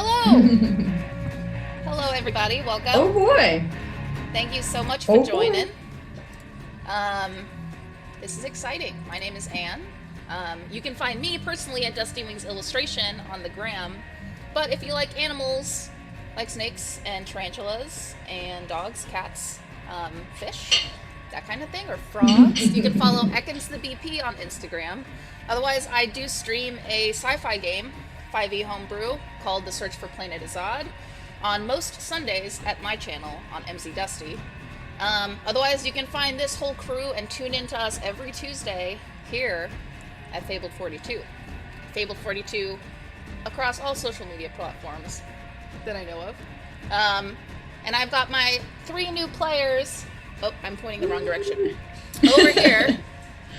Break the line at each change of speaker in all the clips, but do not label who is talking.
Hello! Hello, everybody. Welcome.
Oh boy.
Thank you so much for
Oh
joining.
boy.
Um, this is exciting. My name is Anne. You can find me personally at Dusty Wings Illustration on the gram. But if you like animals, like snakes and tarantulas and dogs, cats, fish, that kind of thing, or frogs, you can follow Ekans the BP on Instagram. Otherwise, I do stream a sci-fi game, 5e homebrew, called The Search for Planet Azad, on most Sundays at my channel on MZ Dusty. Otherwise, you can find this whole crew and tune in to us every Tuesday here at Fabled 42. Fabled 42 across all social media platforms that I know of. And I've got my 3 new players. Oh, I'm pointing the wrong direction. Over here.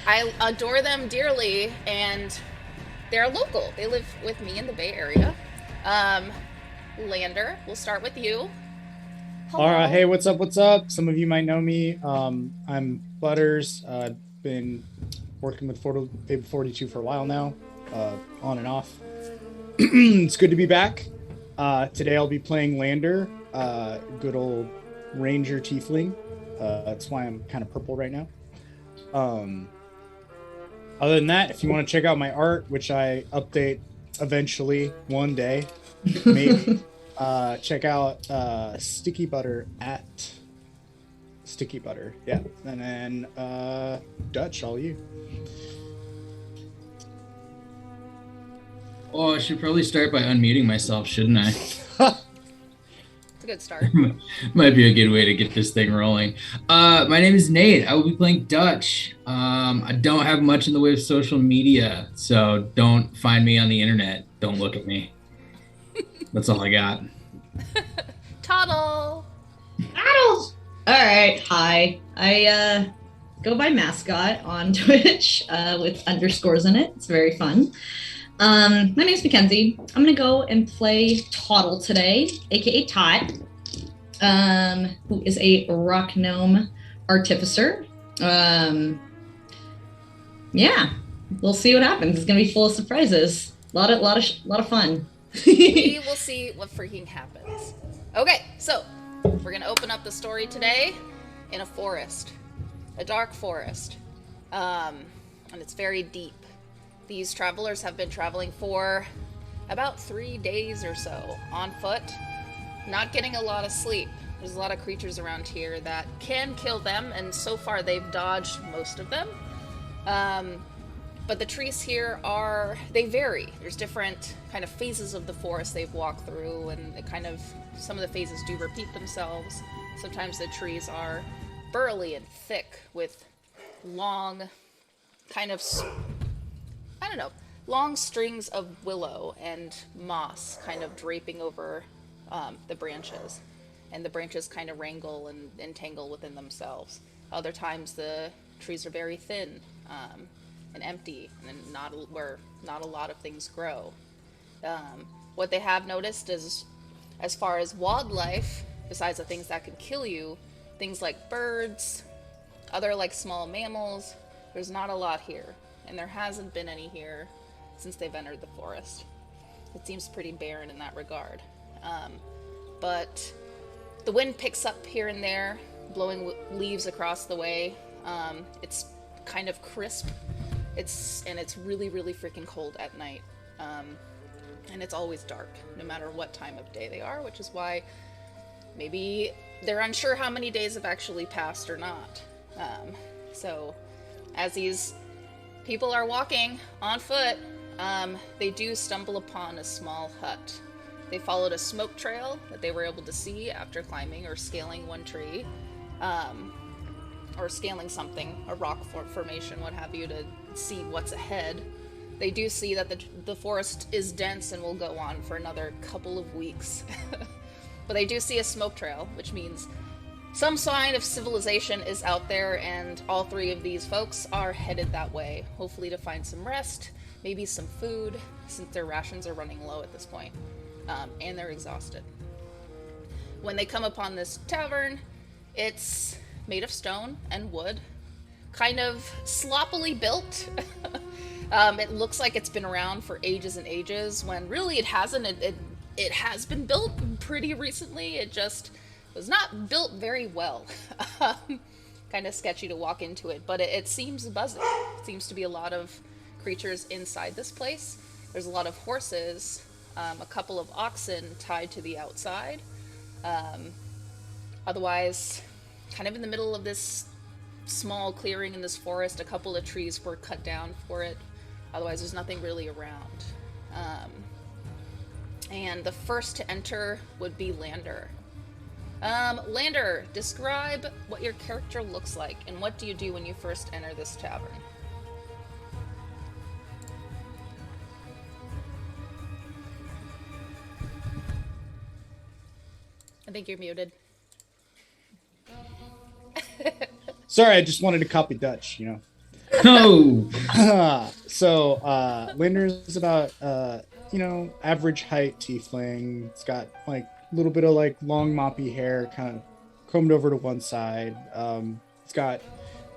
I adore them dearly, and they're local. They live with me in the Bay Area. Lander, we'll start with you.
Hello. All right, hey, what's up? What's up? Some of you might know me. I'm Butters. I've been working with Fable 42 for a while now, on and off. It's good to be back. Today I'll be playing Lander, good old Ranger Tiefling. That's why I'm kind of purple right now. Other than that, if you want to check out my art, which I update eventually one day, maybe, check out Sticky Butter at Sticky Butter. Yeah. And then Dutch, all you.
Oh, I should probably start by unmuting myself, shouldn't I?
It's a good start.
Might be a good way to get this thing rolling. My name is Nate. I will be playing Dutch. I don't have much in the way of social media, so don't find me on the internet. Don't look at me. That's all I got.
Toddle!
Battles. All right. Hi. I go by Mascot on Twitch with underscores in it. It's very fun. My name's Mackenzie. I'm gonna go and play Toddle today, aka Tot, who is a rock gnome artificer. Yeah, we'll see what happens. It's gonna be full of surprises. A lot of fun.
We will see what freaking happens. Okay, so we're gonna open up the story today in a forest, a dark forest, and it's very deep. These travelers have been traveling for about 3 days or so on foot, not getting a lot of sleep. There's a lot of creatures around here that can kill them, and so far they've dodged most of them. But the trees here they vary. There's different kind of phases of the forest they've walked through, and some of the phases do repeat themselves. Sometimes the trees are burly and thick with long long strings of willow and moss kind of draping over the branches. And the branches kind of wrangle and entangle within themselves. Other times the trees are very thin and empty, and where not a lot of things grow. What they have noticed is, as far as wildlife, besides the things that can kill you, things like birds, other like small mammals, there's not a lot here. And there hasn't been any here since they've entered the forest. It seems pretty barren in that regard. But the wind picks up here and there, blowing leaves across the way. It's kind of crisp. It's really, really freaking cold at night. And it's always dark, no matter what time of day they are, which is why maybe they're unsure how many days have actually passed or not. So as these people are walking on foot, they do stumble upon a small hut. They followed a smoke trail that they were able to see after climbing or scaling one tree, or scaling something, a rock formation, what have you, to see what's ahead. They do see that the forest is dense and will go on for another couple of weeks. But they do see a smoke trail, which means some sign of civilization is out there, and all 3 of these folks are headed that way, hopefully to find some rest, maybe some food, since their rations are running low at this point, and they're exhausted. When they come upon this tavern, it's made of stone and wood, kind of sloppily built. It looks like it's been around for ages and ages, when really it hasn't. It has been built pretty recently. It just was not built very well. Kind of sketchy to walk into it, but it seems buzzing. It seems to be a lot of creatures inside this place. There's a lot of horses, a couple of oxen tied to the outside. Otherwise, kind of in the middle of this small clearing in this forest, a couple of trees were cut down for it. Otherwise, there's nothing really around. And the first to enter would be Lander. Lander, describe what your character looks like, and what do you do when you first enter this tavern? I think you're muted.
Sorry, I just wanted to copy Dutch, you know.
No.
So, Linder's about, average height tiefling. It's got like a little bit of like long moppy hair, kind of combed over to one side. It's got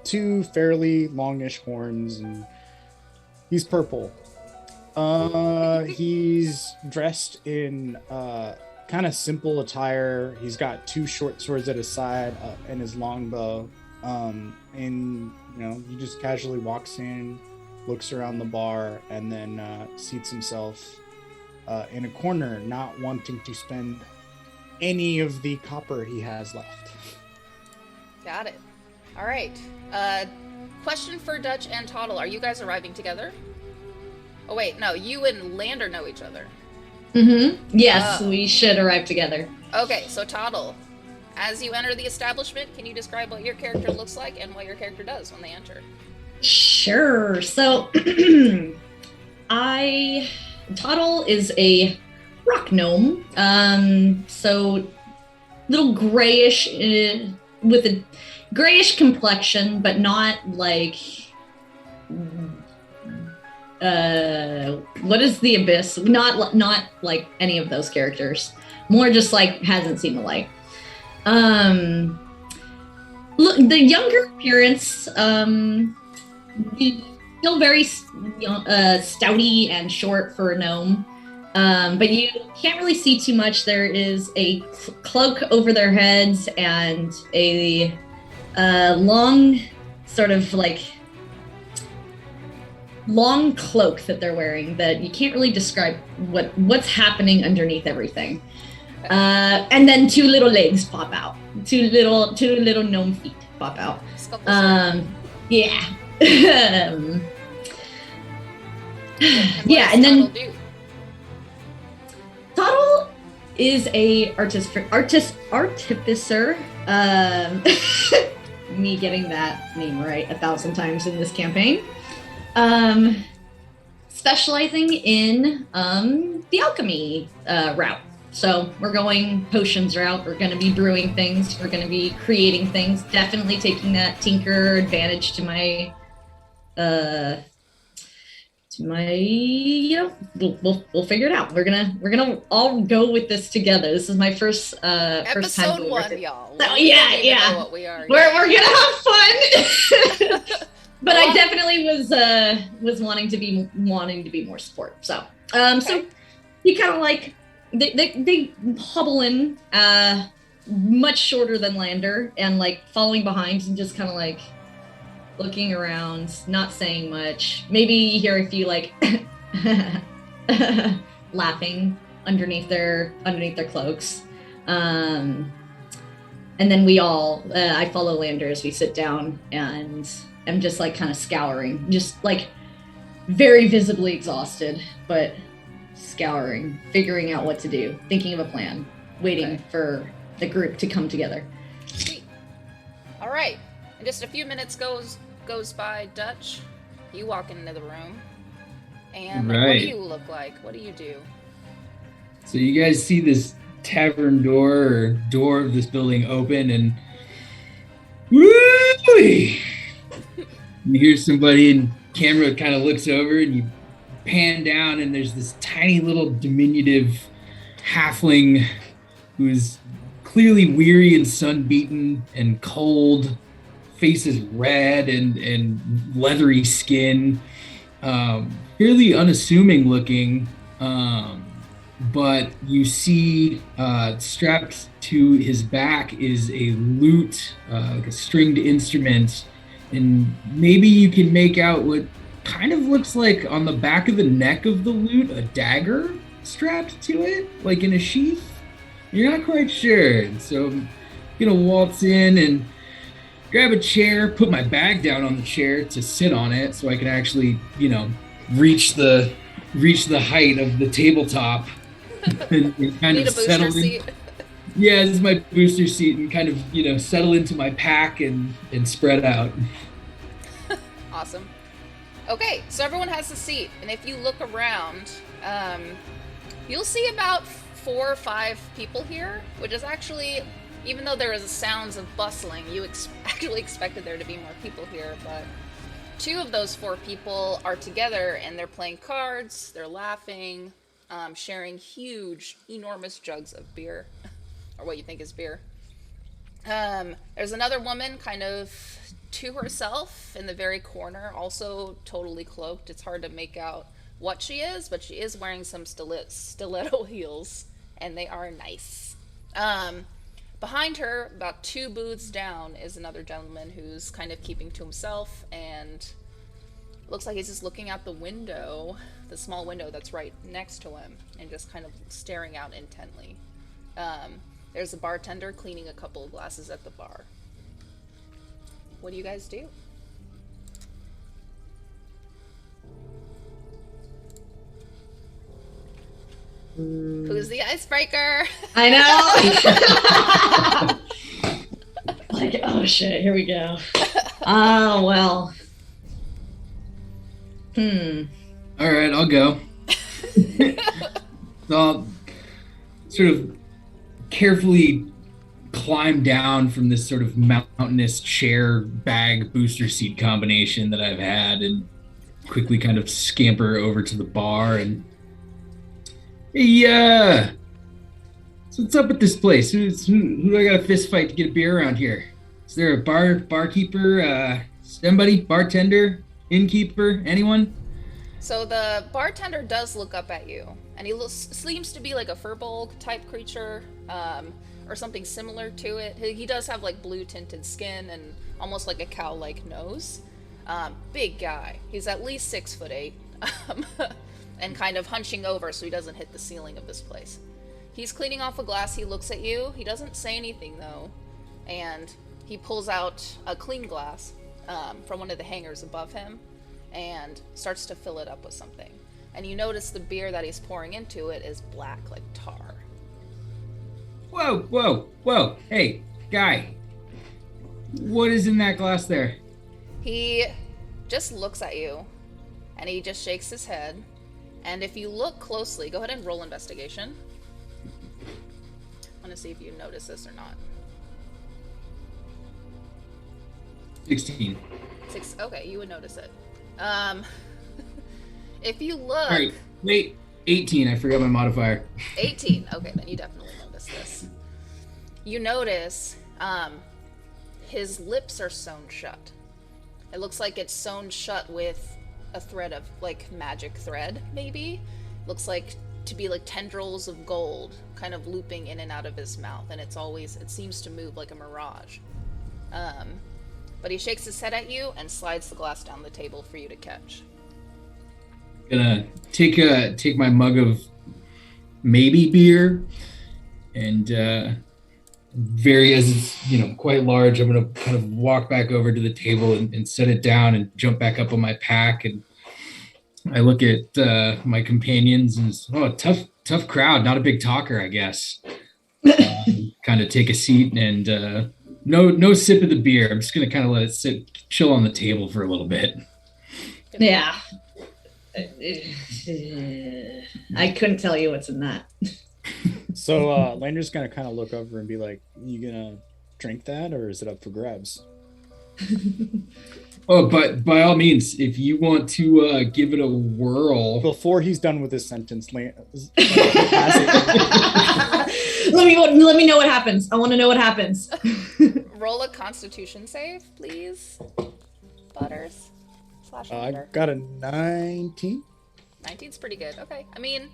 2 fairly longish horns, and he's purple. He's dressed in kind of simple attire. He's got 2 short swords at his side and his longbow. And he just casually walks in, looks around the bar, and then seats himself in a corner, not wanting to spend any of the copper he has left.
Got it. All right. Question for Dutch and Toddle. Are you guys arriving together? Oh, wait. No, you and Lander know each other.
Mm-hmm. Yes, we should arrive together.
Okay, so Toddle, as you enter the establishment, can you describe what your character looks like and what your character does when they enter?
Sure. So, Toddle is a rock gnome. So little grayish, with a grayish complexion, but not like, what is the abyss? Not like any of those characters. More just like hasn't seen the light. Look, the younger appearance, still very stouty and short for a gnome, but you can't really see too much. There is a cloak over their heads and a long sort of like long cloak that they're wearing that you can't really describe what's happening underneath everything. And then 2 little legs pop out. 2 little gnome feet pop out. Yeah. Yeah, and then Toddle is a artificer. Me getting that name right 1,000 times in this campaign. Specializing in the alchemy route. So we're going potions route. We're going to be brewing things. We're going to be creating things. Definitely taking that tinker advantage to my, we'll figure it out. We're gonna all go with this together. This is my first time.
Episode 1, y'all.
So, yeah.
Know what we are.
We're gonna have fun. But I definitely was wanting to be more support. So so you kind of like. They hobble in, much shorter than Lander, and like following behind and just kind of like looking around, not saying much. Maybe you hear a few like laughing underneath their cloaks. And then we all, I follow Lander as we sit down, and I'm just like kind of scouring, just like very visibly exhausted, but scouring, figuring out what to do, thinking of a plan, waiting for the group to come together.
Sweet. All right. And just a few minutes goes by, Dutch. You walk into the room. And what do you look like? What do you do?
So you guys see this tavern door of this building open, and woo! You hear somebody, and camera kind of looks over, and you pan down, and there's this tiny little diminutive halfling who's clearly weary and sunbeaten and cold, face is red and leathery skin, fairly unassuming looking, but you see strapped to his back is a lute, like a stringed instrument, and maybe you can make out what kind of looks like on the back of the neck of the lute a dagger strapped to it, like in a sheath. You're not quite sure, so I'm gonna waltz in and grab a chair, put my bag down on the chair to sit on it, so I can actually, reach the height of the tabletop and kind
Need
of
a booster
settle in.
seat.
Yeah, this is my booster seat and kind of, settle into my pack and spread out.
Awesome. Okay, so everyone has a seat, and if you look around, you'll see about 4 or 5 people here, which is actually, even though there is sounds of bustling, you actually expected there to be more people here, but 2 of those 4 people are together, and they're playing cards, they're laughing, sharing huge, enormous jugs of beer, or what you think is beer. There's another woman kind of to herself in the very corner, also totally cloaked. It's hard to make out what she is, but she is wearing some stiletto heels, and they are nice. Behind her, about 2 booths down, is another gentleman who's kind of keeping to himself, and looks like he's just looking out the window, the small window that's right next to him, and just kind of staring out intently. There's a bartender cleaning a couple of glasses at the bar. What do you guys do? Who's the icebreaker?
I know. Like, oh shit, here we go. Oh, well.
All right, I'll go. So I'll sort of carefully climb down from this sort of mountainous chair bag booster seat combination that I've had and quickly kind of scamper over to the bar and hey, so what's up with this place? Who do I got a fist fight to get a beer around here? Is there a barkeeper, somebody, bartender, innkeeper, anyone?
So the bartender does look up at you, and he seems to be like a furbolg type creature, or something similar to it. He does have like blue tinted skin and almost like a cow-like nose. Big guy. He's at least 6'8", and kind of hunching over so he doesn't hit the ceiling of this place. He's cleaning off a glass. He looks at you. He doesn't say anything though, and he pulls out a clean glass from one of the hangers above him and starts to fill it up with something. And you notice the beer that he's pouring into it is black like tar.
Whoa. Hey, guy. What is in that glass there?
He just looks at you, and he just shakes his head. And if you look closely, go ahead and roll investigation. I want to see if you notice this or not.
16.
Okay, you would notice it. If you look...
All right, wait, 18. I forgot my modifier.
18. Okay, then you definitely notice this. You notice his lips are sewn shut. It looks like it's sewn shut with a thread of, like, magic thread, maybe. Looks like to be like tendrils of gold kind of looping in and out of his mouth, and it seems to move like a mirage. But he shakes his head at you and slides the glass down the table for you to catch.
Gonna take my mug of maybe beer and as it's quite large, I'm gonna kind of walk back over to the table and set it down and jump back up on my pack, and I look at my companions and tough crowd, not a big talker, I guess. Kind of take a seat and no sip of the beer. I'm just gonna kind of let it chill on the table for a little bit.
Yeah. I couldn't tell you what's in that.
So Lander's gonna kind of look over and be like, "You gonna drink that, or is it up for grabs?"
Oh, but by all means, if you want to give it a whirl.
Before he's done with his sentence,
let me know what happens. I want to know what happens.
Roll a Constitution save, please, Butters.
I got a 19.
19's pretty good. Okay. I mean,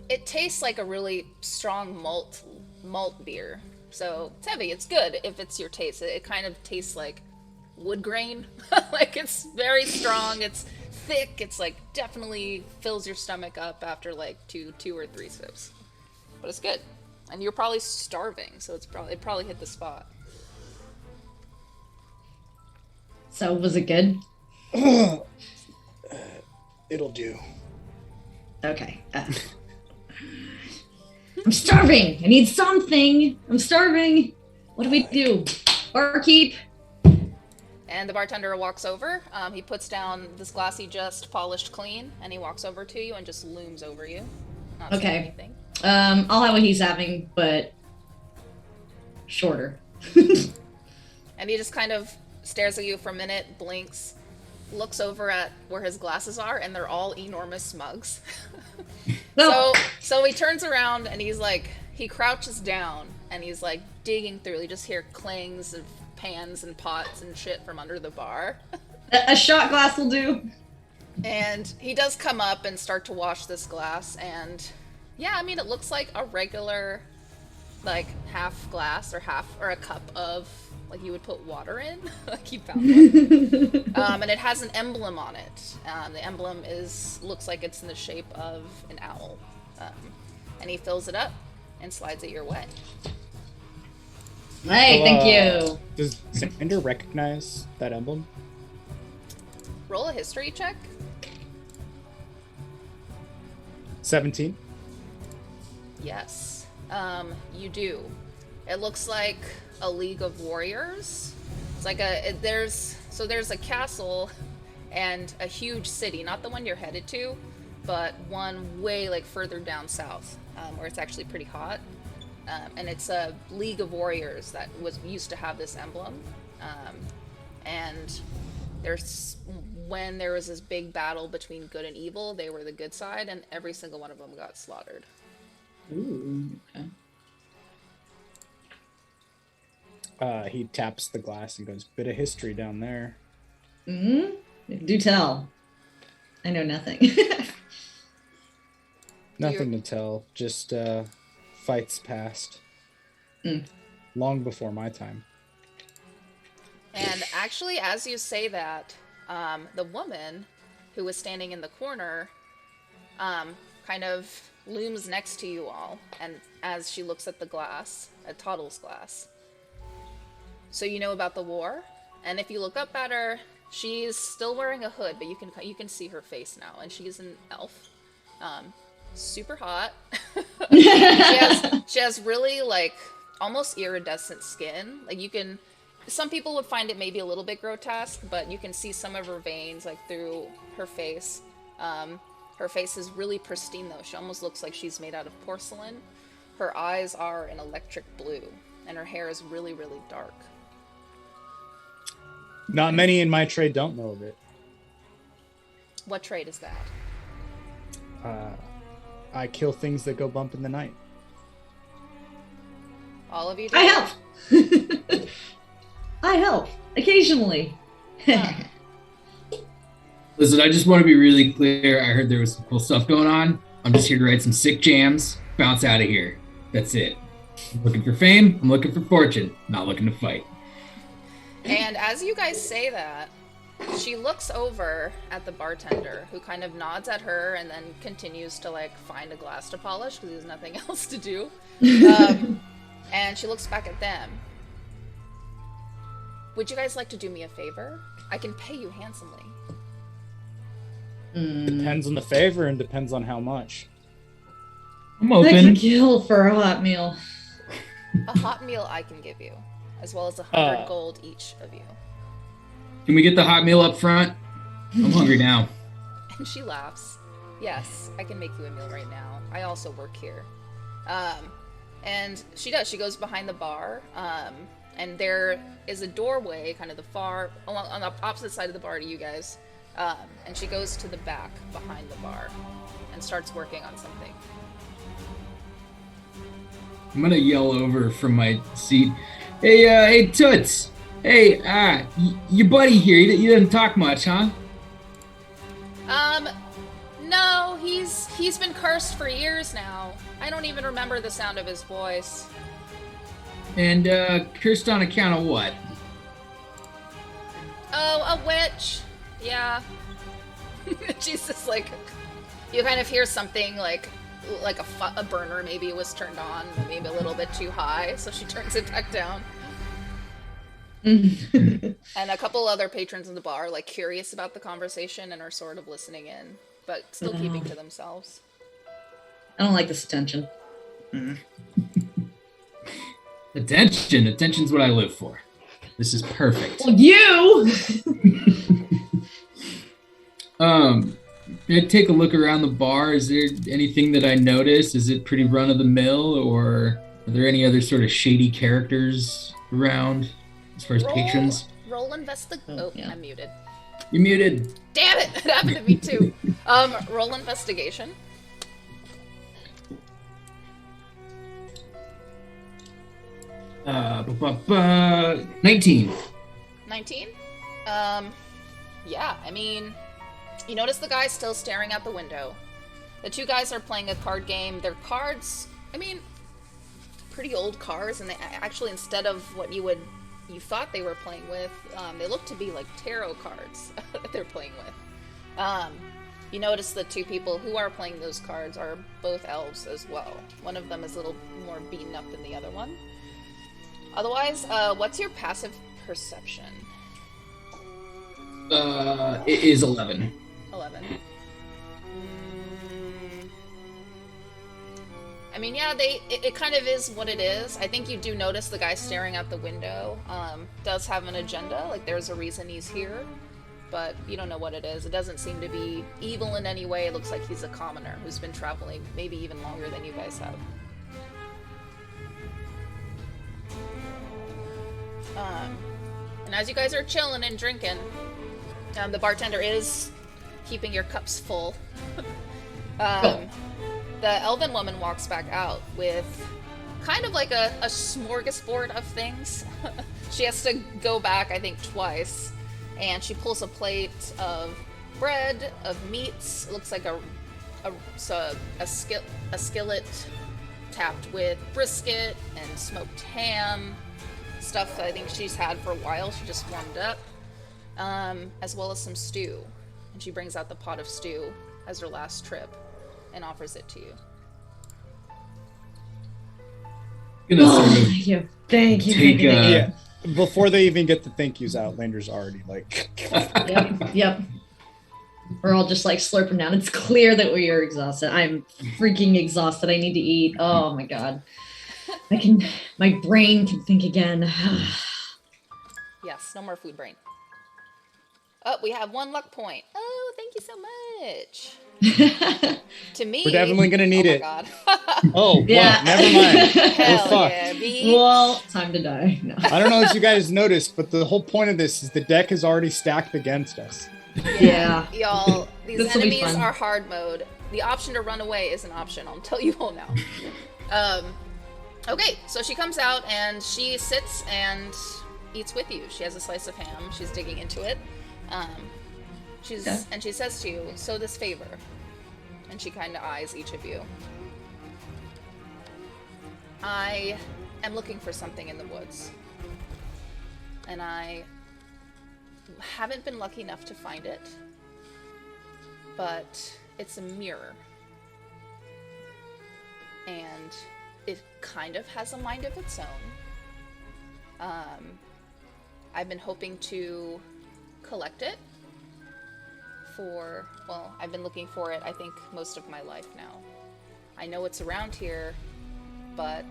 It tastes like a really strong malt beer. So it's heavy. It's good if it's your taste. It kind of tastes like wood grain. Like it's very strong. It's thick. It's like definitely fills your stomach up after like two or three sips. But it's good. And you're probably starving, so it probably hit the spot.
So was it good?
It'll do.
Okay. I'm starving. I need something. I'm starving. What do we do? Barkeep.
And the bartender walks over. He puts down this glass he just polished clean, and he walks over to you and just looms over you. Not saying
Okay.
anything.
I'll have what he's having, but shorter.
And he just kind of stares at you for a minute, blinks, looks over at where his glasses are, and they're all enormous mugs.
No.
So he turns around and he crouches down and he's like digging through. You just hear clangs of pans and pots and shit from under the bar.
A shot glass will do.
And he does come up and start to wash this glass, and yeah, I mean, it looks like a regular, like, half glass or a cup of, like, you would put water in. Like, you found one. And it has an emblem on it. The emblem looks like it's in the shape of an owl. And he fills it up and slides it your way.
Hey, thank you.
Does Xander recognize that emblem?
Roll a history check.
17.
Yes, you do. It looks like a League of Warriors. It's like there's a castle and a huge city, not the one you're headed to, but one way like further down south, where it's actually pretty hot. And it's a League of Warriors that used to have this emblem. And when there was this big battle between good and evil, they were the good side, and every single one of them got slaughtered.
Ooh, okay.
He taps the glass and goes, "Bit of history down there."
Do tell. I know nothing.
Nothing to tell. Just fights past. Long before my time.
And actually, as you say that, the woman who was standing in the corner kind of looms next to you all, and as she looks at the glass, at Toddle's glass. So you know about the war, and if you look up at her, she's still wearing a hood, but you can see her face now, and she's an elf. Super hot. She has really like almost iridescent skin. Like some people would find it maybe a little bit grotesque, but you can see some of her veins like through her face. Her face is really pristine though. She almost looks like she's made out of porcelain. Her eyes are an electric blue, and her hair is really, really dark.
Not many in my trade don't know of it.
What trade is that?
I kill things that go bump in the night.
All of you do?
I help. I help occasionally.
Listen, I just want to be really clear. I heard there was some cool stuff going on. I'm just here to write some sick jams, bounce out of here. That's it. I'm looking for fame. I'm looking for fortune. Not looking to fight.
And as you guys say that, she looks over at the bartender, who kind of nods at her and then continues to like find a glass to polish because there's nothing else to do. And she looks back at them. Would you guys like to do me a favor? I can pay you handsomely.
Depends on the favor and depends on how much.
I'm
I
open.
could kill for a hot meal.
A hot meal I can give you, as well as 100 gold each of you.
Can we get the hot meal up front? I'm hungry now.
And she laughs. Yes, I can make you a meal right now. I also work here. And she does. She goes behind the bar, and there is a doorway, kind of on the opposite side of the bar to you guys. And she goes to the back behind the bar and starts working on something.
I'm gonna yell over from my seat. Hey, Toots. Hey, your buddy here. He doesn't talk much, huh?
No, he's He's been cursed for years now. I don't even remember the sound of his voice.
And cursed on account of what?
Oh, a witch. Yeah. She's just like, you kind of hear something like a burner maybe was turned on, maybe a little bit too high, so she turns it back down. And a couple other patrons in the bar like curious about the conversation and are sort of listening in, but still keeping to themselves.
I don't like this attention.
Attention's what I live for. This is perfect.
Well, you!
I take a look around the bar. Is there anything that I notice? Is it pretty run of the mill, or are there any other sort of shady characters around as far as patrons?
Roll investigation. Oh, yeah. I'm muted.
You're muted.
Damn it! It happened to me too. Roll investigation.
Uh, 19.
19? Yeah, I mean, you notice the guy's still staring out the window. The two guys are playing a card game. Their cards, I mean, pretty old cards, and they actually, instead of what you thought they were playing with, they look to be like tarot cards that they're playing with. You notice the two people who are playing those cards are both elves as well. One of them is a little more beaten up than the other one. Otherwise, what's your passive perception?
It is 11.
11. I mean, yeah, it kind of is what it is. I think you do notice the guy staring out the window does have an agenda. Like, there's a reason he's here, but you don't know what it is. It doesn't seem to be evil in any way. It looks like he's a commoner who's been traveling maybe even longer than you guys have. And as you guys are chilling and drinking, the bartender is keeping your cups full. The elven woman walks back out with kind of like a smorgasbord of things. She has to go back, I think, twice, and she pulls a plate of bread, of meats. It looks like a skillet tapped with brisket and smoked ham. Stuff I think she's had for a while. She just warmed up, as well as some stew. And she brings out the pot of stew as her last trip and offers it to you.
Thank you. Thank you.
Yeah. Before they even get the thank yous out, Lander's already like.
Yep. We're all just like slurping down. It's clear that we are exhausted. I'm freaking exhausted. I need to eat. Oh my god. My brain can think again.
Yes, no more food brain. Oh, we have 1 luck point. Oh, thank you so much. To me,
we're definitely gonna need it.
God.
Oh,
yeah.
Well, never mind.
Hell
fuck.
yeah, B.
Well, time to die. No.
I don't know if you guys noticed, but the whole point of this is the deck is already stacked against us.
Yeah.
Y'all, these
This will be
enemies
fun.
are hard mode. The option to run away is an option. I'll tell you all now. Okay, so she comes out and she sits and eats with you. She has a slice of ham. She's digging into it. And she says to you, "So this favor," and she kind of eyes each of you. I am looking for something in the woods, and I haven't been lucky enough to find it, but it's a mirror, and it kind of has a mind of its own. I've been hoping to collect it I've been looking for it, I think, most of my life now. I know it's around here, but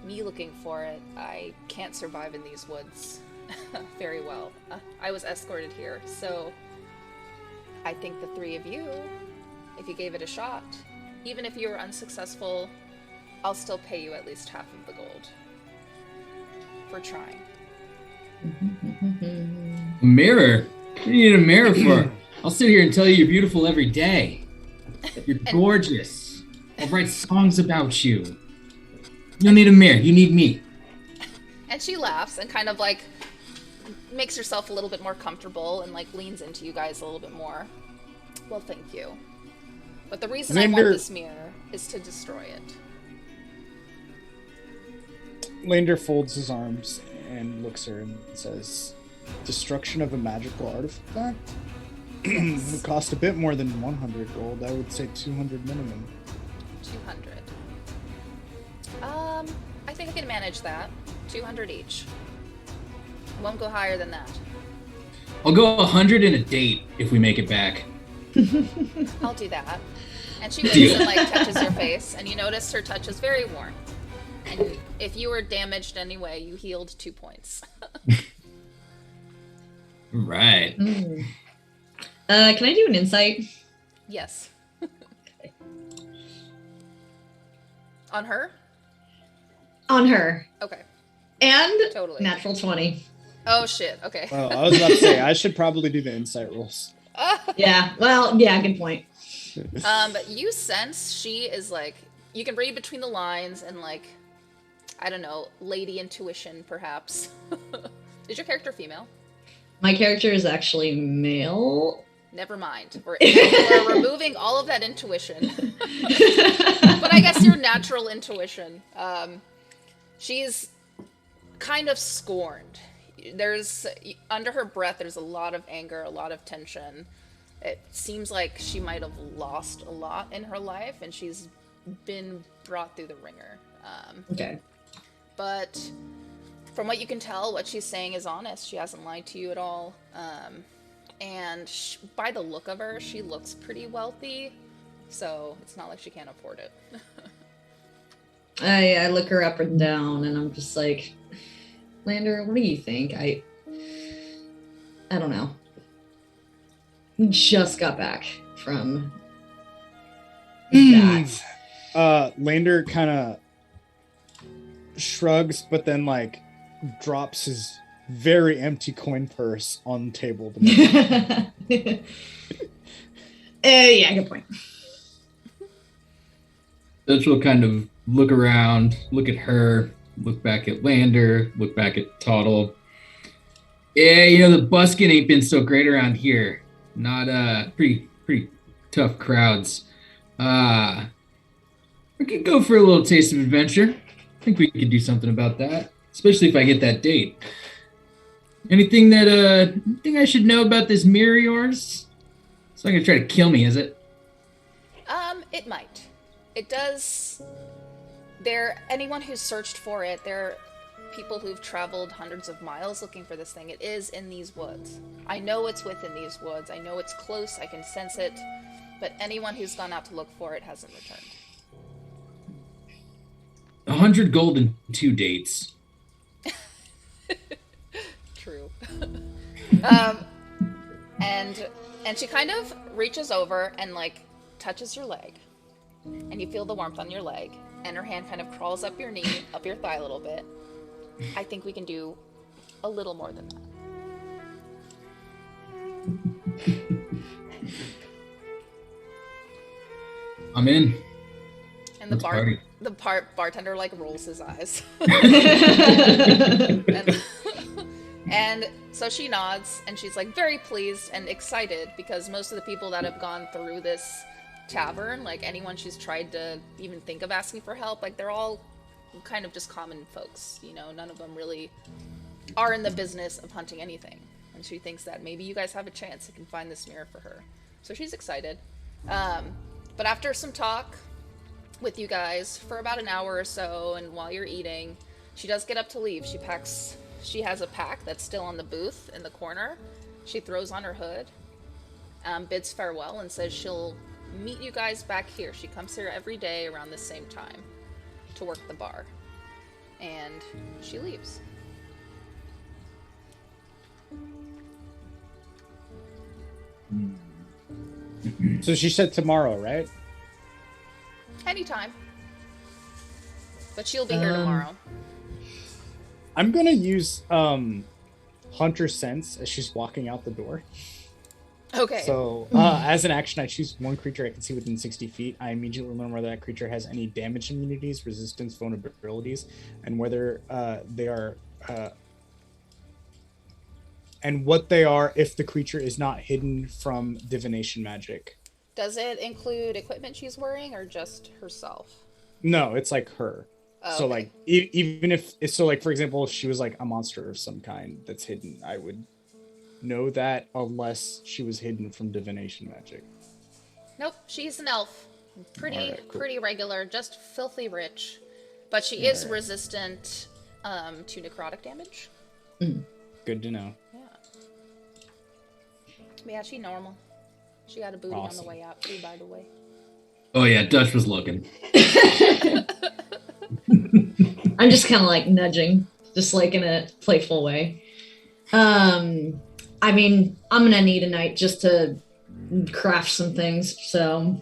me looking for it, I can't survive in these woods very well. I was escorted here, so I think the 3 of you, if you gave it a shot, even if you were unsuccessful, I'll still pay you at least half of the gold for trying.
A mirror? What do you need a mirror for? I'll sit here and tell you you're beautiful every day. You're gorgeous. I'll write songs about you. You don't need a mirror. You need me.
And she laughs and kind of like makes herself a little bit more comfortable and like leans into you guys a little bit more. Well, thank you. But the reason I want
Lander-
this mirror is to destroy it.
Lander folds his arms and looks at her and says, "Destruction of a magical artifact?
Yes.
Would cost a bit more than 100 gold. I would say 200 minimum."
200. I think I can manage that. 200 each. Won't go higher than that.
I'll go 100 in a date if we make it back.
I'll do that. And she waves and like touches your face, and you notice her touch is very warm. And if you were damaged anyway, you healed 2 points.
Right.
Can I do an insight?
Yes. On her?
On her.
Okay.
And
Totally.
natural 20.
Oh shit. Okay.
Well, I was about to say, I should probably do the insight rolls.
Yeah, well, yeah, good point.
But you sense she is like, you can read between the lines and like, I don't know, lady intuition perhaps. Is your character female?
My character is actually male.
Never mind. We're removing all of that intuition. But I guess your natural intuition. She's kind of scorned. There's, under her breath, there's a lot of anger, a lot of tension. It seems like she might have lost a lot in her life, and she's been brought through the ringer.
Okay.
But from what you can tell, what she's saying is honest. She hasn't lied to you at all. And by the look of her, she looks pretty wealthy. So it's not like she can't afford it.
I look her up and down, and I'm just like, Lander, what do you think? I don't know. We just got back from that.
Lander kind of shrugs, but then like drops his very empty coin purse on the table.
Yeah, good point.
Dutch will kind of look around, look at her, look back at Lander, look back at Toddle. Yeah, you know, the busking ain't been so great around here. Not pretty tough crowds. We could go for a little taste of adventure. I think we could do something about that, especially if I get that date. Anything I should know about this mirror of yours? It's not gonna try to kill me, is it?
It might. It does. Anyone who's searched for it, there are people who've traveled hundreds of miles looking for this thing. It is in these woods. I know it's within these woods. I know it's close. I can sense it. But anyone who's gone out to look for it hasn't returned.
100 gold and 2 dates.
True. And she kind of reaches over and like touches your leg, and you feel the warmth on your leg, and her hand kind of crawls up your knee, up your thigh a little bit. I think we can do a little more than that.
I'm in.
And
Let's party.
the bartender like rolls his eyes. And so she nods, and she's like very pleased and excited, because most of the people that have gone through this tavern, like anyone she's tried to even think of asking for help, like they're all kind of just common folks, you know, none of them really are in the business of hunting anything. And she thinks that maybe you guys have a chance to can find this mirror for her. So she's excited. But after some talk with you guys for about an hour or so, and while you're eating, she does get up to leave. She has a pack that's still on the booth in the corner. She throws on her hood, bids farewell, and says she'll meet you guys back here. She comes here every day around the same time to work the bar. And she leaves.
So she said tomorrow, right?
Anytime. But she'll be here tomorrow.
I'm gonna use Hunter Sense as she's walking out the door.
Okay.
So as an action, I choose one creature I can see within 60 feet. I immediately learn whether that creature has any damage immunities, resistance, vulnerabilities, and whether they are and what they are if the creature is not hidden from divination magic.
Does it include equipment she's wearing or just herself?
No, it's like her.
Oh,
So
okay.
like even if so, like for example, if she was like a monster of some kind that's hidden, I would know that unless she was hidden from divination magic.
Nope, she's an elf. Pretty
All right, cool.
pretty regular, just filthy rich. But she
All
is
right.
resistant to necrotic damage.
Good to know.
Yeah. But yeah, she normal. She got a booty on
Awesome.
the way out too, by the way.
Oh yeah, Dutch was looking.
I'm just kind of like nudging, just like in a playful way. I mean, I'm gonna need a night just to craft some things, so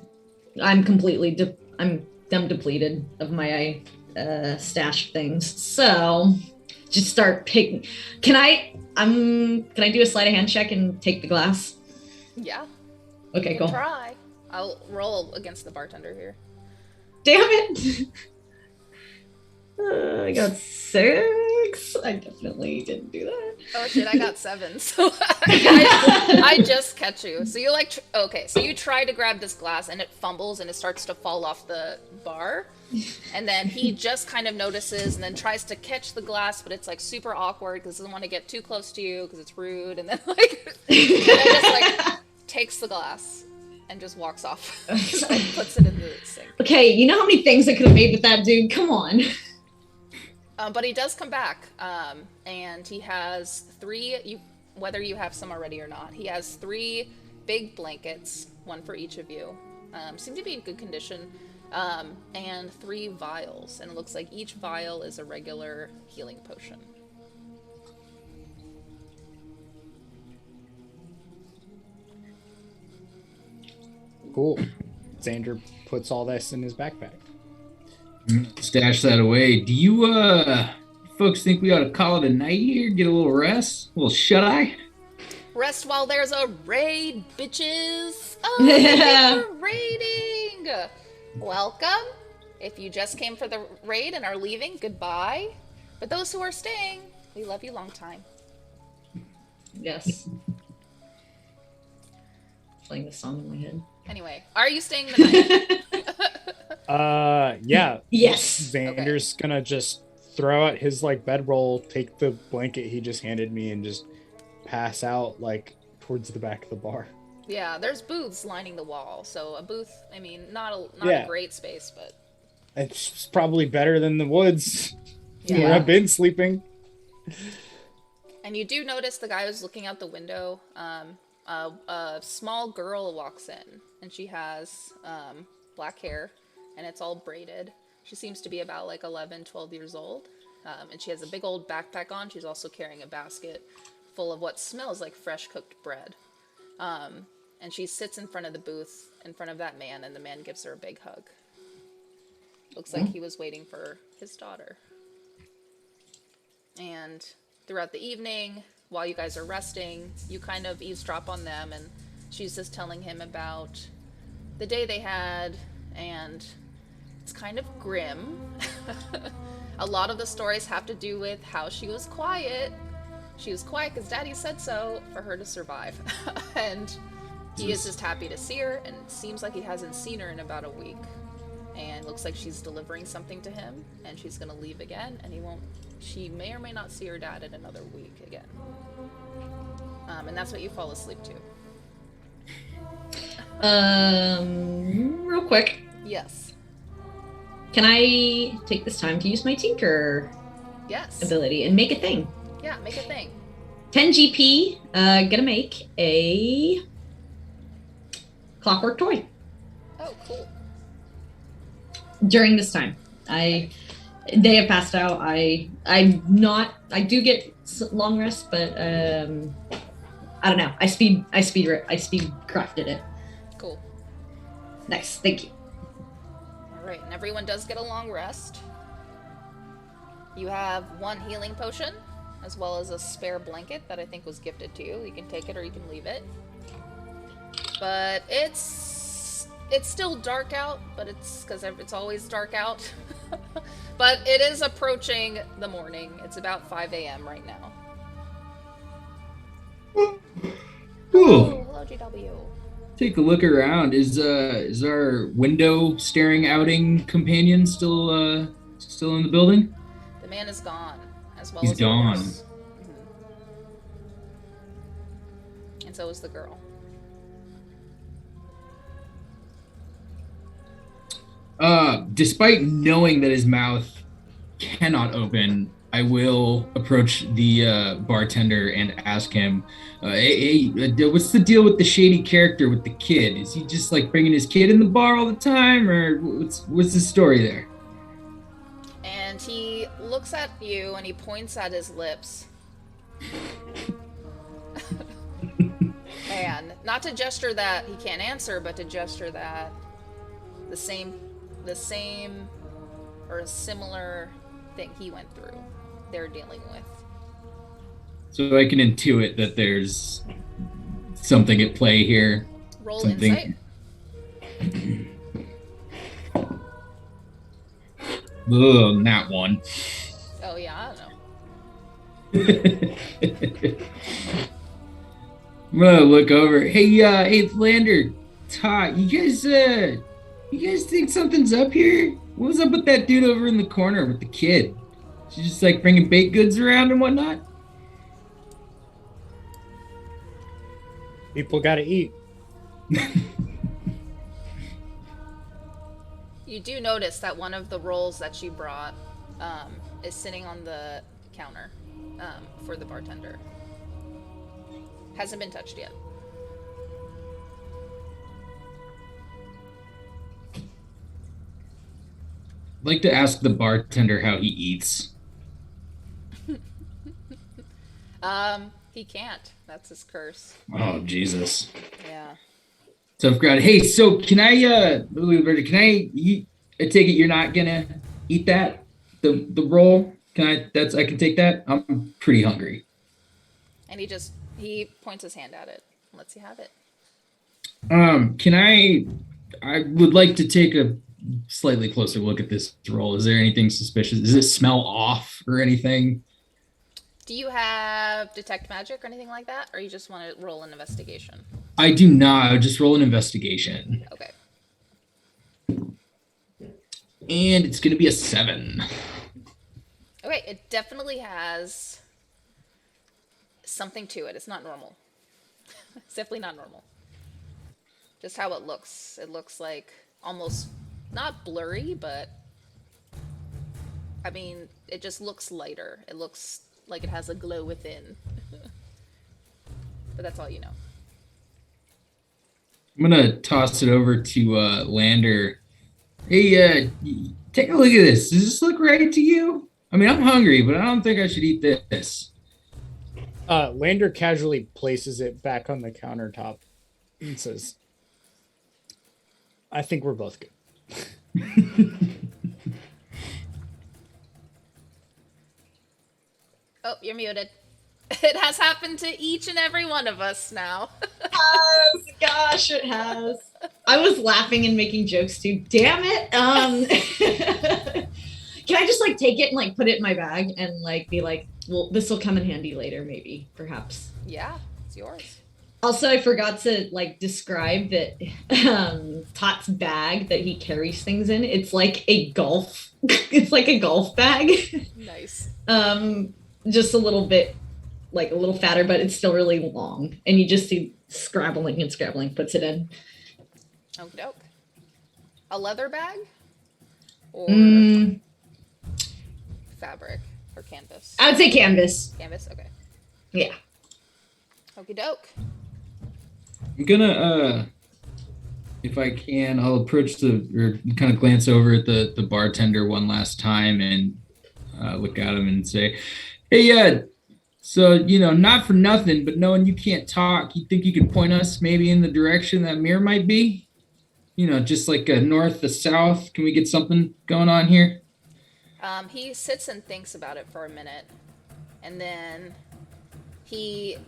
I'm completely I'm depleted of my stash things. So just start picking. Can I do a sleight of hand check and take the glass?
Yeah.
Okay,
You can
cool.
try. I'll roll against the bartender here.
Damn it! I got 6. I definitely didn't do that.
Oh shit, I got 7, so I just catch you. So you like, okay, so you try to grab this glass and it fumbles and it starts to fall off the bar. And then he just kind of notices and then tries to catch the glass, but it's like super awkward because he doesn't want to get too close to you because it's rude. And then like, and then just like takes the glass and just walks off and puts it in the sink.
Okay, you know how many things I could have made with that dude? Come on.
But he does come back, and he has 3, whether you have some already or not, he has 3 big blankets, 1 for each of you. Seem to be in good condition, and 3 vials, and it looks like each vial is a regular healing potion.
Cool. Xander puts all this in his backpack.
Stash that away. Do you folks think we ought to call it a night here? Get a little rest? A little shut-eye?
Rest while there's a raid, bitches! Oh, thank you for raiding! Welcome. If you just came for the raid and are leaving, goodbye. But those who are staying, we love you long time.
Yes. Playing the song in my head.
Anyway, are you staying the night?
Yeah.
Yes.
Xander's gonna just throw out his like bedroll, take the blanket he just handed me, and just pass out like towards the back of the bar.
Yeah, there's booths lining the wall. So a booth, I mean, not
Yeah.
a great space, but
It's probably better than the woods where
Yeah.
I've been sleeping.
and you do notice the guy who's looking out the window. A small girl walks in, and she has black hair, and it's all braided. She seems to be about like 11, 12 years old, and she has a big old backpack on. She's also carrying a basket full of what smells like fresh cooked bread. And she sits in front of the booth, in front of that man, and the man gives her a big hug. Looks like he was waiting for his daughter. And throughout the evening, while you guys are resting, you kind of eavesdrop on them, and she's just telling him about the day they had, and it's kind of grim. A lot of the stories have to do with how she was quiet. She was quiet because Daddy said so for her to survive. And he is just happy to see her, and it seems like he hasn't seen her in about a week. And looks like she's delivering something to him, and she's gonna leave again, and she may or may not see her dad in another week again. And that's what you fall asleep to.
Real quick,
Yes.
can I take this time to use my Tinker
Yes.
ability and make a thing?
Yeah, make a thing.
10 GP, gonna make a clockwork toy
Oh, cool.
during this time. They have passed out. I do get long rest, but I don't know. I speed crafted it.
Cool.
Nice, thank you.
All right, and everyone does get a long rest. You have 1 healing potion, as well as a spare blanket that I think was gifted to you. You can take it or you can leave it. But it's still dark out, but it's because it's always dark out. But it is approaching the morning. It's about 5 a.m. right now.
Ooh.
Hello, GW.
take a look around. Is our window staring outing companion still in the building?
The man is gone, as well
He's
as the
gone.
horse. And so is the girl.
Despite knowing that his mouth cannot open, I will approach the bartender and ask him, what's the deal with the shady character with the kid? Is he just like bringing his kid in the bar all the time, or what's the story there?
And he looks at you and he points at his lips. And not to gesture that he can't answer, but to gesture that the same or a similar thing he went through, they're dealing with.
So I can intuit that there's something at play here.
Roll
something...
insight.
Ugh, not one.
Oh yeah, I don't know.
I'm gonna look over. Hey, Lander, Todd, you guys think something's up here? What was up with that dude over in the corner with the kid? She's just like bringing baked goods around and whatnot?
People gotta eat.
You do notice that one of the rolls that she brought is sitting on the counter for the bartender. Hasn't been touched yet.
I'd like to ask the bartender how he eats.
He can't. That's his curse.
Oh, Jesus.
Yeah.
Tough crowd. Hey, so can I eat? I take it you're not gonna eat that? The roll? I can take that? I'm pretty hungry.
And he points his hand at it. Lets you have it.
I would like to take a slightly closer look at this roll. Is there anything suspicious? Does it smell off or anything?
Do you have detect magic or anything like that? Or you just want to roll an investigation?
I do not. I would just roll an investigation.
Okay.
And it's going to be a 7.
Okay, it definitely has something to it. It's not normal. It's definitely not normal. Just how it looks. It looks like almost not blurry, but I mean, it just looks lighter. It looks like it has a glow within. But that's all you know.
I'm going to toss it over to Lander. Hey, take a look at this. Does this look right to you? I mean, I'm hungry, but I don't think I should eat this.
Lander casually places it back on the countertop and says, I think we're both good.
Oh, you're muted. It has happened to each and every one of us now.
Yes, gosh, it has. I was laughing and making jokes too. Damn it. Can I just like take it and like put it in my bag and like be like, well, this will come in handy later, maybe, perhaps.
Yeah, it's yours.
Also, I forgot to like describe that Tot's bag that he carries things in. It's like a golf. It's like a golf bag.
Nice.
Just a little bit, like a little fatter, but it's still really long. And you just see scrabbling and scrabbling, puts it in.
Okie doke. A leather bag? Or fabric or canvas?
I would say canvas.
Canvas, okay.
Yeah.
Okie doke.
I'm gonna, if I can, I'll approach or kind of glance over at the bartender one last time and look at him and say, hey, so, not for nothing, but knowing you can't talk, you think you could point us maybe in the direction that mirror might be? Just like a north, a south. Can we get something going on here?
He sits and thinks about it for a minute, and then he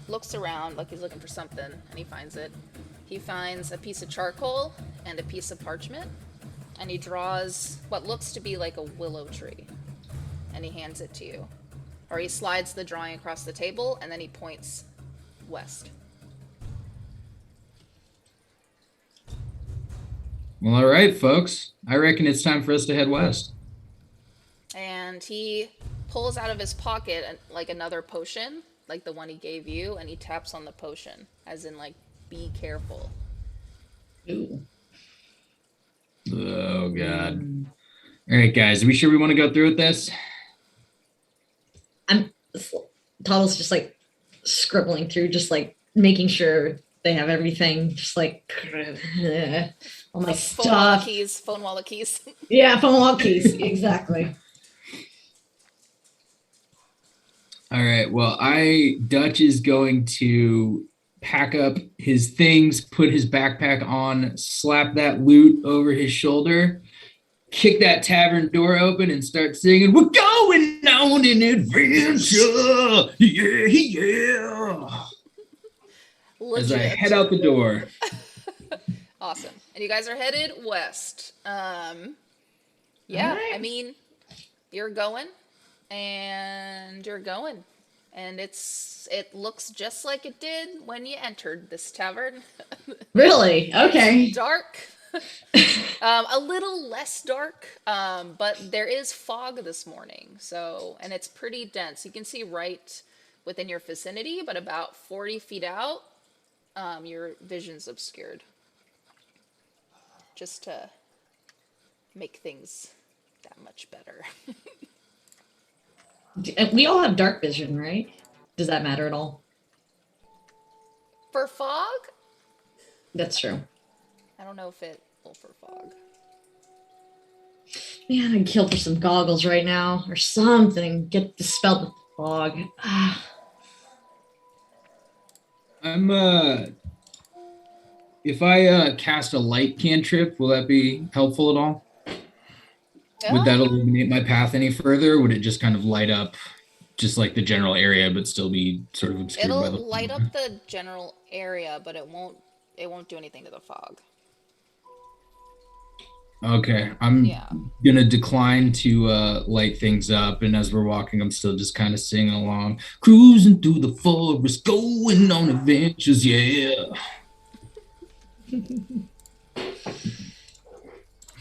looks around like he's looking for something, and he finds it. He finds a piece of charcoal and a piece of parchment, and he draws what looks to be like a willow tree, and he hands it to you. Or he slides the drawing across the table, and then he points west.
Well, all right, folks. I reckon it's time for us to head west.
And he pulls out of his pocket like another potion, like the one he gave you, and he taps on the potion, as in like, be careful.
Ooh.
Oh God. All right, guys. Are we sure we want to go through with this?
Toddle's just like scribbling through, just like making sure they have everything, just like all my stuff.
Phone wallet keys.
Yeah, phone wallet keys. Exactly.
All right. Well, Dutch is going to pack up his things, put his backpack on, slap that loot over his shoulder, kick that tavern door open, and start singing, "We're going on an adventure. Yeah, yeah."
Legit.
As I head out the door.
Awesome. And you guys are headed west. Yeah,
Right.
I mean, you're going. And it looks just like it did when you entered this tavern.
Really? Okay.
It's dark. A little less dark, but there is fog this morning, and it's pretty dense. You can see right within your vicinity, but about 40 feet out, your vision's obscured. Just to make things that much better.
We all have dark vision, right? Does that matter at all?
For fog?
That's true.
I don't know if it will for fog.
Man, I'd kill for some goggles right now or something. Get dispelled with fog.
If I cast a light cantrip, will that be helpful at all? Would that illuminate my path any further? Or would it just kind of light up just like the general area, but still be sort of obscured by the
It'll light up the general area, but it won't do anything to the fog.
Okay, I'm gonna decline to light things up, and as we're walking, I'm still just kind of singing along, cruising through the forest, going on adventures, yeah.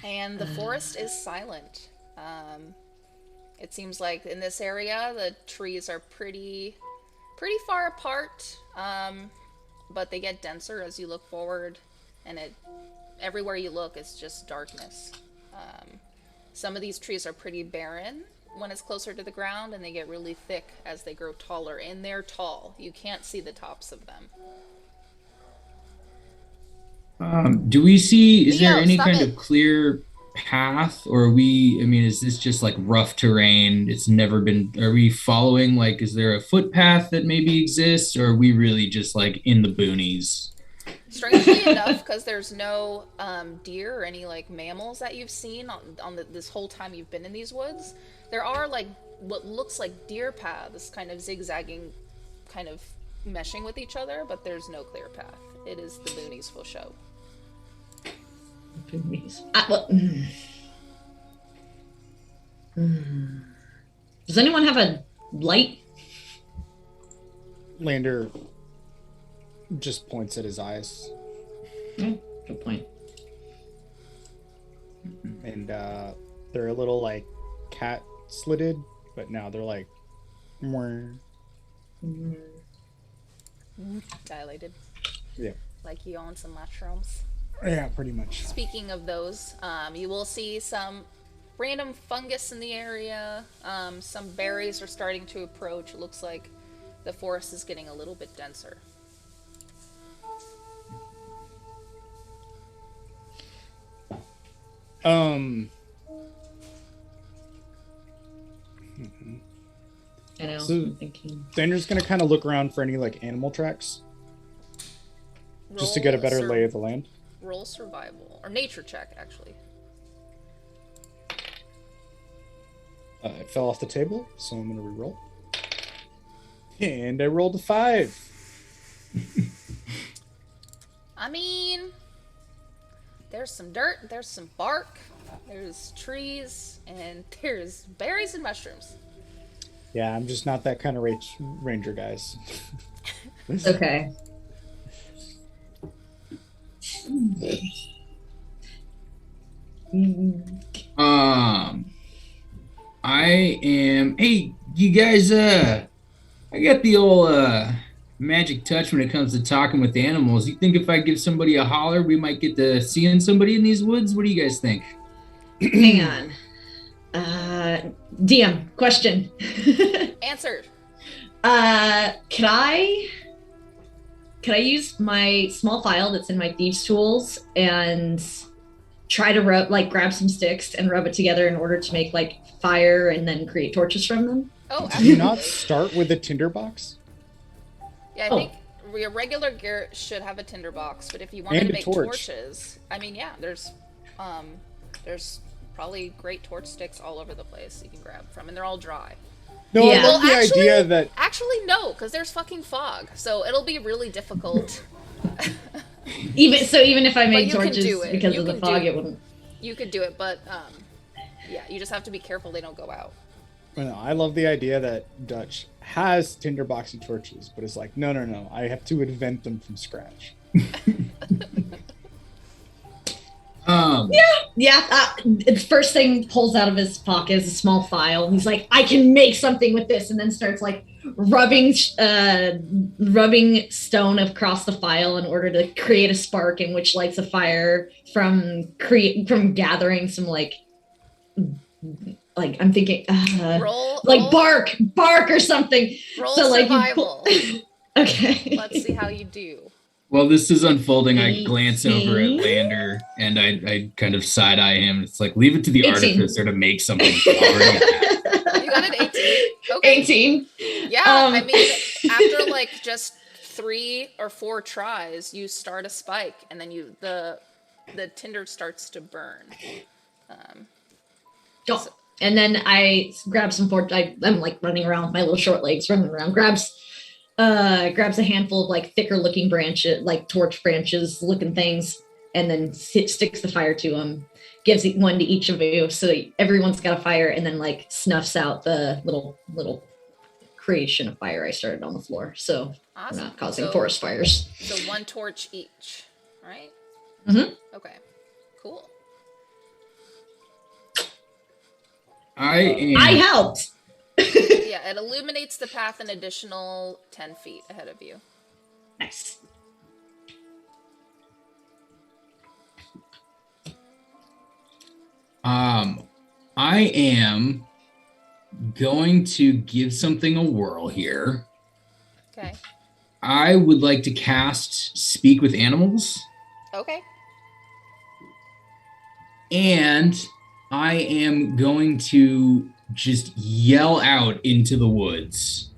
And the forest is silent. It seems like in this area the trees are pretty far apart, but they get denser as you look forward, and everywhere you look it's just darkness. Some of these trees are pretty barren when it's closer to the ground, and they get really thick as they grow taller, and they're tall. You can't see the tops of them.
Do we see, is
Leo,
there any kind
it.
of clear path, or is this just like rough terrain? It's never been, are we following, like, is there a footpath that maybe exists, or are we really just like in the boonies?
Strangely enough, because there's no deer or any like mammals that you've seen this whole time you've been in these woods, there are like what looks like deer paths kind of zigzagging, kind of meshing with each other, but there's no clear path. It is the boonies for show.
Does anyone have a light?
Lander just points at his eyes.
Good point.
And they're a little like cat slitted, but now they're like more
Dilated.
Yeah.
Like you on some mushrooms.
Yeah, pretty much.
Speaking of those, you will see some random fungus in the area. Some berries are starting to approach. It looks like the forest is getting a little bit denser.
I know.
So,
I'm thinking.
Xander's gonna kind of look around for any like animal tracks, just to get a better lay of the land.
Roll survival or nature check, actually.
It fell off the table, so I'm gonna re-roll. And I rolled a 5.
I mean, there's some dirt, there's some bark, there's trees, and there's berries and mushrooms.
Yeah, I'm just not that kind of ranger, guys.
Okay.
I am. Hey, you guys. I got the old magic touch when it comes to talking with animals. You think if I give somebody a holler, we might get to seeing somebody in these woods? What do you guys think?
Hang on. DM, question.
Answered.
Could I use my small file that's in my thieves tools and try to grab some sticks and rub it together in order to make like fire and then create torches from them?
Oh,
Do you
absolutely.
not start with a tinderbox?
Yeah, I think your regular gear should have a tinderbox, but if you wanted
And
to
a
make
torch.
torches, I mean, yeah, there's probably great torch sticks all over the place you can grab from, and they're all dry.
No,
Yeah.
I love the idea that
Actually, no, because there's fucking fog, so it'll be really difficult.
Even if I made
you can
torches
do it.
because
You
of the
can
fog,
do-
it wouldn't.
You could do it, but yeah, you just have to be careful they don't go out.
I love the idea that Dutch has tinderbox and torches, but it's like, no, I have to invent them from scratch.
The first thing pulls out of his pocket is a small file. He's like, I can make something with this, and then starts like rubbing stone across the file in order to create a spark, in which lights a fire from gathering some like I'm thinking
Roll
bark or something.
Roll
So, like, you
survival.
Okay.
Let's see how you do.
While this is unfolding, I glance
18.
over at Lander and I kind of side eye him. It's like, leave it to the
18.
artificer to make something. Already have.
You got an 18. Okay.
18.
Yeah, I mean, after like just 3 or 4 tries, you start a spike, and then the tinder starts to burn.
And then I grab some I'm like running around with my little short legs, running around, grabs a handful of like thicker looking branches, like torch branches looking things, and then sticks the fire to them, gives one to each of you, so everyone's got a fire, and then like snuffs out the little creation of fire I started on the floor, so
Awesome.
we're not causing forest fires.
So 1 torch each, right?
Mm-hmm.
Okay. Cool.
I helped.
Yeah, it illuminates the path an additional 10 feet ahead of you.
Nice.
I am going to give something a whirl here.
Okay.
I would like to cast Speak with Animals,
Okay.
and I am going to just yell out into the woods.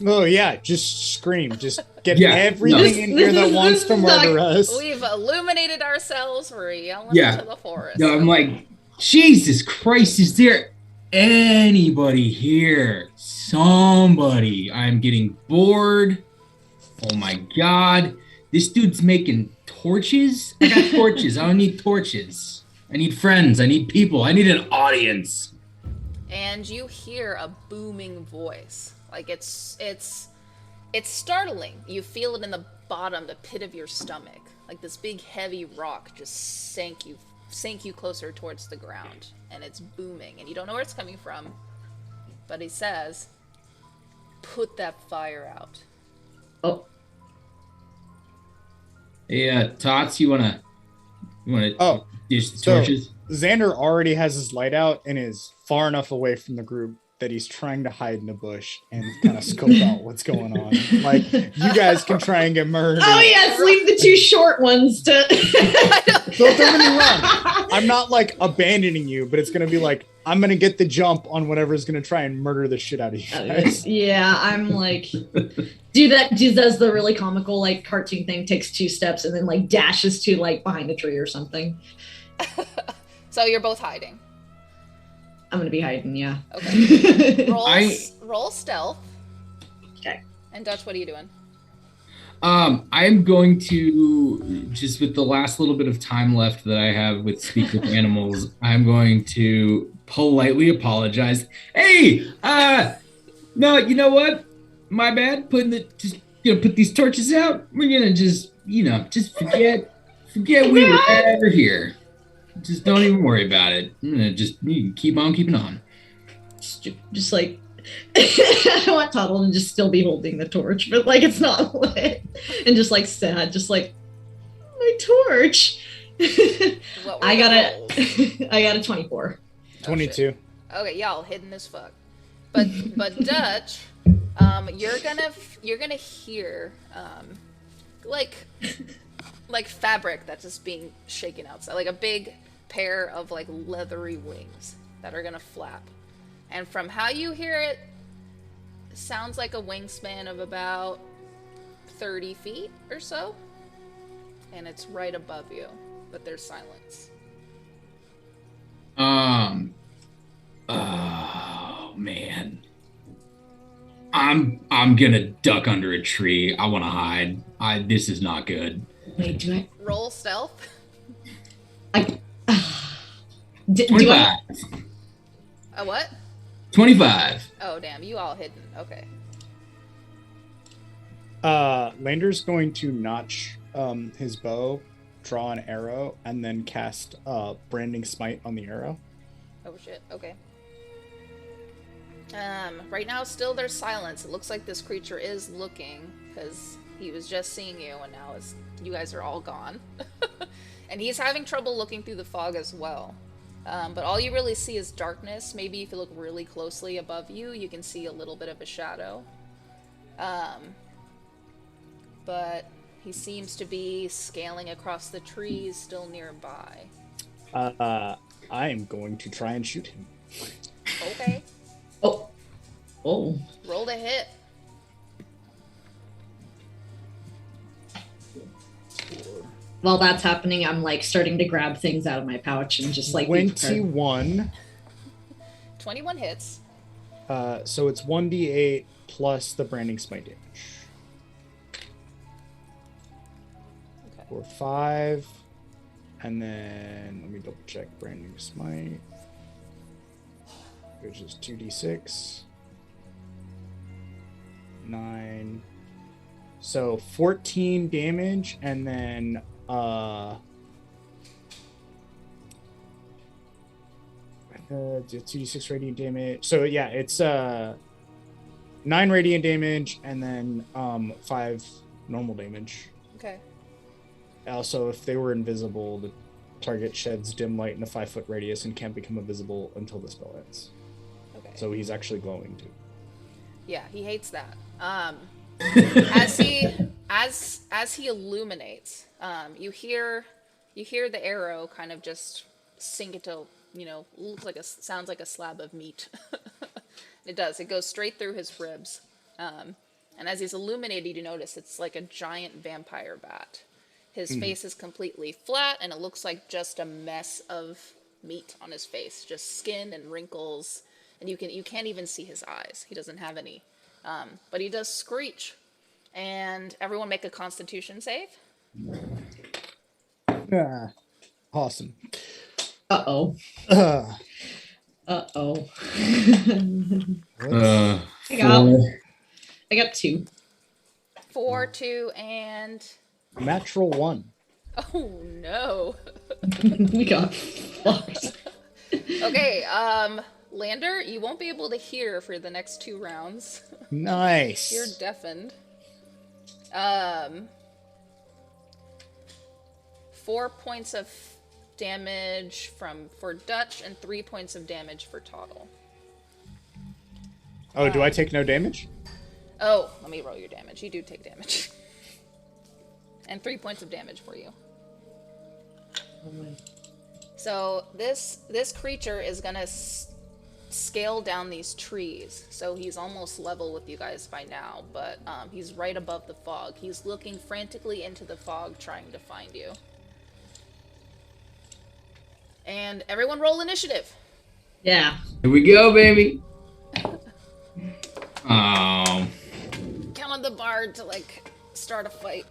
Oh yeah, just scream. Just get
Yeah,
everything in here that wants to murder us.
We've illuminated ourselves. We're yelling
Yeah.
into the forest.
No, I'm like, Jesus Christ, is there anybody here? Somebody. I'm getting bored. Oh my God. This dude's making torches? I got torches. I don't need torches. I need friends. I need people. I need an audience.
And you hear a booming voice. Like it's startling. You feel it in the bottom, the pit of your stomach. Like this big heavy rock just sank you closer towards the ground, and it's booming, and you don't know where it's coming from. But he says, "Put that fire out."
Oh.
Yeah, Tots, you wanna
Oh,
use the
so
torches?
Xander already has his light out and is far enough away from the group that he's trying to hide in a bush and kind of scope out what's going on. Like, you guys can try and get murdered.
Oh yes, leave the 2 short ones to.
Don't get me wrong. I'm not like abandoning you, but it's gonna be like I'm gonna get the jump on whatever's gonna try and murder the shit out of you guys.
Yeah, I'm like, does the really comical like cartoon thing, takes 2 steps and then like dashes to like behind a tree or something.
So you're both hiding.
I'm gonna be hiding, yeah.
Okay. Roll stealth.
Okay.
And Dutch, what are you doing?
I'm going to, just with the last little bit of time left that I have with Speak with Animals, I'm going to politely apologize. Hey, no, you know what? My bad. Put these torches out. We're gonna just forget we were ever here. Just don't even worry about it. I'm gonna just you keep on keeping on.
Just like I want Tuttle to just still be holding the torch, but like it's not lit, and just like sad, just like my torch.
What were the rolls?
I got a 24.
22.
Okay, y'all hidden as fuck. But Dutch, you're gonna hear like fabric that's just being shaken outside, like a big pair of like leathery wings that are gonna flap. And from how you hear it, sounds like a wingspan of about 30 feet or so. And it's right above you, but there's silence.
Oh man. I'm gonna duck under a tree. I wanna hide. This is not good.
Wait, do I?
Roll stealth.
Do
25.
I?
A what?
25.
Oh damn, you all hidden. Okay.
Lander's going to notch his bow, draw an arrow, and then cast branding smite on the arrow.
Oh shit. Okay. Right now, still there's silence. It looks like this creature is looking, because he was just seeing you, and now you guys are all gone. And he's having trouble looking through the fog as well. But all you really see is darkness. Maybe if you look really closely above you, you can see a little bit of a shadow. But he seems to be scaling across the trees still nearby.
I am going to try and shoot him.
Okay.
Oh.
Roll to hit.
While that's happening, I'm like starting to grab things out of my pouch and just like
21.
21 hits.
So it's 1d8 plus the branding smite damage.
Okay.
For 5. And then let me double check branding smite, which is 2d6. 9. So 14 damage, and then 2d6 radiant damage. So yeah, it's 9 radiant damage, and then 5 normal damage.
Okay.
Also, if they were invisible, the target sheds dim light in a 5-foot radius and can't become invisible until the spell ends.
Okay.
So he's actually glowing too.
Yeah, he hates that. As he illuminates, you hear the arrow kind of just sink into, sounds like a slab of meat. It does. It goes straight through his ribs. And as he's illuminated, you notice it's like a giant vampire bat. His face is completely flat, and it looks like just a mess of meat on his face, just skin and wrinkles, and you can't even see his eyes. He doesn't have any, but he does screech. And everyone make a Constitution save.
Yeah. Awesome.
Uh-oh.
Uh,
Uh-oh.
let's-
I got 2.
4, 2, and
Natural 1.
oh no.
We got fucked.
Okay, Lander, you won't be able to hear for the next 2 rounds.
Nice.
You're deafened. 4 points of damage for Dutch and 3 points of damage for Toddle.
Oh, do I take no damage?
Oh, let me roll your damage. You do take damage. And 3 points of damage for you. So this creature is gonna scale down these trees. So he's almost level with you guys by now, but he's right above the fog. He's looking frantically into the fog, trying to find you. And everyone roll initiative.
Yeah.
Here we go, baby. Oh.
Count on the bard to start a fight.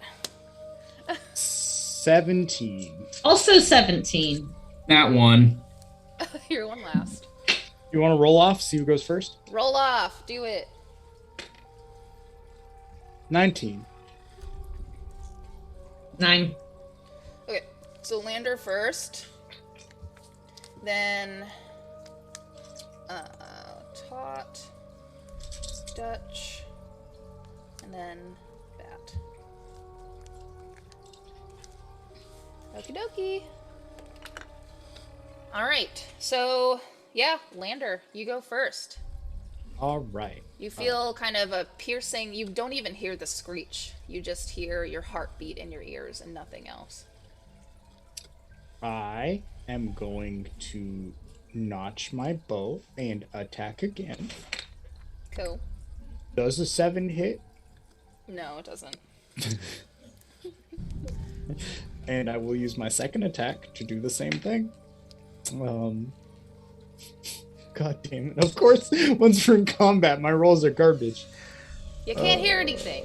17.
Also 17.
That one.
You're one last.
You want to roll off? See who goes first?
Roll off. Do it.
19.
9.
Okay, so Lander first. Then Tot, Dutch, and then Bat. Okie dokie. Alright, so yeah, Lander, you go first.
All right.
You feel kind of a piercing, you don't even hear the screech. You just hear your heartbeat in your ears and nothing else.
I am going to notch my bow and attack again.
Cool.
Does a 7 hit?
No, it doesn't.
And I will use my second attack to do the same thing. God damn it. Of course, once we're in combat, my rolls are garbage.
You can't hear anything.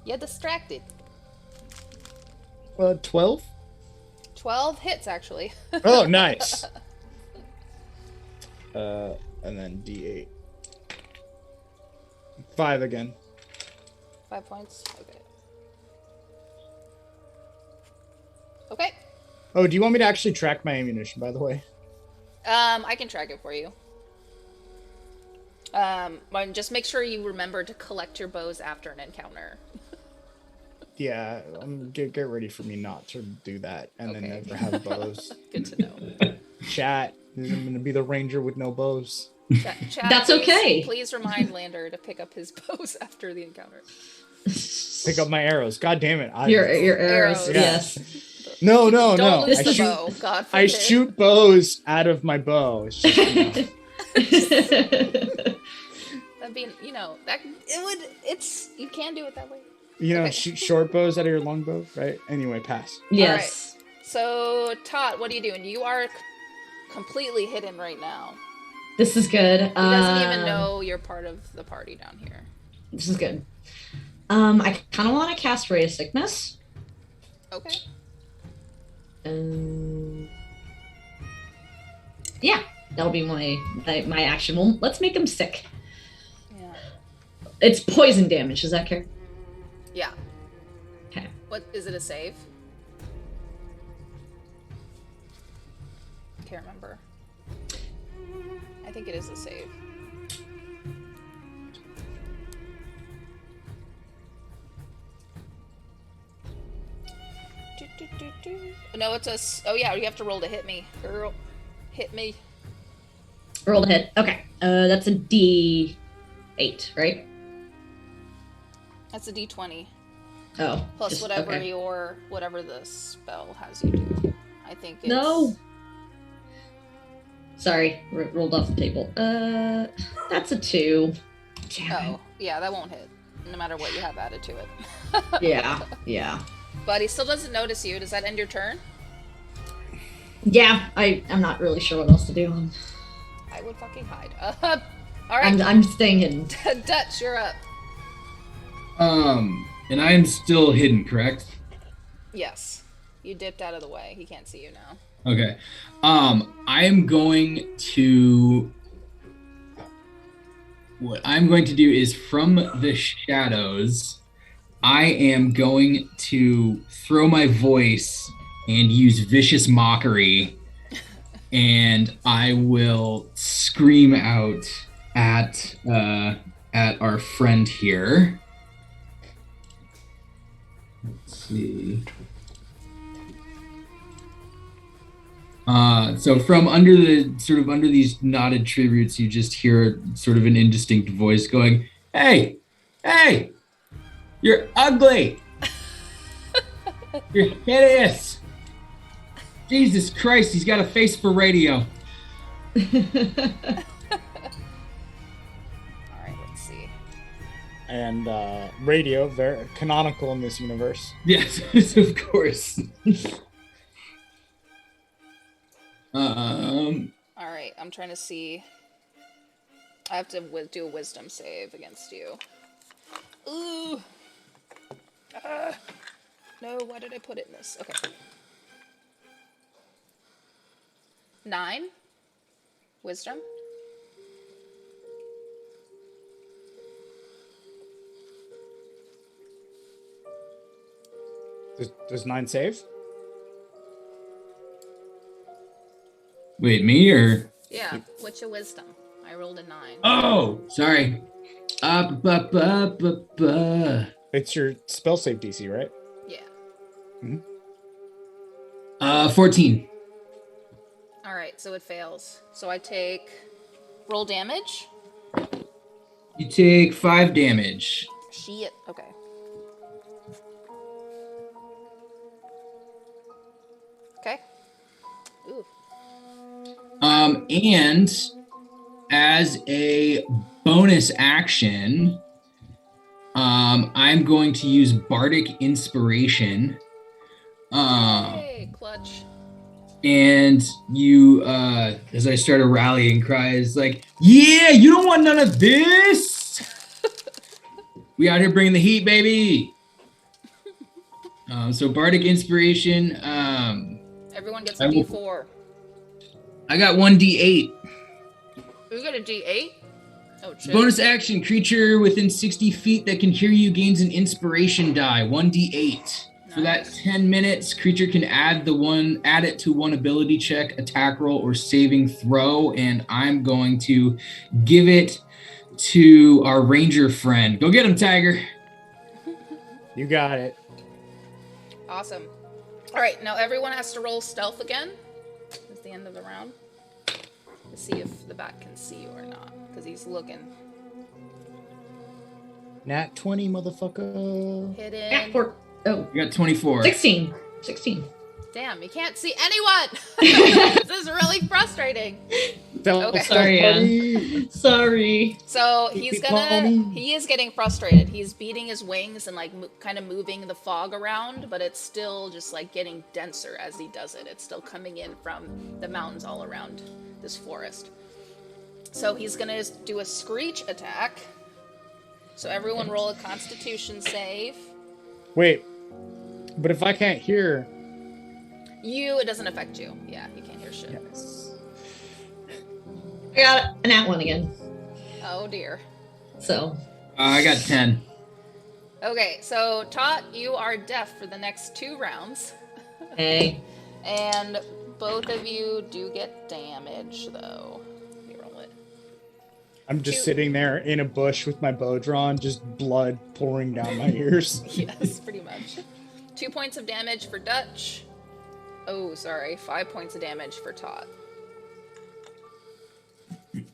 You're distracted.
12?
12 hits, actually.
Oh, nice. And then D8. 5 again.
5 points. Okay. Okay.
Oh, do you want me to actually track my ammunition, by the way?
I can track it for you. Just make sure you remember to collect your bows after an encounter.
Yeah, get ready for me not to do that and then
Okay.
never have bows.
Good to know.
Chat, I'm gonna be the ranger with no bows.
Chat,
That's okay.
Please remind Lander to pick up his bows after the encounter.
Pick up my arrows. God damn it.
Your arrows,
Arrows.
yes.
No.
Don't lose
I
the
shoot,
bow. God forbid.
I shoot bows out of my bow. It's just,
That'd be, you can do it that way. Okay.
shoot short bows out of your long bow, right? Anyway, pass.
Yes.
All right. So, Tot, what are you doing? You are completely hidden right now.
This is good.
He doesn't even know you're part of the party down here.
This is good. I kind of want to cast Ray of Sickness.
Okay.
Yeah, that'll be my action. Well, let's make him sick.
Yeah.
It's poison damage. Does that care?
Yeah.
Okay.
What is it? A save? Can't remember. I think it is a save. No, it's a. Oh yeah, you have to roll to hit me, girl. Hit me.
Roll to hit. Okay. That's a D8, right?
That's a D20
Oh.
plus
just-
whatever
okay.
whatever the spell has you do. I think it's.
No. Sorry, rolled off the table. That's a 2. Damn
Oh, yeah, that won't hit. No matter what you have added to it.
it. Yeah.
But he still doesn't notice you. Does that end your turn?
Yeah, I'm not really sure what else to do.
I would fucking hide. All right.
I'm staying hidden.
Dutch, you're up.
And I am still hidden, correct?
Yes. You dipped out of the way. He can't see you now.
Okay. I am going to. What I'm going to do is from the shadows, I am going to throw my voice and use vicious mockery, and I will scream out at our friend here. Let's see. So from under these knotted tree roots, you just hear sort of an indistinct voice going, "Hey, you're ugly. You're hideous. Jesus Christ, he's got a face for radio."
All right, let's see.
And radio, very canonical in this universe.
Yes, of course.
All right, I'm trying to see. I have to do a wisdom save against you. Ooh. No, why did I put it in this? Okay. 9. Wisdom.
Does 9 save?
Wait, me or?
Yeah, what's your wisdom? I rolled a 9.
Oh, sorry.
It's your spell save DC, right?
Yeah.
14.
All right, so it fails. So I take roll damage.
You take 5 damage.
Shit. Okay. Okay. Ooh.
And as a bonus action, I'm going to use Bardic Inspiration.
Hey, clutch.
And you, as I start a rallying cry, is like, yeah, you don't want none of this. We out here bringing the heat, baby. So Bardic Inspiration.
Everyone gets a D4.
I got 1d8.
You got a D8? Oh, shit.
Bonus action, creature within 60 feet that can hear you gains an inspiration die, 1d8. Nice. For that 10 minutes, creature can add it to one ability check, attack roll, or saving throw, and I'm going to give it to our ranger friend. Go get him, Tiger.
You got it.
Awesome. All right, now everyone has to roll stealth again. It's the end of the round. To see if the bat can see you or not, because he's looking.
Nat 20, motherfucker.
Hidden.
Yeah, oh.
You got 24.
16.
Damn, you can't see anyone. This is really frustrating. Okay.
Sorry, Anne. Sorry.
So he is getting frustrated. He's beating his wings and like kind of moving the fog around, but it's still just like getting denser as he does it. It's still coming in from the mountains all around this forest. So he's gonna do a screech attack. So everyone roll a Constitution save.
Wait, but if I can't hear...
It doesn't affect you. Yeah, you can't hear shit.
Yes.
I got an at one again.
Oh dear.
So.
I got 10.
Okay, so Tot, you are deaf for the next 2 rounds.
Hey.
And both of you do get damage, though. Let me roll it.
I'm just sitting there in a bush with my bow drawn, just blood pouring down my ears.
Yes, pretty much. 2 points of damage for Dutch. Oh, sorry. 5 points of damage for Tot.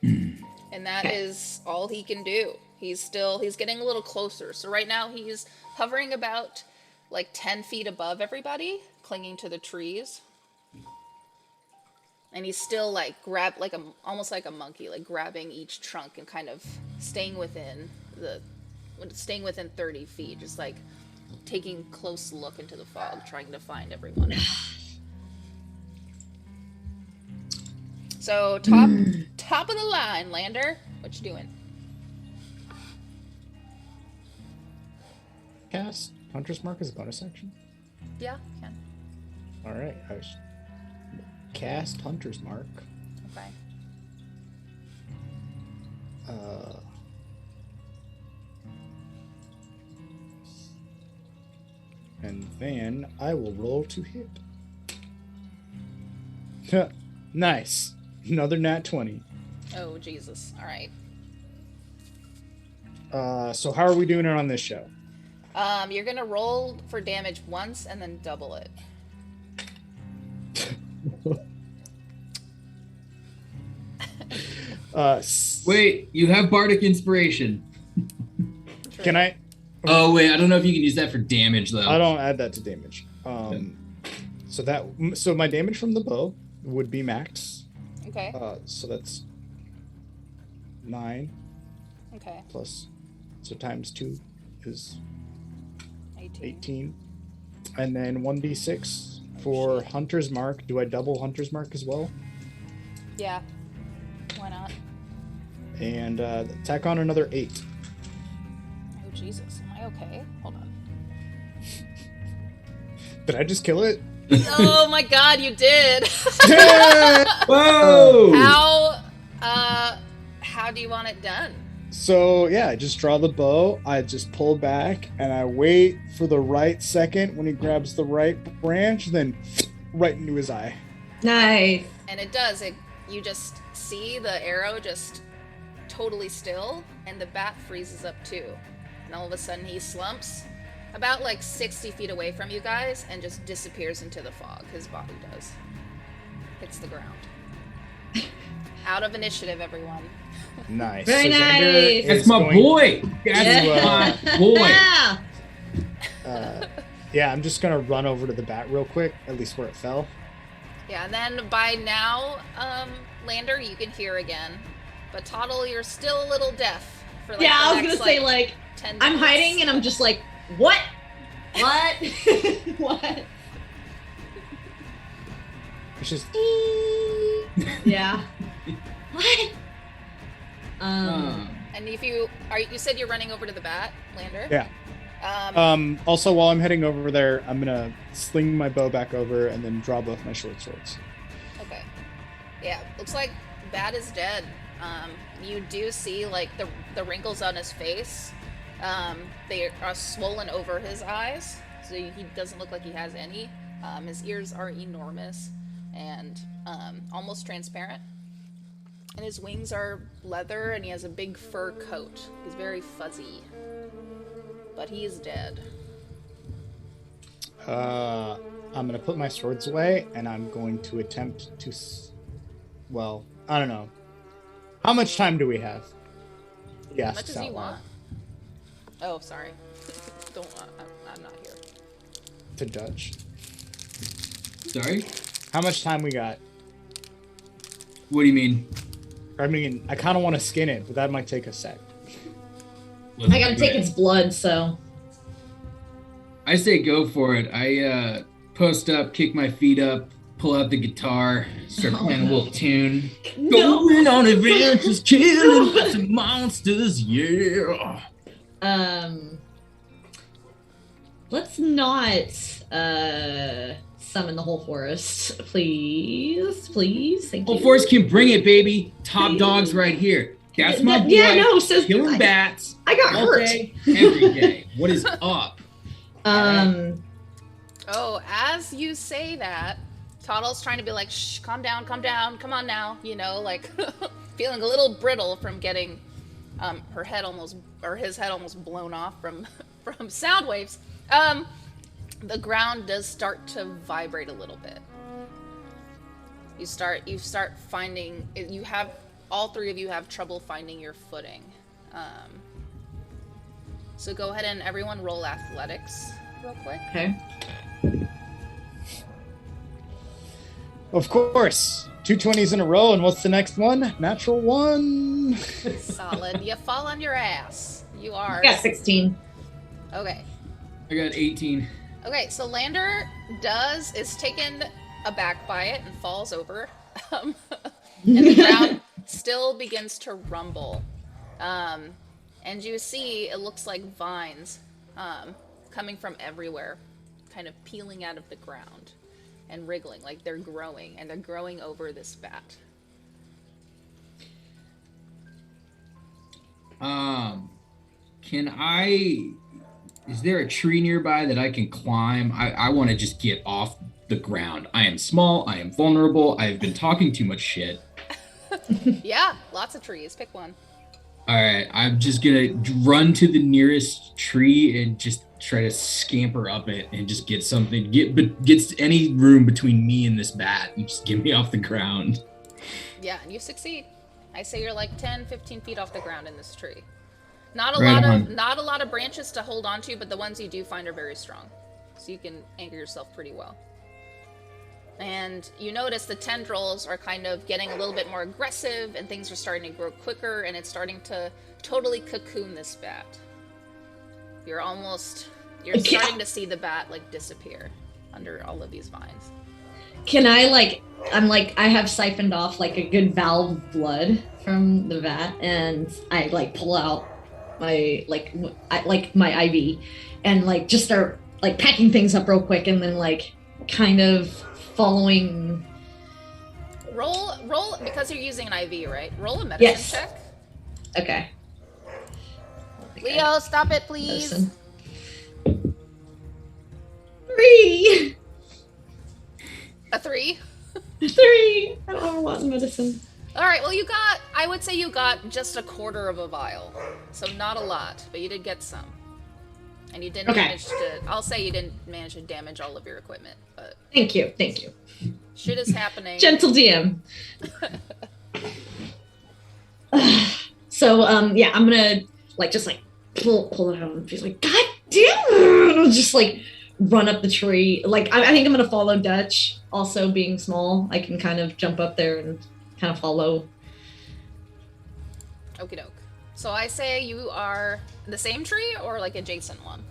And that is all he can do. He's getting a little closer. So right now he's hovering about like 10 feet above everybody, clinging to the trees. And he's still like almost like a monkey, like grabbing each trunk and kind of staying within 30 feet, just like taking a close look into the fog, trying to find everyone. So top of the line, Lander. What you doing?
Cast Hunter's Mark as a bonus action?
Yeah, can.
All right. I was cast Hunter's Mark.
Okay.
And then I will roll to hit. Nice. Another nat 20.
Oh, Jesus. All right.
So how are we doing it on this show?
You're going to roll for damage once and then double it.
Wait, you have Bardic Inspiration.
Can I?
Oh, wait, I don't know if you can use that for damage, though.
I don't add that to damage. So my damage from the bow would be max.
Okay.
So that's 9.
Okay.
Plus, so times 2 is
18.
18. And then 1d6 for Hunter's Mark. Do I double Hunter's Mark as well?
Yeah. Why not?
And tack on another 8.
Oh, Jesus. Am I okay? Hold on.
Did I just kill it?
Oh my God, you did.
Whoa!
How do you want it done?
So yeah, I just draw the bow, I just pull back, and I wait for the right second when he grabs the right branch, then right into his eye.
Nice.
And it does. You just see the arrow just totally still, and the bat freezes up too. And all of a sudden he slumps about like 60 feet away from you guys and just disappears into the fog. His body does. Hits the ground. Out of initiative, everyone.
Nice.
Very
So Xander
nice.
is
That's my
going-
boy. That's
Yeah.
my boy.
Yeah.
Yeah, I'm just gonna run over to the bat real quick, at least where it fell.
Yeah, and then by now, Lander, you can hear again. But Toddle, you're still a little deaf. For like
Yeah,
the
I was
next,
gonna say like
10
I'm
minutes.
hiding and I'm just like, what? What? What?
It's just
Yeah. What?
And if you said you're running over to the bat, Lander.
yeah. Also, while I'm heading over there, I'm gonna sling my bow back over and then draw both my short swords.
Okay. Yeah, looks like Bat is dead. You do see like the wrinkles on his face. They are swollen over his eyes, so he doesn't look like he has any. His ears are enormous and almost transparent. And his wings are leather, and he has a big fur coat. He's very fuzzy. But he is dead.
I'm gonna put my swords away, and I'm going to attempt to. Well, I don't know. How much time do we have? Yeah,
As much as you want. Oh, sorry. Don't. I'm not here.
To judge.
Sorry?
How much time we got?
What do you mean?
I mean, I kind of want to skin it, but that might take a sec.
I gotta take its blood, so.
I say go for it. I post up, kick my feet up, pull out the guitar, start playing a little tune.
No.
Going on adventures, killing some monsters, yeah.
Let's not summon the whole forest, please, please. Thank you.
Whole force can bring it, baby. Top dogs right here. That's my boy.
Yeah, no, so
Killing bats.
I got
all
hurt.
day, every day. What is up?
Oh, as you say that, Toddle's trying to be like, shh, calm down, come on now, like feeling a little brittle from getting his head almost blown off from sound waves. The ground does start to vibrate a little bit. You start finding all three of you have trouble finding your footing. So go ahead and everyone roll athletics real quick.
Okay.
Of course. 2 20s in a row, and what's the next one? Natural 1.
Solid. You fall on your ass. You are.
I got 16.
Okay.
I got 18.
Okay, so Lander is taken aback by it and falls over. And the ground still begins to rumble. And you see, it looks like vines coming from everywhere, kind of peeling out of the ground and wriggling, like they're growing, and they're growing over this bat.
Is there a tree nearby that I can climb? I want to just get off the ground. I am small, I am vulnerable, I have been talking too much shit.
Yeah, lots of trees. Pick one.
All right, I'm just gonna run to the nearest tree and just try to scamper up it and just get something, get any room between me and this bat and just get me off the ground.
Yeah, and you succeed. I say you're like 10, 15 feet off the ground in this tree. Not a lot of branches to hold on to, but the ones you do find are very strong. So you can anchor yourself pretty well. And you notice the tendrils are kind of getting a little bit more aggressive, and things are starting to grow quicker, and it's starting to totally cocoon this bat. You're starting to see the bat like disappear under all of these vines.
Can I I have siphoned off like a good valve of blood from the vat, and I like pull out my my IV and like just start like packing things up real quick, and then like kind of following.
Roll because you're using an IV, right? Roll a medicine check.
Okay.
Leo, stop it, please.
Medicine. 3.
A 3?
3. I don't have a lot in medicine.
All right, well, I would say you got just a quarter of a vial. So not a lot, but you did get some. And you didn't manage to, I'll say you didn't manage to damage all of your equipment, but.
Thank you.
Shit is happening.
Gentle DM. So, yeah, I'm gonna, just pull it out and be like, God damn it! I'll just, run up the tree. I think I'm gonna follow Dutch, also being small. I can kind of jump up there and kind of follow.
Okie doke. So I say you are the same tree or adjacent one?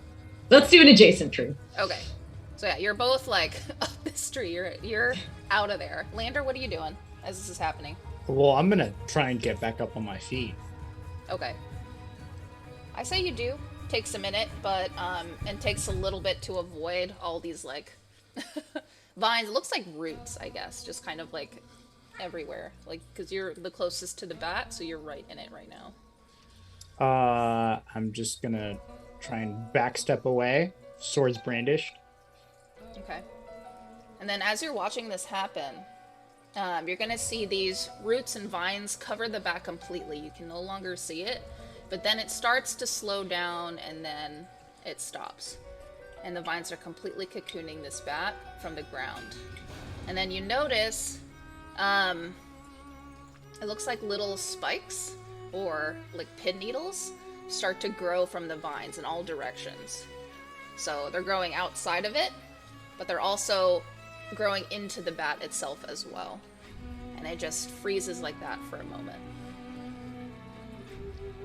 Let's do an adjacent tree.
Okay. So yeah, you're both up this tree. You're out of there. Lander, what are you doing as this is happening?
Well, I'm gonna try and get back up on my feet.
Okay. I say you do. Takes a minute, but and takes a little bit to avoid all these vines. It looks like roots, I guess, just kind of everywhere. Because you're the closest to the bat, so you're right in it right now.
I'm just gonna try and backstep away, swords brandished.
Okay. And then as you're watching this happen, you're gonna see these roots and vines cover the bat completely. You can no longer see it, but then it starts to slow down and then it stops. And the vines are completely cocooning this bat from the ground. And then you notice, it looks like little spikes or pin needles start to grow from the vines in all directions. So they're growing outside of it, but they're also growing into the bat itself as well. And it just freezes like that for a moment.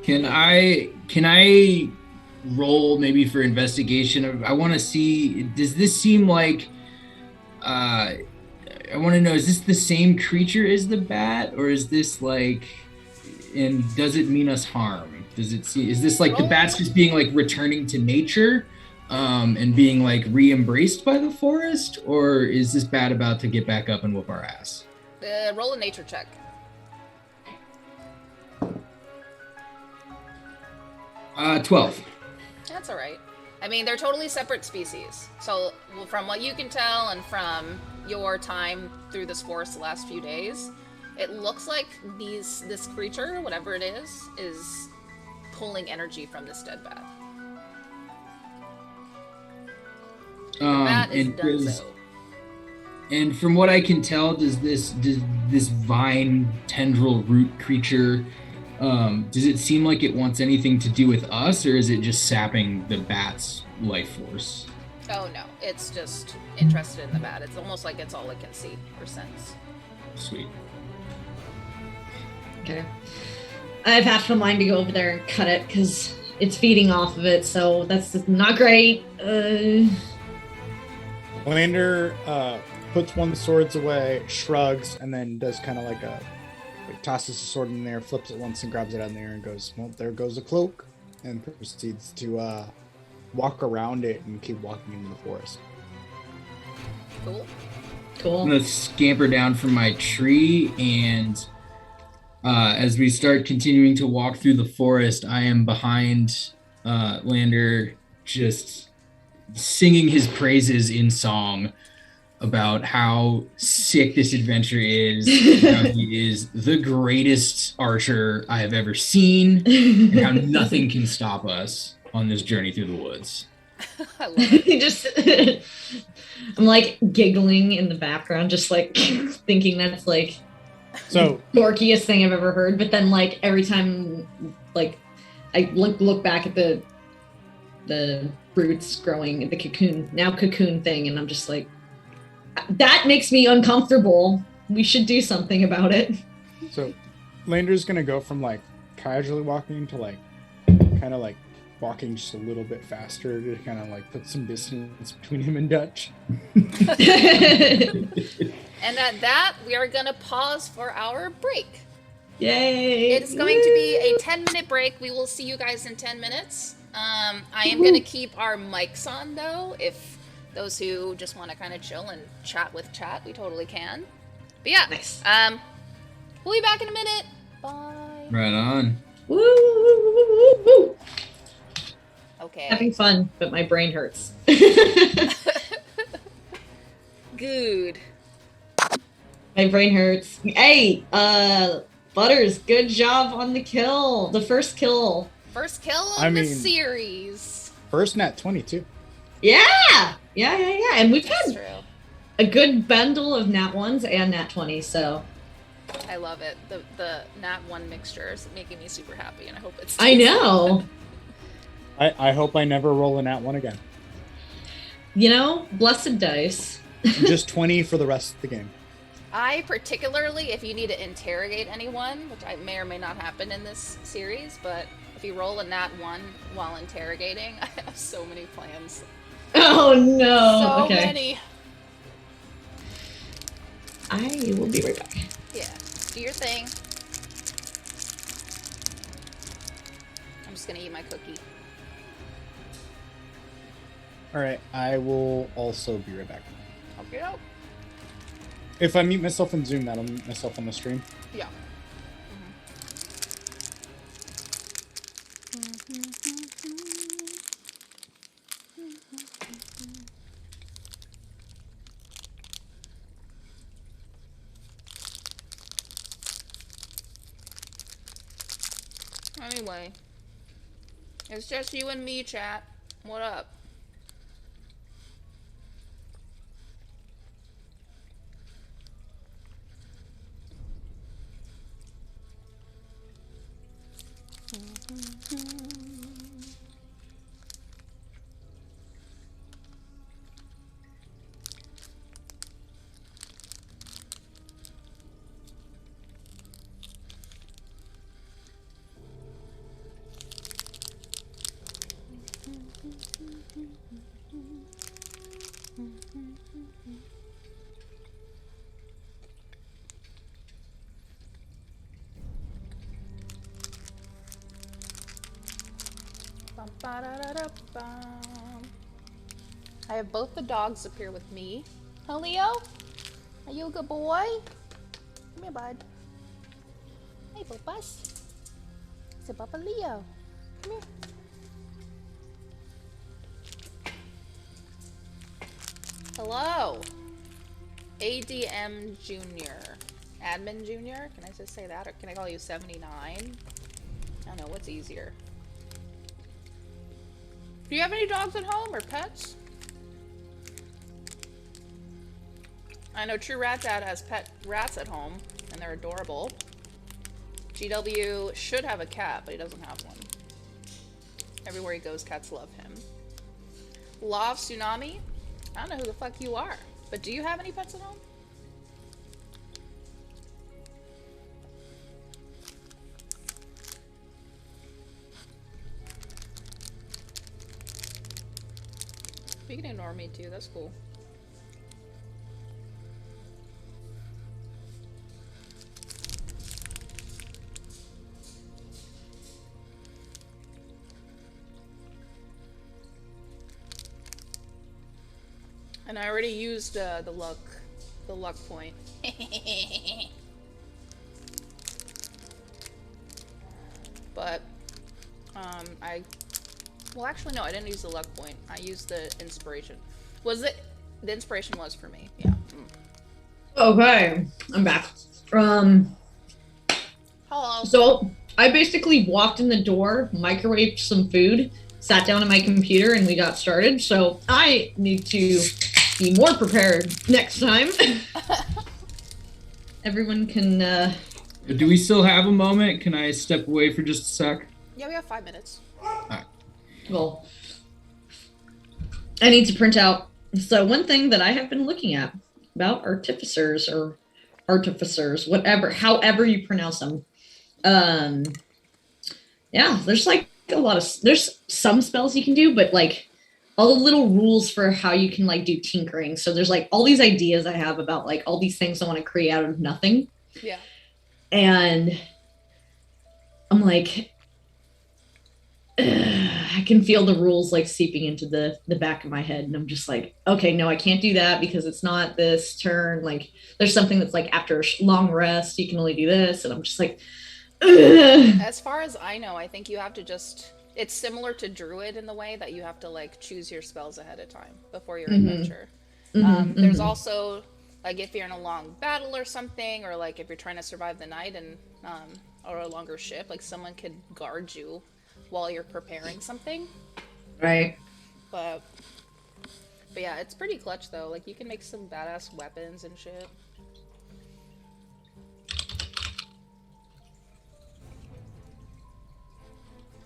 Can I roll maybe for investigation? I want to see, does this seem like, I want to know, is this the same creature as the bat, or is this and does it mean us harm? Is this the bat's just being returning to nature, and being re-embraced by the forest, or is this bat about to get back up and whoop our ass?
Roll a nature check.
12.
That's all right. I mean, they're totally separate species. So from what you can tell and from your time through this forest the last few days, it looks like this creature, whatever it is pulling energy from this dead bat. The bat is donezo.
And from what I can tell, does this vine tendril root creature, does it seem like it wants anything to do with us, or is it just sapping the bat's life force?
Oh no, it's just interested in the bat. It's almost like it's all it can see or sense.
Sweet.
Okay. I have half a mind to go over there and cut it because it's feeding off of it, so that's not great.
Lander puts one of the swords away, shrugs, and then does kind of tosses the sword in there, flips it once and grabs it out in there and goes, well, there goes the cloak, and proceeds to walk around it and keep walking into the forest.
Cool.
I'm going to scamper down from my tree, and as we start continuing to walk through the forest, I am behind Lander, just singing his praises in song about how sick this adventure is, how he is the greatest archer I have ever seen, and how nothing can stop us on this journey through the woods.
I love it.
I'm giggling in the background, just thinking that's
so
dorkiest thing I've ever heard. But then every time I look back at the roots growing, the cocoon thing, and I'm just that makes me uncomfortable. We should do something about it.
So Lander's gonna go from casually walking to kind of walking just a little bit faster to kind of put some distance between him and Dutch.
And at that, we are gonna pause for our break.
Yay!
It's going to be a 10-minute break. We will see you guys in 10 minutes. I am gonna keep our mics on though, if those who just want to kind of chill and chat with chat, we totally can. But yeah,
nice.
We'll be back in a minute. Bye.
Right on.
Woo, woo, woo, woo, woo.
Okay.
Having fun, but my brain hurts.
Good.
My brain hurts. Hey, Butters, good job on the kill. The first kill.
First kill of the series.
First nat 22.
Yeah. And we've
That's
had
true.
a good bundle of nat 1s and nat 20s, so.
I love it. The nat 1 mixture is making me super happy, and I hope it's.
I know.
I hope I never roll a nat 1 again.
You know, blessed dice.
Just 20 for the rest of the game.
I particularly, if you need to interrogate anyone, which may or may not happen in this series, but if you roll a nat 1 while interrogating, I have so many plans.
Oh no.
So many.
I will be right back.
Yeah. Do your thing. I'm just gonna eat my cookie.
Alright, I will also be right back.
Okay.
If I mute myself in Zoom, that'll mute myself on the stream.
Yeah. Anyway, it's just you and me, chat. What up? I have both the dogs up here with me. Huh, Leo? Are you a good boy? Come here, bud. Hey, Bubus. It's a Bubba Leo. Come here. Hello. ADM Junior. Admin Junior? Can I just say that? Or can I call you 79? I don't know. What's easier? Do you have any dogs at home or pets? I know True Rat Dad has pet rats at home, and they're adorable. GW should have a cat, but he doesn't have one. Everywhere he goes, cats love him. Law of Tsunami? I don't know who the fuck you are, but do you have any pets at home? You can ignore me too, that's cool. And I already used the luck point. But well, actually no, I didn't use the luck point. I used the inspiration. The inspiration was for me, yeah.
Okay, I'm back.
Hello.
So I basically walked in the door, microwaved some food, sat down on my computer, and we got started. So I need to be more prepared next time. Everyone can.
Do we still have a moment? Can I step away for just a sec?
Yeah, we have 5 minutes.
Alright.
Well, I need to print out. So one thing that I have been looking at about artificers, whatever, however you pronounce them. Yeah, there's like there's some spells you can do, but like all the little rules for how you can like do tinkering. So there's like all these ideas I have about like all these things I want to create out of nothing.
Yeah.
And I'm like, I can feel the rules like seeping into the back of my head, and I'm just like, okay, no, I can't do that because it's not this turn. Like there's something that's like after a long rest you can only do this, and I'm just like, ugh.
As far as I know, I think you have to just, it's similar to Druid in the way that you have to like choose your spells ahead of time before your adventure. There's also like if you're in a long battle or something, or like if you're trying to survive the night and or a longer ship, like someone could guard you while you're preparing something.
Right.
But yeah, it's pretty clutch though. Like you can make some badass weapons and shit.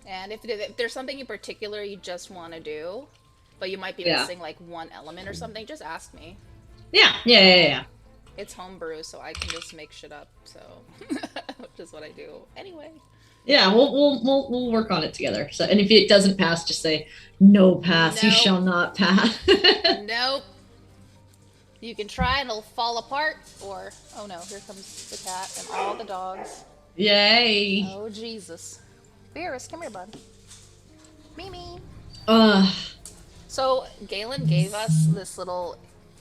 And if there's something in particular you just want to do, but you might be missing like one element or something, just ask me.
Yeah.
It's homebrew, so I can just make shit up. So, which is what I do anyway.
Yeah, we'll work on it together. So, and if it doesn't pass, just say no pass. You shall not pass.
Nope. You can try and it'll fall apart, or oh no, here comes the cat and all the dogs.
Yay!
Oh Jesus, Beerus, come here, bud. Mimi. So Galen gave us this little,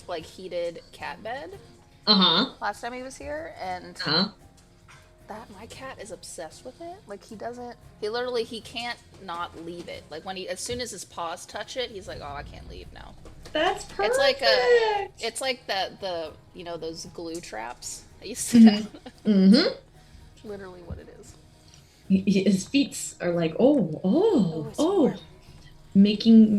like, heated cat bed. Last time he was here, and that my cat is obsessed with it. Like he can't not leave it. Like as soon as his paws touch it, he's like, oh, I can't leave now.
That's perfect.
It's like the you know, those glue traps I used to have. Literally what it is.
His feet are like,
warm.
making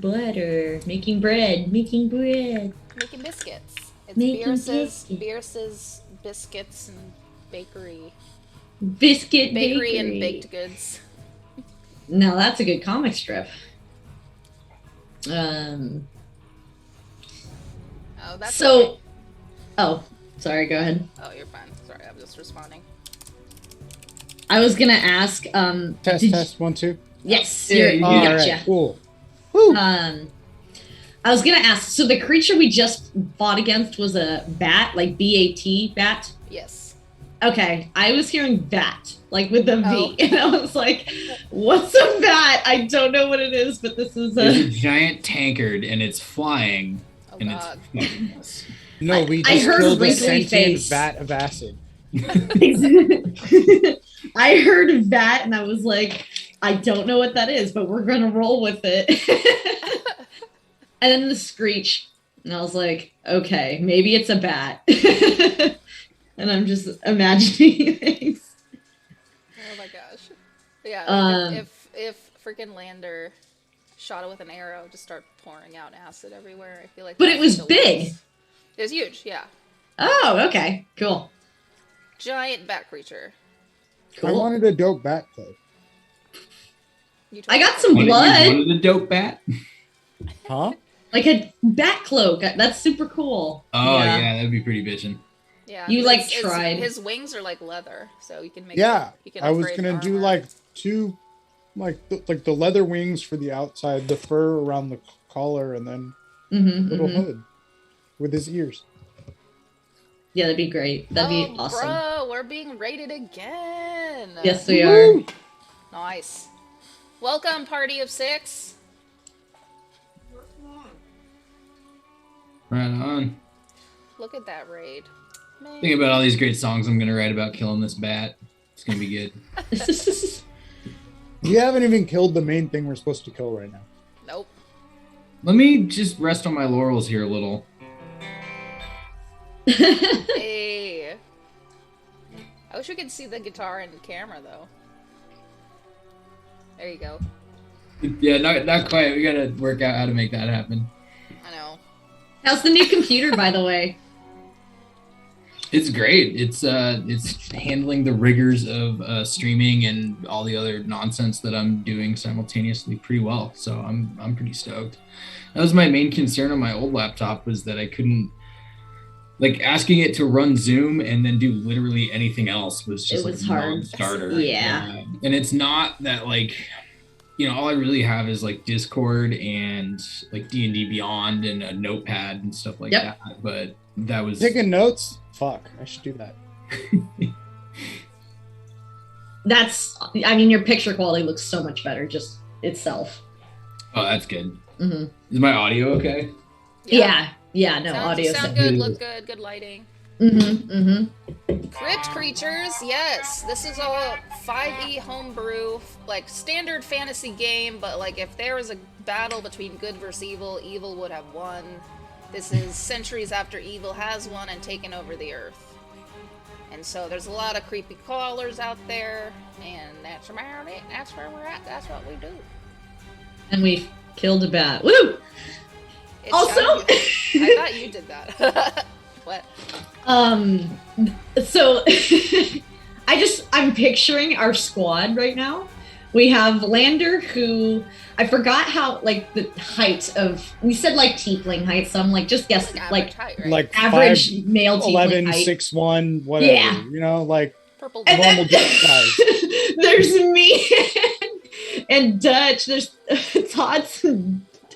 butter, making bread.
Making biscuits. It's Beerus's biscuits and bakery. Bakery and baked goods.
Now that's a good comic strip.
Oh, that's
so.
okay.
Oh, sorry. Go ahead.
Oh, you're fine. Sorry, I'm just responding.
I was gonna ask.
Test 1 2.
Yes,
Yeah,
you
Alright,
gotcha.
cool. Woo.
I was gonna ask. So the creature we just fought against was a bat, like BAT, bat.
Yes.
Okay, I was hearing bat, like with the
Oh.
V, and I was like, "What's a bat? I don't know what it is, but this is
There's
a."
a giant tankard and it's flying
Oh
and
God.
it's fucking us.
No, we
I
just
heard
killed a
wrinkly
sentient
face.
vat of acid.
I heard bat, and I was like, "I don't know what that is, but we're gonna roll with it." And then the screech, and I was like, "Okay, maybe it's a bat." And I'm just imagining things.
Oh my gosh. Yeah. If freaking Lander shot it with an arrow, just start pouring out acid everywhere. I feel like.
But
that's
it was
the
big.
worst. It was huge. Yeah.
Oh, okay, cool.
Giant bat creature.
I wanted a dope bat though.
I got some blood.
You wanted a dope bat?
Huh?
Like a bat cloak. That's super cool.
Oh yeah, that'd be pretty bitchin'.
Yeah.
You, like, tried.
His wings are like leather, so you can make.
Yeah,
You can
I was
upgrade
gonna do
armor.
like two, like the leather wings for the outside, the fur around the collar, and then little hood with his ears.
Yeah, that'd be great. That'd be awesome.
Bro, we're being rated again.
Yes, we are.
Nice. Welcome, party of 6.
Right on.
Look at that raid. Man.
Think about all these great songs I'm gonna write about killing this bat. It's gonna be good.
We haven't even killed the main thing we're supposed to kill right now.
Nope.
Let me just rest on my laurels here a little.
Hey. I wish we could see the guitar and camera though. There you go.
Yeah, not quite. We gotta work out how to make that happen.
I know.
How's the new computer, by the way?
It's great. It's handling the rigors of streaming and all the other nonsense that I'm doing simultaneously pretty well. So I'm pretty stoked. That was my main concern on my old laptop, was that I couldn't, like, asking it to run Zoom and then do literally anything else was just
It was
like
hard.
non-starter.
Yeah.
And it's not that, like, you know, all I really have is like Discord and like D&D Beyond and a notepad and stuff like that. But that was
Taking notes? Fuck, I should do that.
I mean, your picture quality looks so much better, just itself.
Oh, that's good.
Mm-hmm.
Is my audio okay?
Yeah, no, audio.
Sound good, look good, good lighting. Crypt creatures, yes. This is a 5e homebrew, like, standard fantasy game, but like if there was a battle between good versus evil, evil would have won. This is centuries after evil has won and taken over the earth. And so there's a lot of creepy callers out there, and that's about it. That's where we're at. That's what we do.
And we've killed a bat. Woo!
It
Also,
I thought you did that. What?
So I'm picturing our squad right now. We have Lander, who I forgot how, like, the height of, we said like tiefling height, so I'm like, just guess like
height, right?
Like
average
5,
male tiefling
11,
height.
6'1", whatever.
Yeah.
You know, like
Purple.
And
normal
then-
size.
There's me and Dutch. There's Todd's.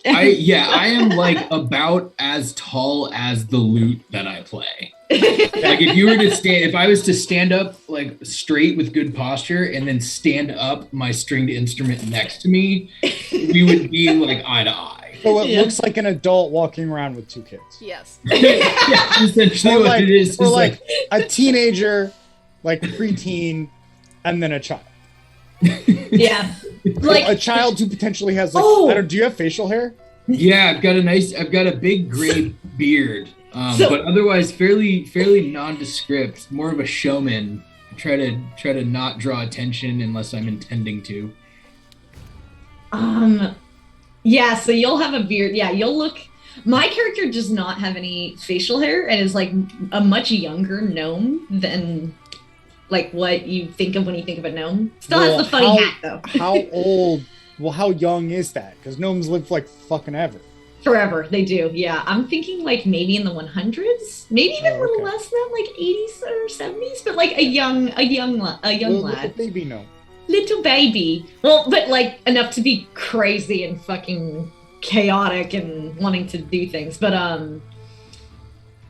I am like about as tall as the lute that I play. Like if I was to stand up like straight with good posture and then stand up my stringed instrument next to me, we would be like eye to eye.
So it looks like an adult walking around with 2 kids.
Yes.
Yeah, essentially
Or
what
like,
it is.
or
is
like a teenager, like preteen, and then a child.
Yeah, like
A child who potentially has like,
Oh!
I don't, do you have facial hair?
yeah, I've got a big gray beard, but otherwise fairly nondescript, more of a showman. Try to not draw attention unless I'm intending to.
yeah. So you'll have a beard. Yeah, you'll look. My character does not have any facial hair and is like a much younger gnome than like what you think of when you think of a gnome. Still has the funny hat though.
How old? Well, how young is that? Because gnomes live like fucking ever.
Forever, they do. Yeah, I'm thinking like maybe in the 100s, maybe even a little
okay.
less than like 80s or 70s, but like a young
Little
lad,
baby gnome.
little baby. Well, but like enough to be crazy and fucking chaotic and wanting to do things, but and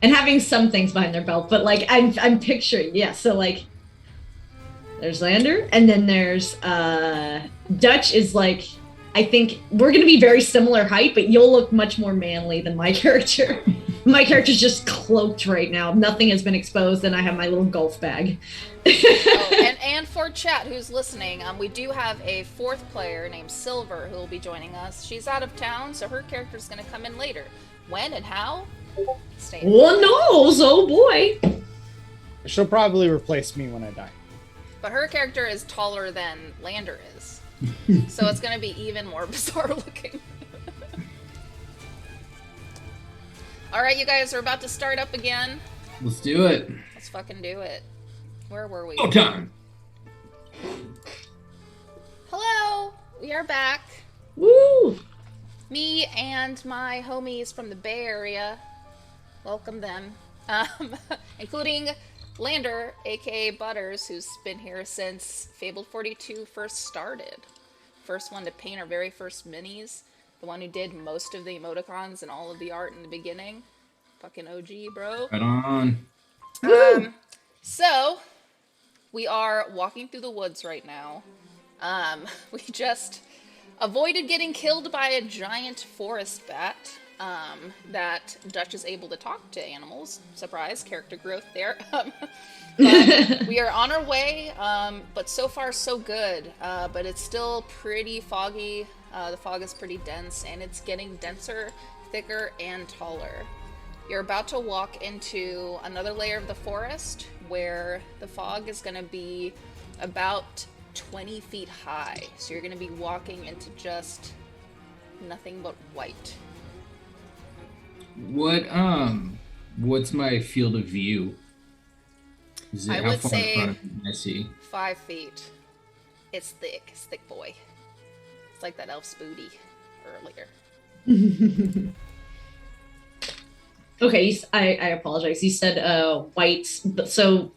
having some things behind their belt. But like I'm picturing, yeah. So like, there's Lander, and then there's Dutch is like. I think we're going to be very similar height, but you'll look much more manly than my character. My character's just cloaked right now. Nothing has been exposed, and I have my little golf bag.
And for chat who's listening, we do have a 4th player named Silver who will be joining us. She's out of town, so her character's going to come in later. When and how? Stay.
Well, no, oh boy.
She'll probably replace me when I die.
But her character is taller than Lander is. So it's going to be even more bizarre looking. All right, you guys are about to start up again.
Let's do it.
Let's fucking do it. Where were we?
Go time.
Hello, we are back.
Woo!
Me and my homies from the Bay Area. Welcome them. Including Lander, aka Butters, who's been here since Fabled 42 first started. First one to paint our very first minis. The one who did most of the emoticons and all of the art in the beginning. Fucking OG, bro.
Right on.
So, we are walking through the woods right now. We just avoided getting killed by a giant forest bat. That Dutch is able to talk to animals. Surprise, character growth there. But we are on our way, but so far so good. But it's still pretty foggy. The fog is pretty dense, and it's getting denser, thicker, and taller. You're about to walk into another layer of the forest where the fog is going to be about 20 feet high. So you're going to be walking into just nothing but white.
What's my field of view? Is it
I
how
would
far
say
in front of me I see?
5 feet. It's thick. It's thick boy. It's like that elf's booty earlier.
Okay, I apologize. You said white, so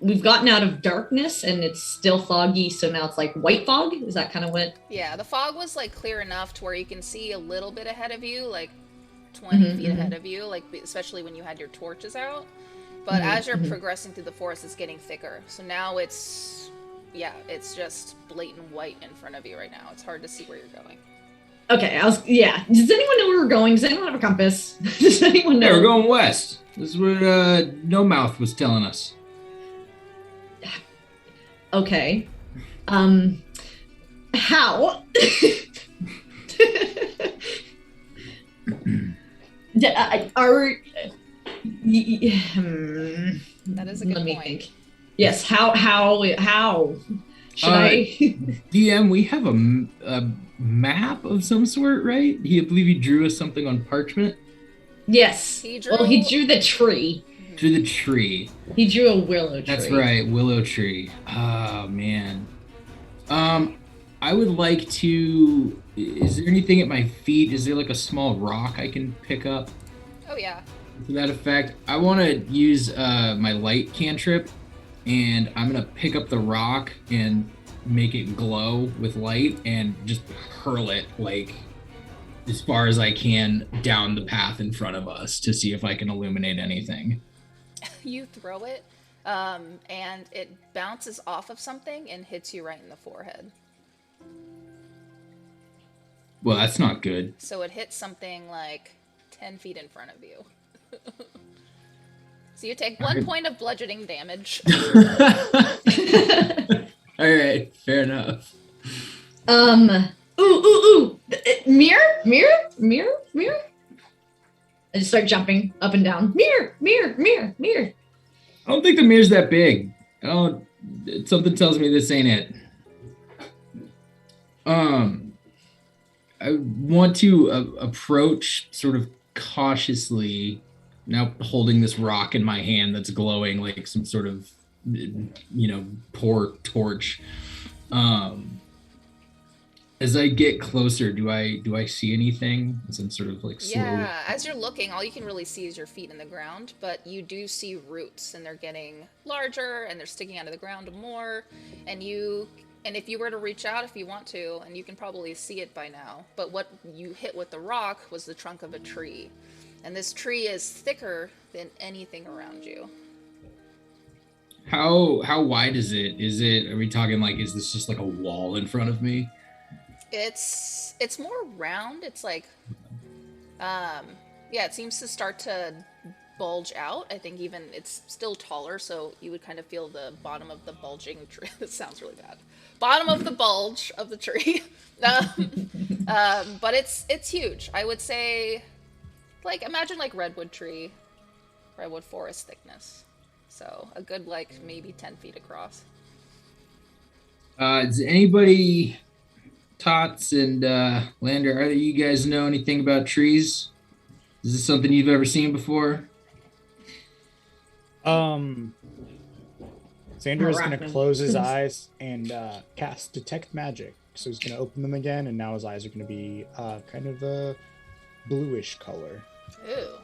we've gotten out of darkness and it's still foggy, so now it's like white fog? Is that kind of what?
Yeah, the fog was like clear enough to where you can see a little bit ahead of you, like 20 feet ahead of you, like especially when you had your torches out. But as you're progressing through the forest, it's getting thicker. So now it's just blatant white in front of you right now. It's hard to see where you're going.
Okay, does anyone know where we're going? Does anyone have a compass? Does anyone know?
Yeah, we're going west. This is what No Mouth was telling us.
Okay. How? Are
That is a good
let me
point.
think. Yes. How should I?
DM, we have a map of some sort, right? I believe he drew us something on parchment.
Yes.
He
Well, he drew the tree.
Drew the tree.
He drew a willow tree.
That's right, willow tree. Oh man. I would like to. Is there anything at my feet? Is there like a small rock I can pick up?
Oh yeah.
To that effect, I want to use my light cantrip, and I'm gonna pick up the rock and make it glow with light, and just hurl it like as far as I can down the path in front of us to see if I can illuminate anything.
You throw it, and it bounces off of something and hits you right in the forehead.
Well, that's not good.
So it hits something like 10 feet in front of you. So you take 1 point of bludgeoning damage.
All right, fair enough.
Ooh. Mirror. I just start jumping up and down. Mirror.
I don't think the mirror's that big. Something tells me this ain't it. I want to approach sort of cautiously, now holding this rock in my hand that's glowing like some sort of, poor torch. As I get closer, do I see anything? As I'm sort of like slowly.
Yeah, as you're looking, all you can really see is your feet in the ground, but you do see roots, and they're getting larger, and they're sticking out of the ground more, and if you were to reach out if you want to, and you can probably see it by now, but what you hit with the rock was the trunk of a tree, and this tree is thicker than anything around you.
How wide is it? Are we talking like, is this just like a wall in front of me?
It's more round. It's like, it seems to start to bulge out. I think even it's still taller, so you would kind of feel the bottom of the bulging tree. This sounds really bad. Bottom of the bulge of the tree. But it's huge. I would say, like, imagine like redwood forest thickness. So a good like maybe 10 feet across.
Does anybody, Tots and Lander, either you guys know anything about trees? Is this something you've ever seen before?
Xander is going to close his eyes and cast Detect Magic. So he's going to open them again, and now his eyes are going to be kind of a bluish color.
Ooh.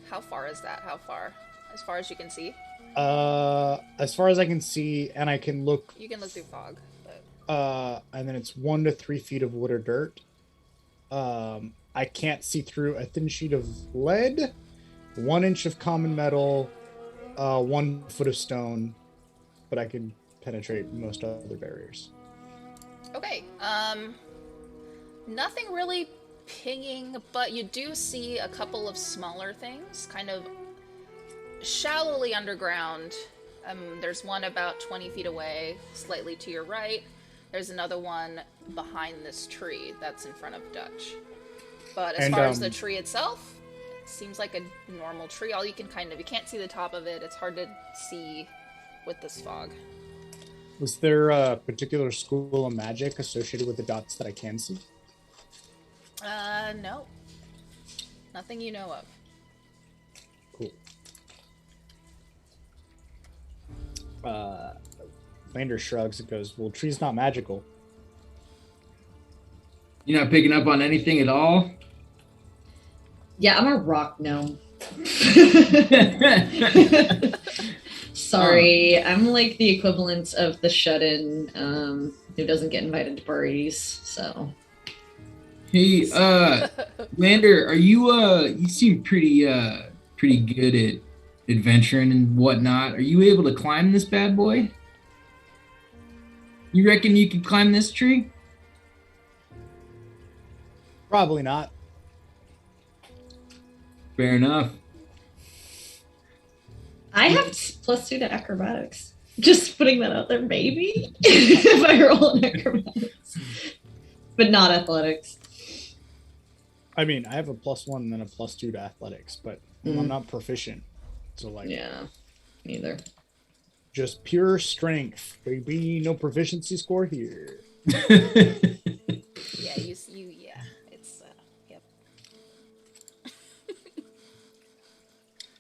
How far is that? How far? As far as you can see?
As far as I can see, and I can look.
You can look through fog, but.
And then it's 1 to 3 feet of wood or dirt. I can't see through a thin sheet of lead, 1 inch of common metal, 1 foot of stone, but I can penetrate most other barriers.
Okay. Nothing really pinging, but you do see a couple of smaller things, kind of shallowly underground. There's one about 20 feet away, slightly to your right. There's another one behind this tree that's in front of Dutch. But as far as the tree itself, it seems like a normal tree. You can't see the top of it. It's hard to see with this fog.
Was there a particular school of magic associated with the dots that I can see?
No. Nothing you know of.
Cool. Lander shrugs and goes, well, tree's not magical.
You're not picking up on anything at all?
Yeah, I'm a rock gnome. Sorry, I'm like the equivalent of the shut-in who doesn't get invited to parties, so...
Hey, Lander, are you seem pretty good at adventuring and whatnot. Are you able to climb this bad boy? You reckon you could climb this tree?
Probably not.
Fair enough.
I have +2 to acrobatics. Just putting that out there, maybe. If I roll in acrobatics. But not athletics.
I mean, I have a +1 and then a +2 to athletics, but I'm not proficient. So like,
Yeah, neither.
just pure strength, baby. No proficiency score here.
Yeah, yeah. It's yep.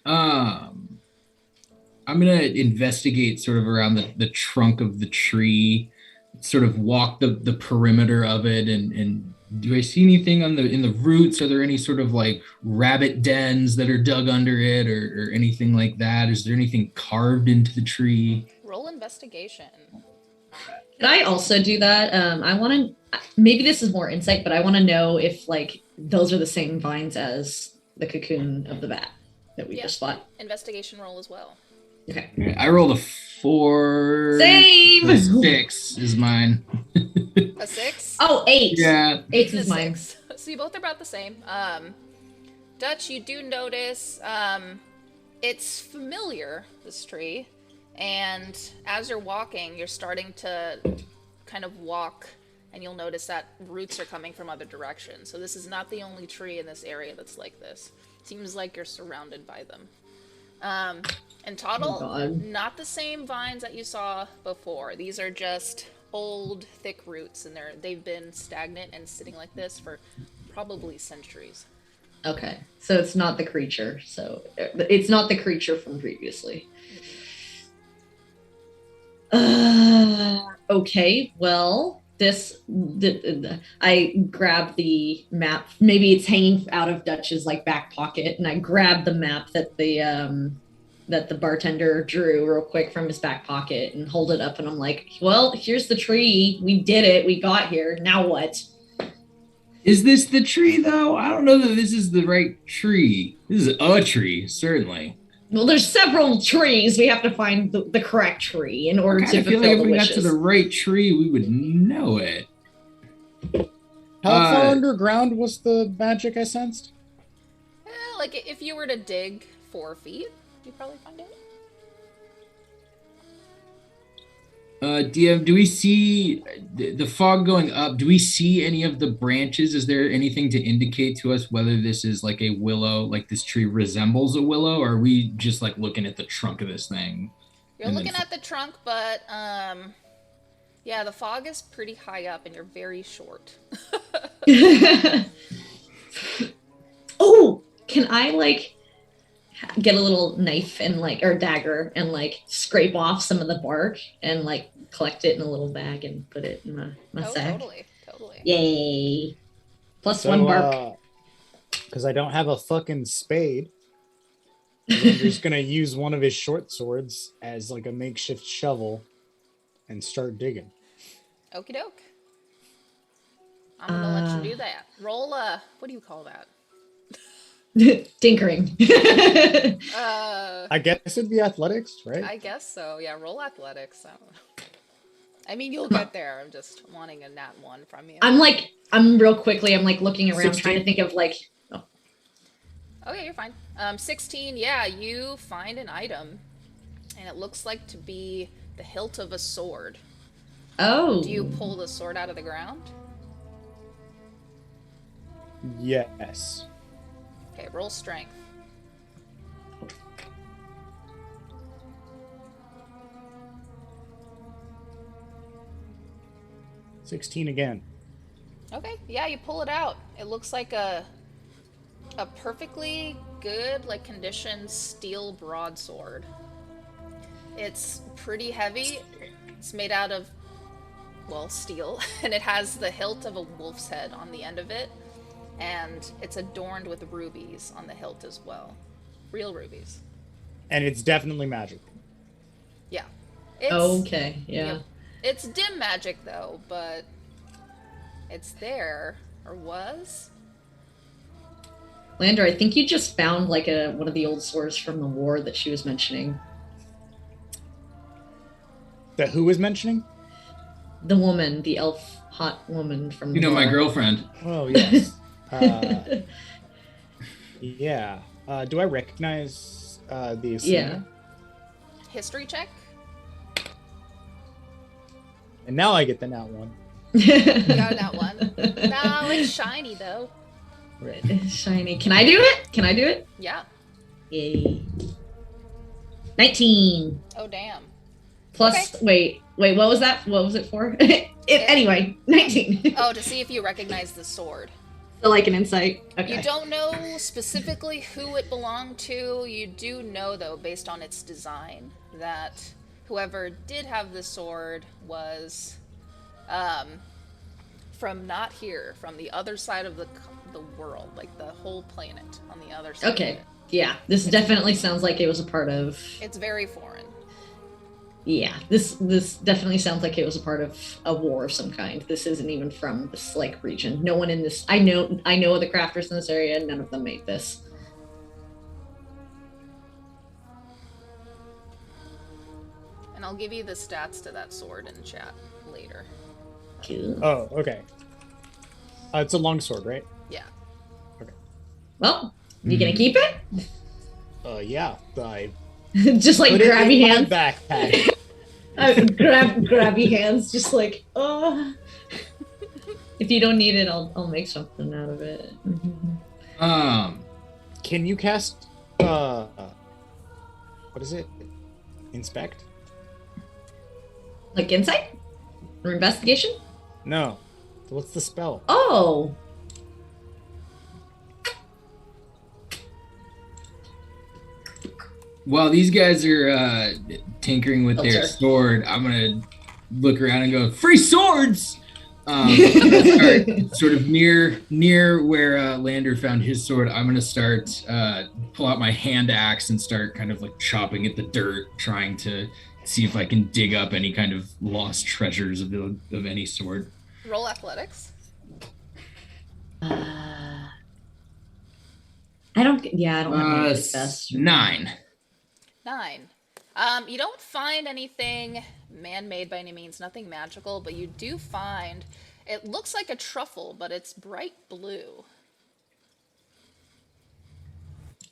I'm gonna investigate sort of around the trunk of the tree, sort of walk the perimeter of it, and do I see anything on in the roots? Are there any sort of like rabbit dens that are dug under it, or anything like that? Is there anything carved into the tree?
Roll investigation.
Could I also do that? I want to. Maybe this is more insight, but I want to know if like those are the same vines as the cocoon of the bat that we just fought.
Investigation roll as well.
Okay.
I rolled a 4.
Same.
A 6 is mine.
A 6?
Oh, 8.
Yeah.
8 is mine.
6. So you both are about the same. Dutch, you do notice it's familiar, this tree, and as you're walking, you're starting to kind of walk, and you'll notice that roots are coming from other directions. So this is not the only tree in this area that's like this. Seems like you're surrounded by them. And Toddle, not the same vines that you saw before. These are just old, thick roots, and they've been stagnant and sitting like this for probably centuries.
Okay, so it's not the creature. So it's not the creature from previously. Okay, well, I grab the map. Maybe it's hanging out of Dutch's like back pocket, and I grab the map that the bartender drew real quick from his back pocket and hold it up, and I'm like, well, here's the tree. We did it. We got here. Now what?
Is this the tree, though? I don't know that this is the right tree. This is a tree, certainly.
Well, there's several trees. We have to find the correct tree in order to fulfill the wishes. I feel like if we got to the
right tree, we would know it.
How far underground was the magic I sensed?
Like, if you were to dig 4 feet, you'd probably find it.
DM, do we see the fog going up? Do we see any of the branches? Is there anything to indicate to us whether this is like a willow, like this tree resembles a willow, or are we just like looking at the trunk of this thing?
You're looking at the trunk, but yeah, the fog is pretty high up and you're very short.
Oh, can I like get a little knife and like, or dagger, and like scrape off some of the bark and like collect it in a little bag and put it in my sack?
Totally.
Yay. +1 bark.
Because I don't have a fucking spade, I'm just gonna use one of his short swords as like a makeshift shovel and start digging.
Okie doke. I'm gonna let you do that. Roll what do you call that?
Tinkering.
I guess it'd be athletics, right?
I guess so. Yeah, roll athletics. I mean, you'll get there. I'm just wanting a nat 1 from you.
I'm real quickly, I'm like looking around
16.
trying to think of like...
Oh yeah, you're fine. 16, yeah, you find an item, and it looks like to be the hilt of a sword.
Oh.
Do you pull the sword out of the ground?
Yes.
Okay, roll strength.
$16 again.
Okay, yeah, you pull it out. It looks like a perfectly good, like, conditioned steel broadsword. It's pretty heavy. It's made out of, well, steel, and it has the hilt of a wolf's head on the end of it, and it's adorned with rubies on the hilt as well. Real rubies.
And it's definitely magical.
Yeah.
Okay, yeah.
It's dim magic, though, but it's there, or was.
Lander, I think you just found like one of the old swords from the war that she was mentioning.
That who was mentioning?
The woman, the elf hot woman from the
war. My girlfriend.
Oh, yes. Yeah. Do I recognize the...
Yeah.
History check?
And now I get the nat 1.
You got a nat 1. No, it's shiny, though.
Shiny. Can I do it? Can I do it?
Yeah.
Yay. 19.
Oh, damn.
Plus, wait, what was that? What was it for? Anyway, 19.
Oh, to see if you recognize the sword.
So like an insight. Okay.
You don't know specifically who it belonged to. You do know, though, based on its design, that whoever did have the sword was from not here, from the other side of the world, like the whole planet on the other side.
Okay. Yeah, this definitely sounds like it was a part of.
It's very foreign.
Yeah, this definitely sounds like it was a part of a war of some kind. This isn't even from this like region. No one in this. I know of the crafters in this area. None of them made this.
And I'll give you the stats to that sword in chat later.
Cool.
Oh, okay. It's a longsword, right?
Yeah.
Well, you gonna keep it?
Yeah. I
Just like
put it in
grabby
my
hands.
backpack.
Grabby hands, just like, oh. If you don't need it, I'll make something out of it.
Can you cast? What is it? Inspect?
Like insight or investigation?
No. What's the spell?
Oh.
While these guys are tinkering with their
Filter.
sword, I'm gonna look around and go, "Free swords!" Start sort of near where Lander found his sword. I'm gonna start pull out my hand axe and start kind of like chopping at the dirt, trying to see if I can dig up any kind of lost treasures of any sort.
Roll athletics.
I don't have any best.
9.
9. You don't find anything man-made by any means, nothing magical, but you do find, it looks like a truffle, but it's bright blue.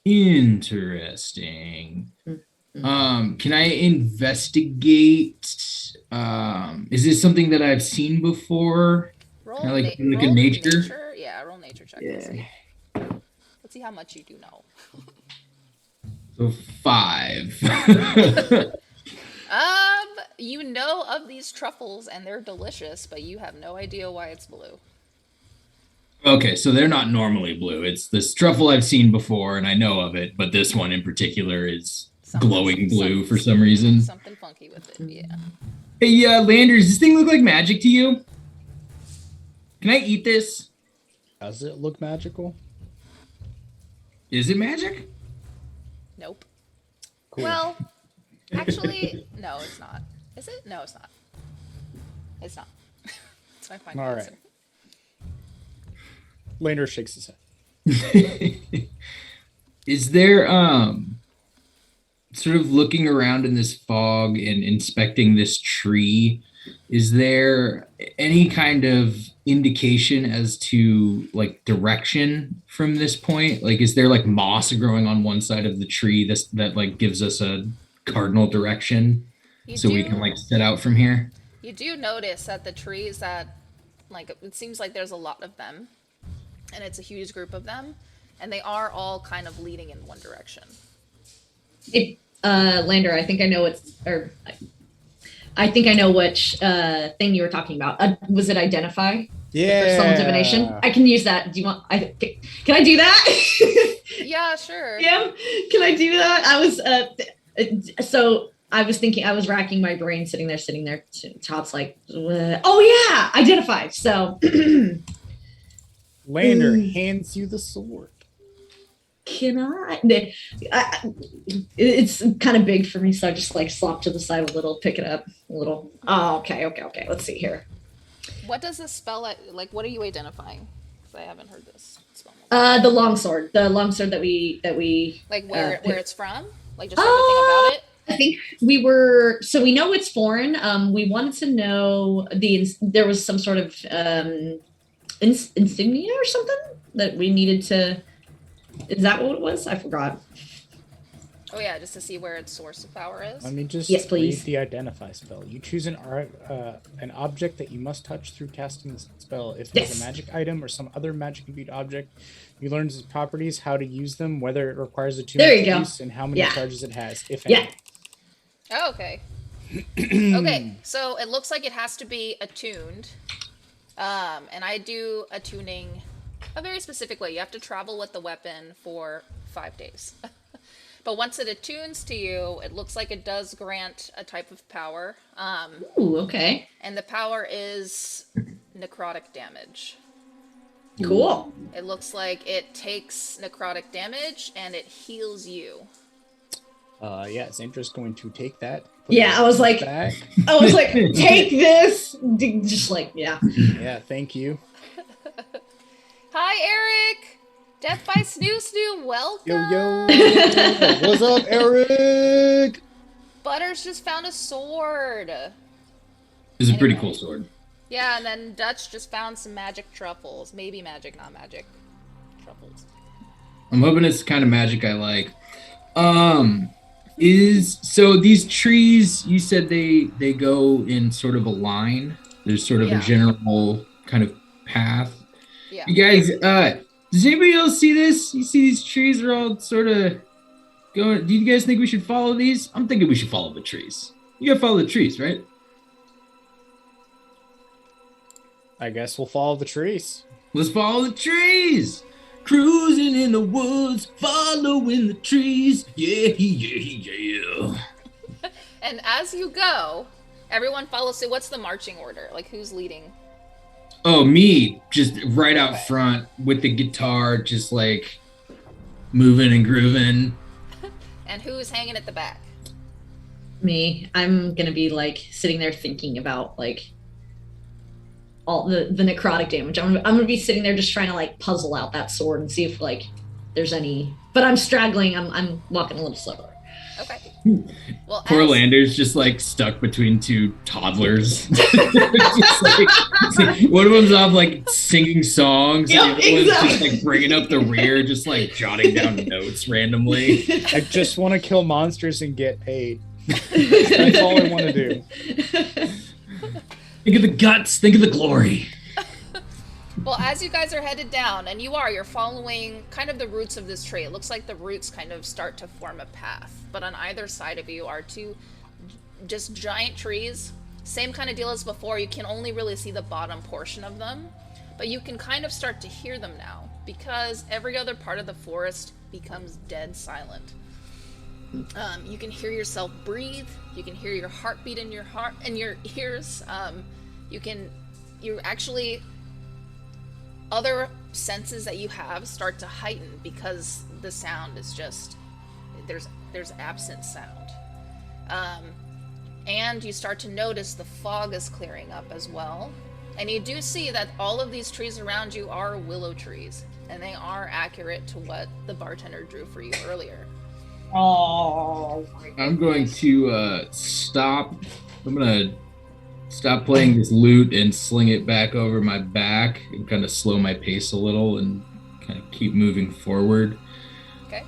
Interesting. Can I investigate? Is this something that I've seen before?
Roll,
Can I, like,
roll
a nature?
Yeah, roll nature check. Let's see. Let's see how much you do know.
So 5.
You know of these truffles and they're delicious, but you have no idea why it's blue.
Okay, so they're not normally blue. It's this truffle I've seen before and I know of it, but this one in particular is glowing blue for some reason.
Something funky with it, yeah.
Hey, Lander, does this thing look like magic to you? Can I eat this?
Does it look magical?
Is it magic?
Nope.
Cool.
Well, actually, no, it's not. Is it? No, it's not. It's not. It's my final
All
answer.
right. Lander shakes his head.
Is there sort of looking around in this fog and inspecting this tree, is there any kind of indication as to like direction from this point? Like, is there like moss growing on one side of the tree that like gives us a cardinal direction we can like set out from here?
You do notice that the trees that, like, it seems like there's a lot of them, and it's a huge group of them, and they are all kind of leading in one direction.
Lander, I think I know I think I know which thing you were talking about. Was it identify?
Yeah.
Soul divination. I can use that. Do you want? Can I do that?
Yeah, sure.
Yeah. Can I do that? I was so I was thinking. I was racking my brain, sitting there. Todd's like, oh yeah, identify. So
Lander hands you the sword.
Can I? It's kind of big for me, so I just like slop to the side a little, pick it up a little. Oh, okay. Let's see here.
What does this spell like? What are you identifying? Because I haven't heard this spell.
The longsword that we
like where it's from, like just everything about it.
I think we know it's foreign. We wanted to know there was some sort of insignia or something that we needed to. Is that what it was? I forgot.
Oh yeah, just to see where its source of power is.
Let me just
Yes, please.
read the identify spell. You choose an object that you must touch through casting the spell. If it's
Yes.
a magic item or some other magic imbued object, you learn its properties, how to use them, whether it requires
There
attunement
you go.
use, and how many
Yeah.
charges it has, if
Yeah.
any.
Oh, okay. Okay, so it looks like it has to be attuned. And I do attuning a very specific way. You have to travel with the weapon for 5 days. But once it attunes to you, it looks like it does grant a type of power.
Ooh, okay.
And the power is necrotic damage.
Cool.
It looks like it takes necrotic damage and it heals you.
Yeah, Zandra's going to take that.
Yeah, I was like, take this. Just like, yeah.
Yeah, thank you.
Hi, Eric! Death by Snoo Snoo, welcome!
Yo. What's up, Eric?
Butters just found a sword.
It's a pretty cool sword.
Yeah, and then Dutch just found some magic truffles. Maybe magic, not magic. Truffles.
I'm hoping it's the kind of magic I like. So these trees, you said they go in sort of a line. There's sort of a general kind of path.
Yeah.
You guys, does anybody else see this? You see these trees are all sort of going. Do you guys think we should follow these? I'm thinking we should follow the trees. You gotta follow the trees, right?
I guess we'll follow the trees.
Let's follow the trees. Cruising in the woods, following the trees. Yeah.
And as you go, everyone follows suit. What's the marching order? Like, who's leading?
Oh, me, just right out front with the guitar, just like moving and grooving.
And who's hanging at the back?
Me. I'm gonna be like sitting there thinking about like all the necrotic damage. I'm gonna be sitting there just trying to like puzzle out that sword and see if like there's any. But I'm straggling. I'm walking a little slower.
Okay. Well,
Poor Lander's just like stuck between two toddlers. Just, like, one of them's off like singing songs, and the other one's just like bringing up the rear, just like jotting down notes randomly.
I just want to kill monsters and get paid. That's all I want to do.
Think of the guts, think of the glory.
Well, as you guys are headed down, and you're following kind of the roots of this tree. It looks like the roots kind of start to form a path. But on either side of you are two just giant trees. Same kind of deal as before. You can only really see the bottom portion of them. But you can kind of start to hear them now, because every other part of the forest becomes dead silent. You can hear yourself breathe. You can hear your heartbeat in your heart and your ears. You actually, other senses that you have start to heighten because the sound is just there's absent sound. And you start to notice the fog is clearing up as well. And you do see that all of these trees around you are willow trees, and they are accurate to what the bartender drew for you earlier.
Oh.
I'm going to stop. I'm going to stop playing this lute and sling it back over my back and kind of slow my pace a little and kind of keep moving forward.
Okay.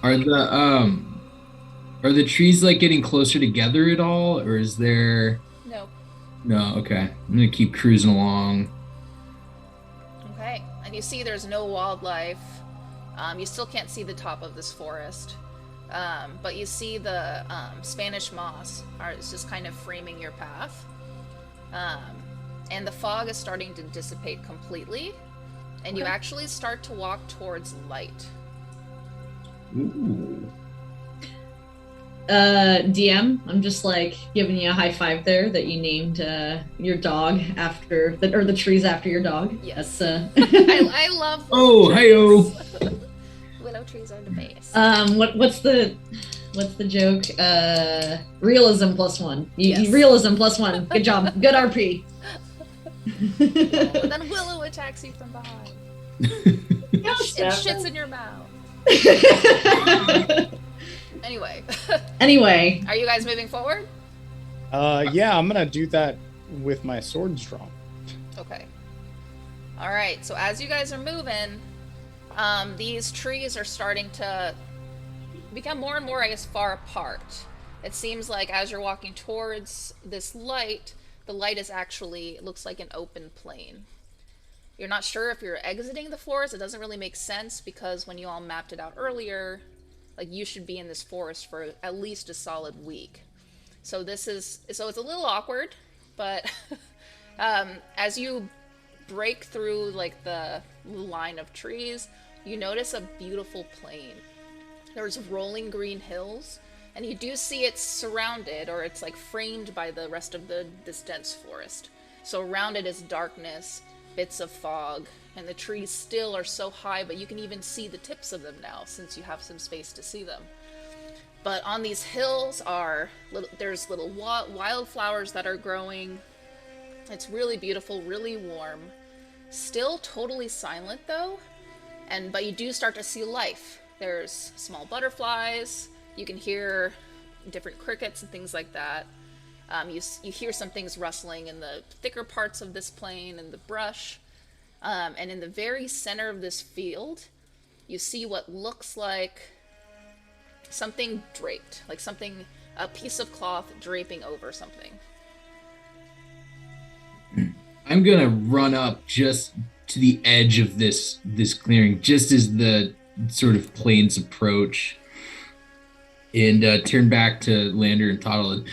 Are the trees like getting closer together at all, or is there? No. Okay. I'm gonna keep cruising along.
Okay. And you see there's no wildlife. You still can't see the top of this forest. But you see the Spanish moss is just kind of framing your path. And the fog is starting to dissipate completely. And you actually start to walk towards light.
Ooh.
DM, I'm just like giving you a high five there that you named your dog after the trees after your dog.
Yes.
That's
I love
Oh, hey-o.
willow trees are the base.
What's the joke? Realism +1.
Yes.
Realism +1. Good job. Good RP.
And then Willow attacks you from behind. It shits in your mouth. Anyway. Are you guys moving forward?
Yeah, I'm gonna do that with my swords drawn.
Okay. Alright, so as you guys are moving, these trees are starting to become more and more, I guess, far apart. It seems like as you're walking towards this light, the light is actually, it looks like an open plain. You're not sure if you're exiting the forest. It doesn't really make sense because when you all mapped it out earlier, like you should be in this forest for at least a solid week. So it's a little awkward, but as you break through like the line of trees, you notice a beautiful plain. There's rolling green hills, and you do see it's surrounded, or it's like framed by the rest of this dense forest. So around it is darkness, bits of fog, and the trees still are so high, but you can even see the tips of them now since you have some space to see them. But on these hills there's little wildflowers that are growing. It's really beautiful, really warm. Still totally silent though, but you do start to see life. There's small butterflies. You can hear different crickets and things like that. You hear some things rustling in the thicker parts of this plain and the brush. And in the very center of this field, you see what looks like something draped, like a piece of cloth draping over something.
I'm gonna run up just to the edge of this clearing, just as the sort of planes approach, and turn back to Lander and Toddle. And,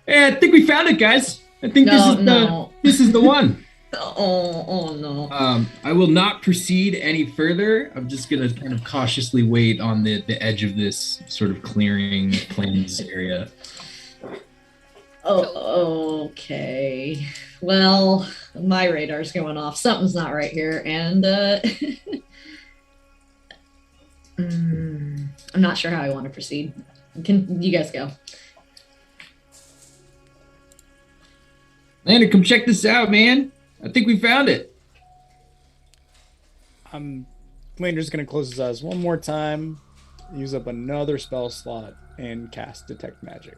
hey, I think we found it, guys. I think this is the one.
Oh no.
I will not proceed any further. I'm just gonna kind of cautiously wait on the edge of this sort of clearing plains area.
Oh, okay. Well, my radar's going off. Something's not right here, and I'm not sure how I want to proceed. Can you guys go?
Lander, come check this out, man. I think we found it.
Lander's gonna close his eyes one more time, use up another spell slot, and cast Detect Magic.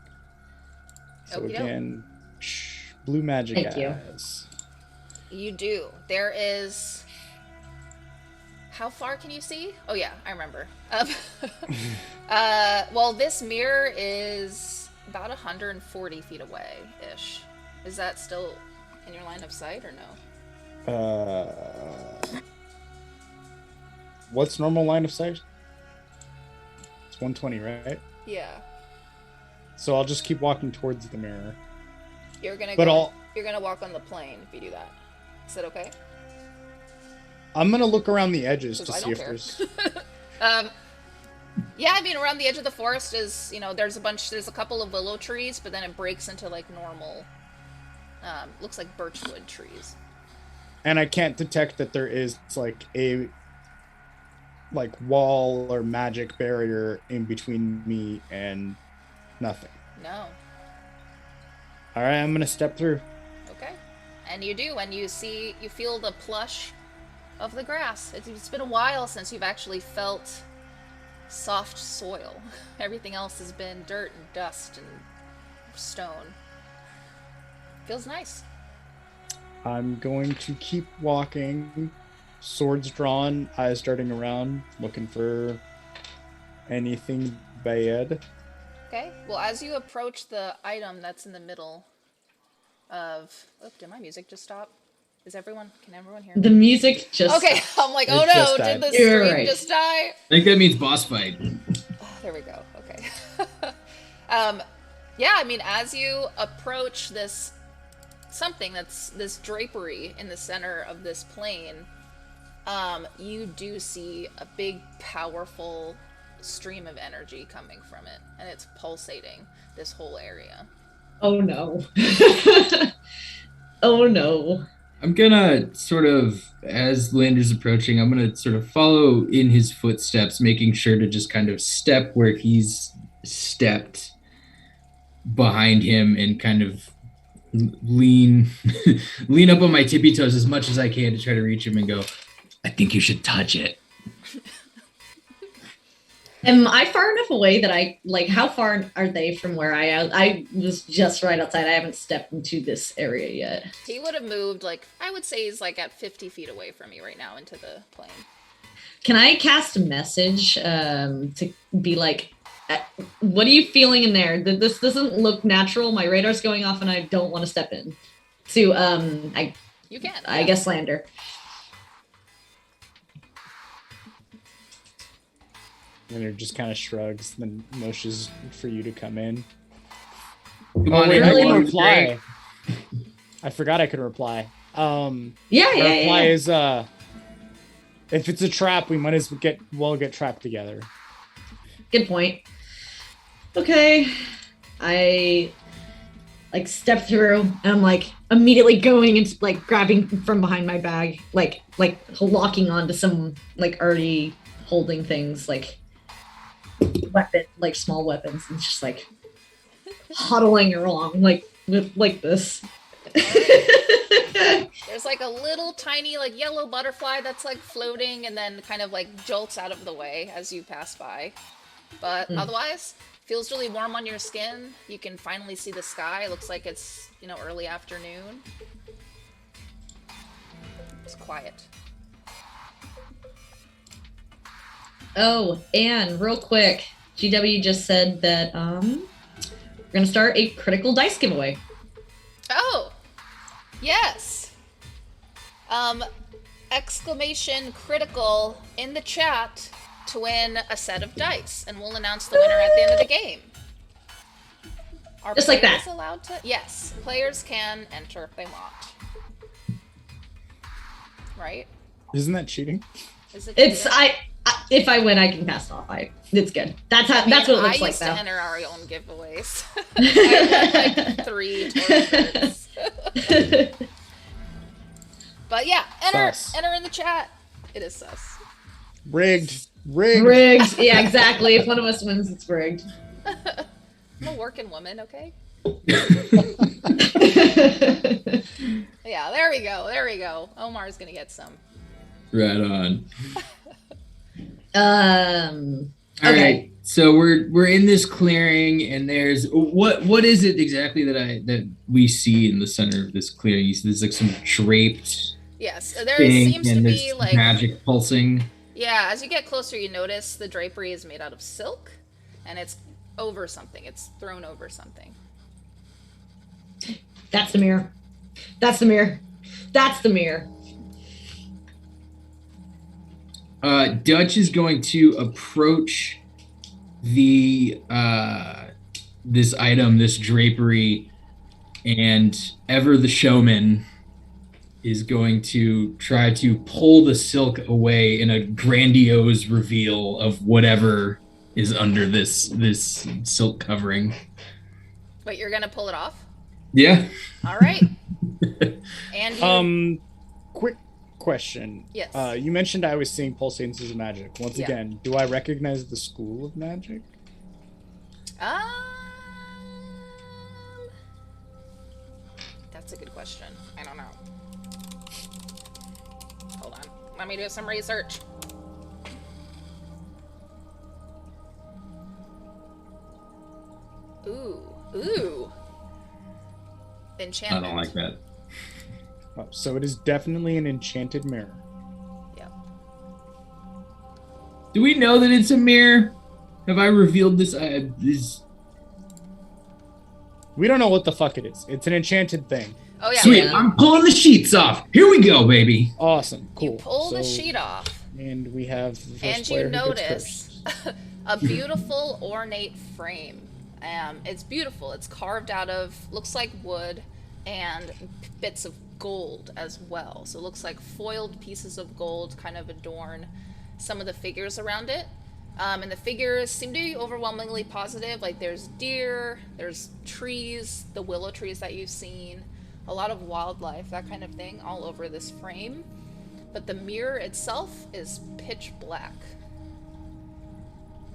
So again, blue magic.
Thank you.
You do. There is. How far can you see? Oh yeah, I remember. Well, this mirror is about 140 feet away, ish. Is that still in your line of sight or no?
What's normal line of sight? It's 120, right?
Yeah.
So I'll just keep walking towards the mirror.
You're gonna walk on the plane if you do that. Is that okay?
I'm gonna look around the edges to see if there's.
Yeah, I mean, around the edge of the forest is, there's a couple of willow trees, but then it breaks into like normal, looks like birchwood trees.
And I can't detect that there is like a wall or magic barrier in between me and nothing.
No.
All right, I'm gonna step through.
Okay, and you do, and you feel the plush of the grass. It's been a while since you've actually felt soft soil. Everything else has been dirt and dust and stone. Feels nice.
I'm going to keep walking, swords drawn, eyes darting around, looking for anything bad.
Okay, well, as you approach the item that's in the middle of... Oh, did my music just stop? Can everyone hear me?
The music just...
Okay, I'm like, oh no, did the stream just die?
I think that means boss fight.
Oh, there we go, okay. Yeah, I mean, as you approach this drapery in the center of this plain, you do see a big, powerful stream of energy coming from it, and it's pulsating this whole area.
Oh no. Oh no.
I'm gonna sort of, as Lander's approaching, I'm gonna sort of follow in his footsteps, making sure to just kind of step where he's stepped behind him and kind of lean up on my tippy toes as much as I can to try to reach him and go, I think you should touch it.
Am I far enough away that how far are they from where I was just right outside? I haven't stepped into this area yet.
He would have moved, I would say he's at 50 feet away from you right now into the plane.
Can I cast a message to be like, What are you feeling in there? This doesn't look natural. My radar's going off, and I don't want to step in. To
You can.
I guess Lander.
And it just kind of shrugs, then motions for you to come in.
Come
Oh,
on,
wait, I
really?
can reply. I forgot I could reply.
Yeah.
Reply is if it's a trap, we might as well get trapped together.
Good point. Okay. I like step through and I'm like immediately going and like grabbing from behind my bag, like locking onto some like already holding things like small weapons, and just like huddling along like this.
There's like a little tiny like yellow butterfly that's like floating and then kind of like jolts out of the way as you pass by. But otherwise, feels really warm on your skin. You can finally see the sky. It looks like it's, early afternoon. It's quiet.
Oh, and real quick, GW just said that we're gonna start a critical dice giveaway.
Oh, yes. Exclamation critical in the chat to win a set of dice, and we'll announce the winner at the end of the game. Are
Just like
players
that.
allowed to? Yes, players can enter if they want. Right?
Isn't that cheating?
Is it?
It's
cheating?
if I win, I can pass off. It's good. That's
I mean,
that's what it looks
I
like
used to
though.
enter our own giveaways. I won like 3 tournaments. But yeah,
Sus.
enter in the chat. It is sus.
Rigged.
Rigged. Yeah, exactly. If one of us wins, it's rigged.
I'm a working woman, okay? Yeah, there we go. Omar's gonna get some.
Right on.
Okay.
All right. So we're in this clearing, and there's what is it exactly that we see in the center of this clearing? You see there's like some draped
Yes, there
thing,
seems to
and
be
there's
like
magic pulsing.
Yeah, as you get closer, you notice the drapery is made out of silk, and it's over something. It's thrown over something.
That's the mirror. That's the mirror. That's the mirror.
Dutch is going to approach the this item, this drapery, and Ever the Showman is going to try to pull the silk away in a grandiose reveal of whatever is under this silk covering.
Wait, you're gonna pull it off?
Yeah.
All right. And you,
Quick question.
Yes.
You mentioned I was seeing pulsations of magic. Once
Yeah.
again, do I recognize the school of magic?
That's a good question. I don't know. Hold on. Let me do some research. Ooh.
I
Enchantment.
don't like that.
Oh, so it is definitely an enchanted mirror.
Yep.
Do we know that it's a mirror? Have I revealed this?
We don't know what the fuck it is. It's an enchanted thing.
Oh yeah.
Sweet.
yeah.
I'm pulling the sheets off. Here we go, baby.
Awesome. Cool.
You pull the
So-
sheet off,
And we have the first
and you
player who gets
notice
cursed.
a beautiful ornate frame. It's beautiful. It's carved out of, looks like wood, and bits of gold as well. So it looks like foiled pieces of gold kind of adorn some of the figures around it. And the figures seem to be overwhelmingly positive. Like there's deer, there's trees, the willow trees that you've seen, a lot of wildlife, that kind of thing, all over this frame. But the mirror itself is pitch black.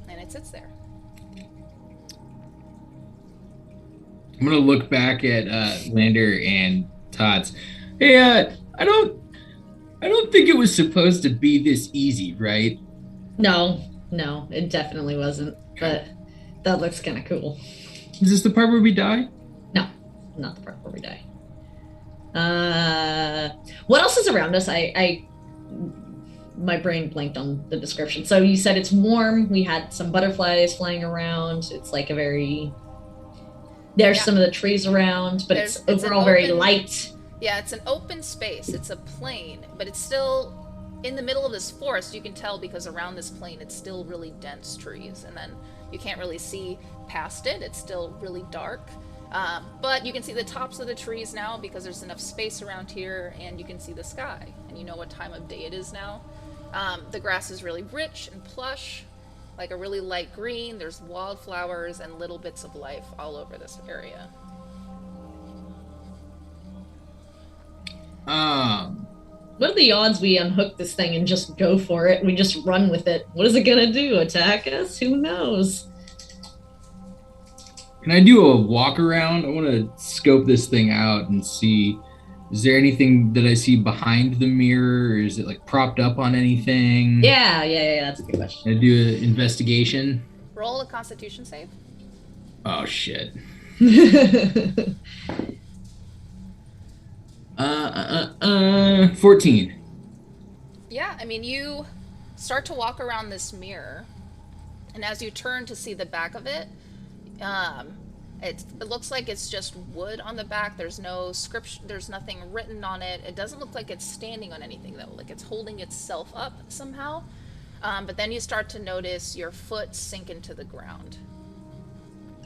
And it sits there.
I'm gonna look back at Lander and Tots. Hey, I don't think it was supposed to be this easy, right?
No, it definitely wasn't. But that looks kind of cool.
Is this the part where we die?
No, not the part where we die. What else is around us? I my brain blanked on the description. So you said it's warm. We had some butterflies flying around. It's like a very. There's some of the trees around, but it's overall very light.
Yeah, it's an open space. It's a plain, but it's still in the middle of this forest. You can tell because around this plain it's still really dense trees, and then you can't really see past it. It's still really dark. But you can see the tops of the trees now because there's enough space around here, and you can see the sky, and you know what time of day it is now. The grass is really rich and plush, like a really light green. There's wildflowers and little bits of life all over this area.
What are the odds we unhook this thing and just go for it? We just run with it. What is it gonna do? Attack us? Who knows?
Can I do a walk around? I want to scope this thing out and see, is there anything that I see behind the mirror? Or is it like propped up on anything?
Yeah, that's a good question.
Can I do an investigation?
Roll a Constitution save.
Oh, shit. 14.
Yeah, I mean, you start to walk around this mirror, and as you turn to see the back of it, it looks like it's just wood on the back. There's no script, there's nothing written on it. It doesn't look like it's standing on anything though, like it's holding itself up somehow. But then you start to notice your foot sink into the ground.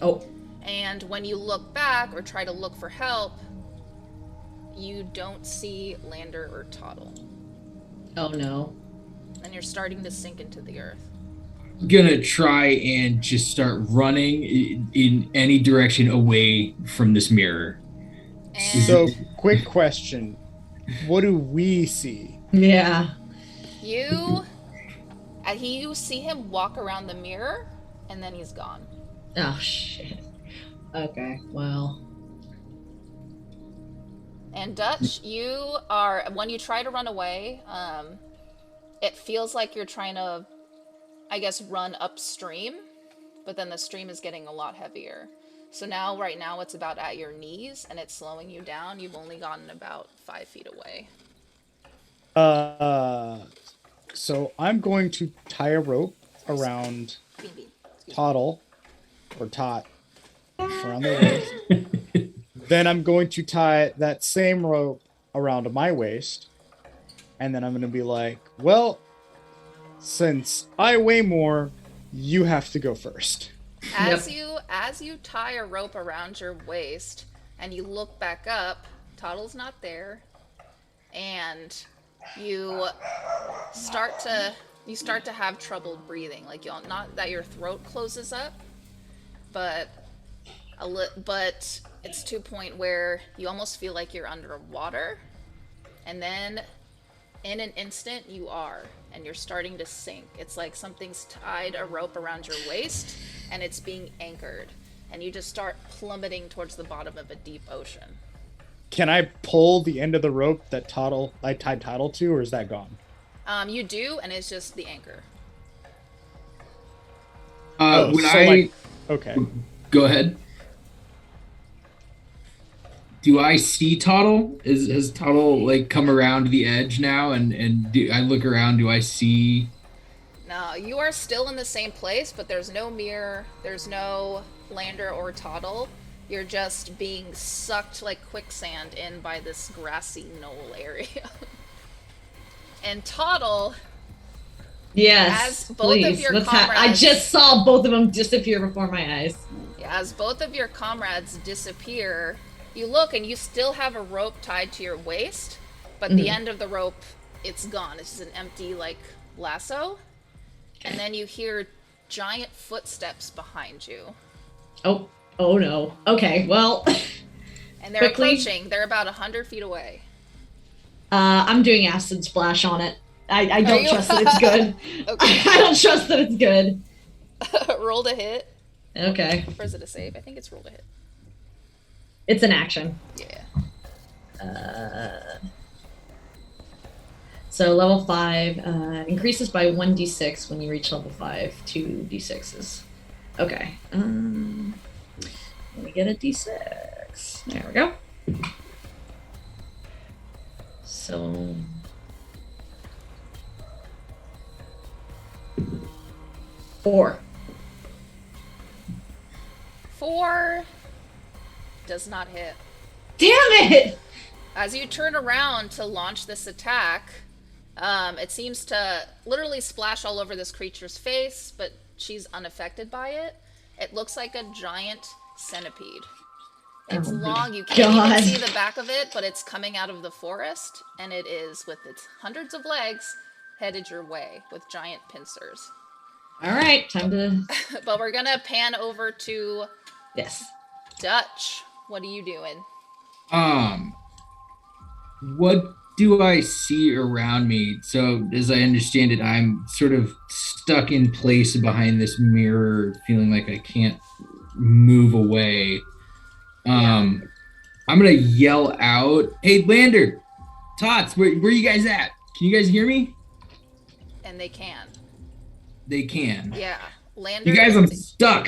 Oh.
And when you look back or try to look for help, you don't see Lander or Toddle.
Oh no.
And you're starting to sink into the earth.
Gonna try and just start running in any direction away from this mirror.
And
So, quick question. What do we see?
Yeah.
you see him walk around the mirror, and then he's gone.
Oh, shit. Okay, well.
And Dutch, when you try to run away, it feels like you're trying to, I guess, run upstream, but then the stream is getting a lot heavier. So right now it's about at your knees, and it's slowing you down. You've only gotten about 5 feet away.
So I'm going to tie a rope around Toddle, or Tot, around their waist. Then I'm going to tie that same rope around my waist, and then I'm going to be like, well, since I weigh more, you have to go first.
As you tie a rope around your waist and you look back up, Toddle's not there, and you start to have trouble breathing. Like, not that your throat closes up, but it's to a point where you almost feel like you're underwater, and then in an instant you are, and you're starting to sink. It's like something's tied a rope around your waist and it's being anchored, and you just start plummeting towards the bottom of a deep ocean.
Can I pull the end of the rope that I tied Toddle to, or is that gone?
You do, and it's just the anchor.
Okay.
Go ahead. Do I see Toddle? Has Toddle like come around the edge now? And do I look around? Do I see?
No, you are still in the same place, but there's no mirror. There's no Lander or Toddle. You're just being sucked like quicksand in by this grassy knoll area. And Toddle.
Yes,
as both
please.
of your comrades,
I just saw both of them disappear before my eyes.
As both of your comrades disappear, you look and you still have a rope tied to your waist, but the end of the rope, it's gone. It's just an empty, like, lasso. And then you hear giant footsteps behind you.
Oh no. Okay, well.
And they're
quickly
approaching. They're about 100 feet away.
I'm doing acid splash on it. I don't trust that it's good.
Okay.
I don't trust that it's good.
Roll to hit.
Okay.
Or is it a save? I think it's roll to hit.
It's an action.
Yeah.
So level 5 increases by 1d6 when you reach level 5, 2d6s. Okay. Let me get a d6. There we go. So 4.
4 does not hit.
Damn it!
As you turn around to launch this attack, it seems to literally splash all over this creature's face, but she's unaffected by it. It looks like a giant centipede. It's long, you can't even see the back of it, but it's coming out of the forest, and it is, with its hundreds of legs, headed your way with giant pincers.
Alright, time to...
But we're gonna pan over to...
Yes.
Dutch. What are you doing?
What do I see around me? So, as I understand it, I'm sort of stuck in place behind this mirror, feeling like I can't move away. I'm gonna yell out, "Hey, Lander, Tots, where you guys at? Can you guys hear me?"
And they can.
They can.
Yeah. Lander,
you guys, I'm stuck.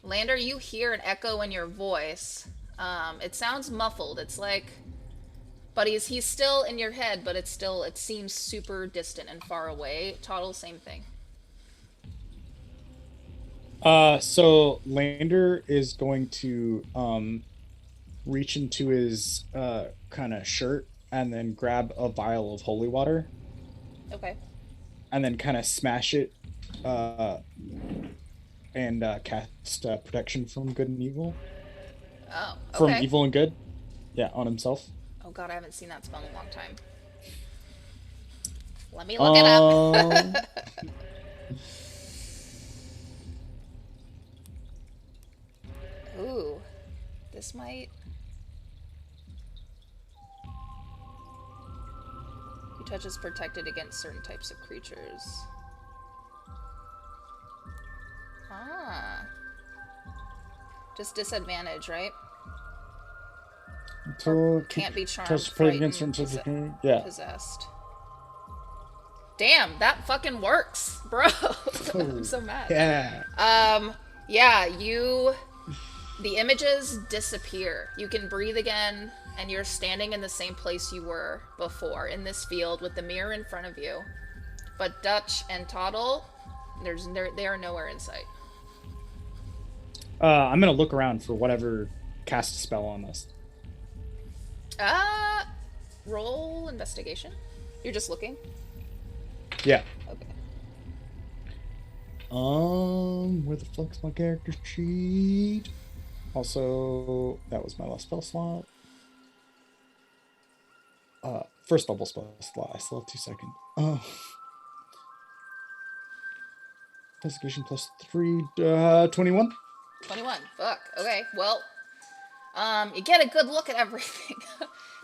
Lander, you hear an echo in your voice. It sounds muffled. It's like, but he's still in your head, but it seems super distant and far away. Toddle, same thing.
So Lander is going to reach into his kind of shirt and then grab a vial of holy water.
Okay.
And then kind of smash it and cast protection from good and evil.
Oh, okay.
From evil and good? Yeah, on himself.
Oh god, I haven't seen that spell in a long time. Let me look it up. Ooh, this might... Your touch is protected against certain types of creatures. Ah. Just disadvantage, right?
Can't
be charmed,
touch
frightened,
against certain yeah.
Possessed. Damn, that fucking works, bro. I'm so mad.
Yeah.
Yeah, the images disappear. You can breathe again, and you're standing in the same place you were before, in this field with the mirror in front of you. But Dutch and Toddle, they are nowhere in sight.
I'm gonna look around for whatever cast a spell on us.
Roll investigation. You're just looking?
Yeah.
Okay.
Where the fuck's my character sheet? Also, that was my last spell slot. First double spell slot. I still have 2 seconds. Investigation plus 3, 21.
21. Fuck. Okay. Well, you get a good look at everything.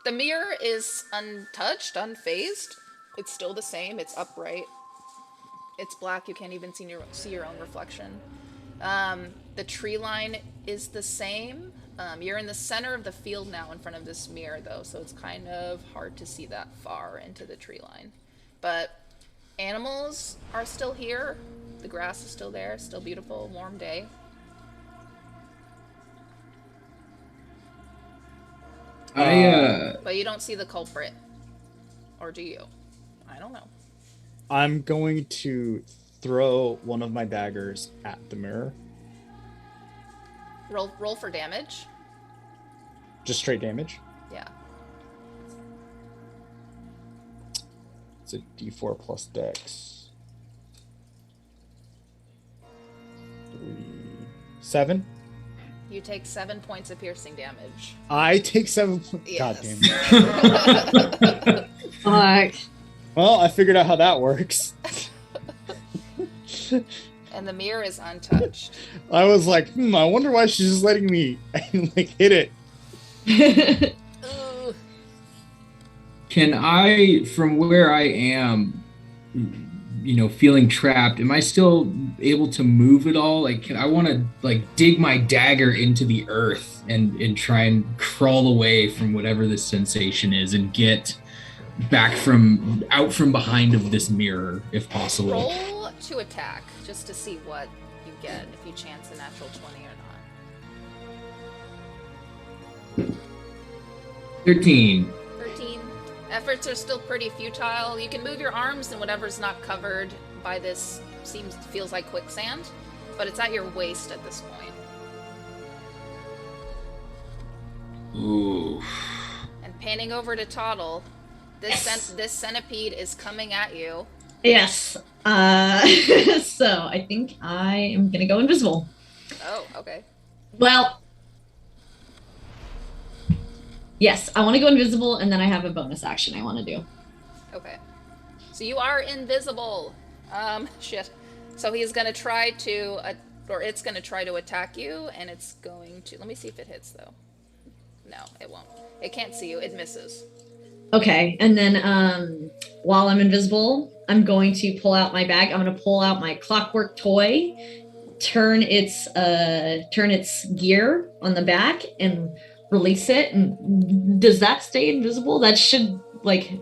The mirror is untouched, unfazed. It's still the same. It's upright. It's black. You can't even see your own reflection. The tree line is the same. You're in the center of the field now in front of this mirror, though, so it's kind of hard to see that far into the tree line. But animals are still here. The grass is still there. Still beautiful, warm day. But you don't see the culprit. Or do you? I don't know.
I'm going to throw one of my daggers at the mirror.
Roll for damage.
Just straight damage?
Yeah.
It's a d4 plus dex. 3, 7.
You take 7 points of piercing damage.
I take 7 points.
Yes.
God damn it.
Fuck.
Well, I figured out how that works.
And the mirror is untouched.
I was like, I wonder why she's just letting me like hit it.
Can I, from where I am, feeling trapped, am I still able to move at all? Like, I want to dig my dagger into the earth and try and crawl away from whatever this sensation is and get back out from behind of this mirror, if possible.
Roll to attack, just to see what you get, if you chance a natural 20 or not.
13.
Efforts are still pretty futile. You can move your arms and whatever's not covered by this feels like quicksand, but it's at your waist at this point.
Ooh.
And panning over to Toddle, this centipede is coming at you.
Yes. So I think I am gonna go invisible.
Oh, okay.
Well, yes, I want to go invisible, and then I have a bonus action I want to do.
Okay. So you are invisible. Shit. So he's gonna try to, or it's gonna try to attack you, and it's going to. Let me see if it hits though. No, it won't. It can't see you. It misses.
Okay, and then while I'm invisible, I'm going to pull out my bag. I'm going to pull out my clockwork toy, turn its gear on the back, and release it. And does that stay invisible? That should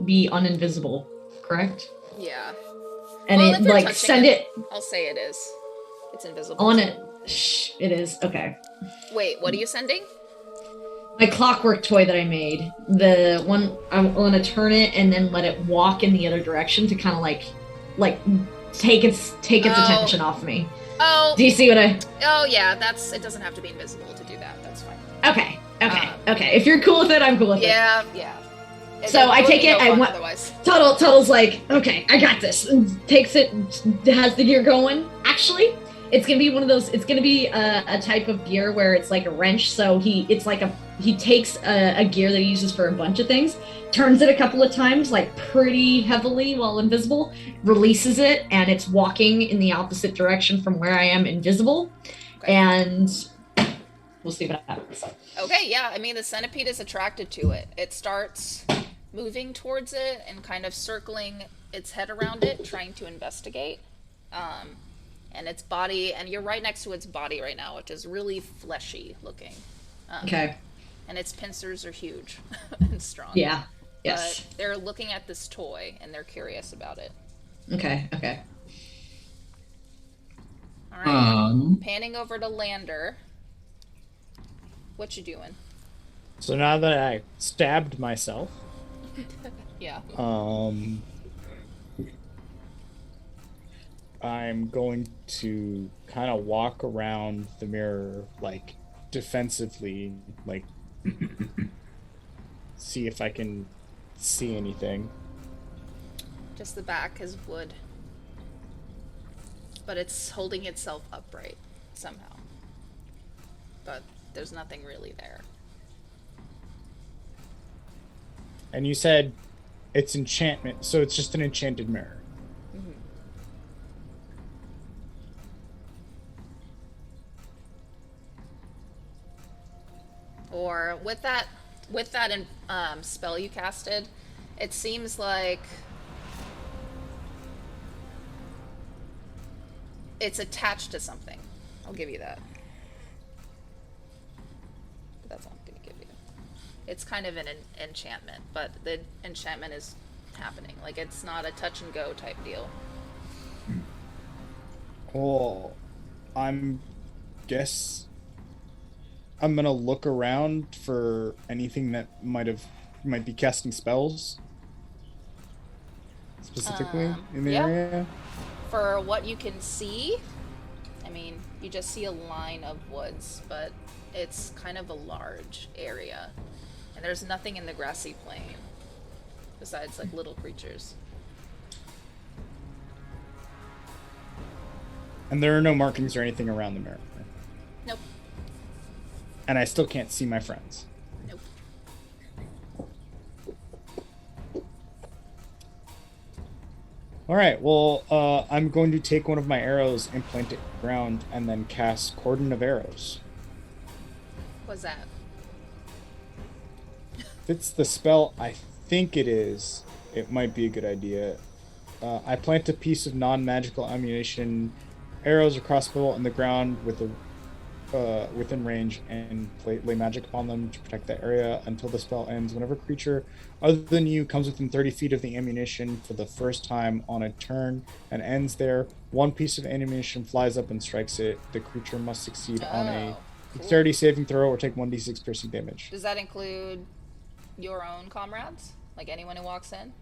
be uninvisible, correct?
Yeah.
And
well,
it send it.
I'll say it is. It's invisible.
On it. It is okay.
Wait, what are you sending?
My clockwork toy that I made. The one I want to turn it and then let it walk in the other direction to kind of take its attention off me.
Oh.
Do you see what I?
Oh yeah, it doesn't have to be invisible to do that. That's fine.
Okay. If you're cool with it, I'm cool with it.
Yeah.
So I take it.
Otherwise.
Toddle's like, okay, I got this. And takes it. Has the gear going. Actually, it's gonna be one of those. It's gonna be a type of gear where it's like a wrench. So he takes a gear that he uses for a bunch of things, turns it a couple of times, pretty heavily while invisible, releases it, and it's walking in the opposite direction from where I am invisible. Okay. And we'll see what happens.
Okay, yeah. I mean, the centipede is attracted to it. It starts moving towards it and kind of circling its head around it, trying to investigate. And its body, and you're right next to its body right now, which is really fleshy looking.
Okay.
And its pincers are huge and strong.
Yeah. Yes.
But they're looking at this toy and they're curious about it.
Okay.
All right. Panning over to Lander. What you doing?
So now that I stabbed myself,
yeah.
I'm going to kind of walk around the mirror, defensively, see if I can see anything.
Just the back is wood. But it's holding itself upright somehow. But there's nothing really there.
And you said it's enchantment, so it's just an enchanted mirror.
Mm-hmm. Or with that spell you casted, it seems like it's attached to something. I'll give you that. But that's all I'm going to give you. It's kind of an enchantment, but the enchantment is happening. It's not a touch and go type deal.
Well, I'm gonna look around for anything that might be casting spells specifically in the area.
For what you can see, I mean, you just see a line of woods, but it's kind of a large area, and there's nothing in the grassy plain besides little creatures.
And there are no markings or anything around the mirror.
Nope.
And I still can't see my friends.
Nope.
All right, well, I'm going to take one of my arrows and plant it in the ground and then cast Cordon of Arrows.
What's that?
If it's the spell I think it is, it might be a good idea. I plant a piece of non-magical ammunition, arrows or crossbow in the ground within range and lay magic upon them to protect that area until the spell ends. Whenever a creature other than you comes within 30 feet of the ammunition for the first time on a turn and ends there, one piece of ammunition flies up and strikes it. The creature must succeed on a dexterity saving throw or take 1d6 piercing damage.
Does that include your own comrades? Anyone who walks in?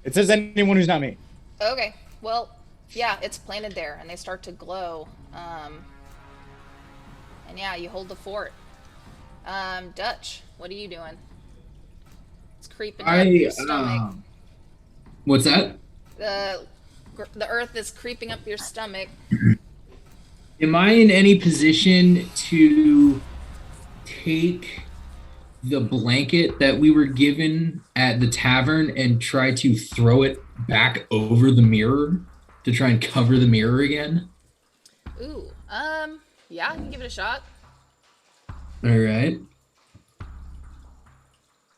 It says anyone who's not me.
Okay, well, Yeah, it's planted there, and they start to glow. And yeah, you hold the fort. Dutch, what are you doing? It's creeping up your stomach.
What's that?
The the earth is creeping up your stomach.
Am I in any position to take the blanket that we were given at the tavern and try to throw it back over the mirror to try and cover the mirror again?
Ooh, yeah, you can give it a shot.
All right.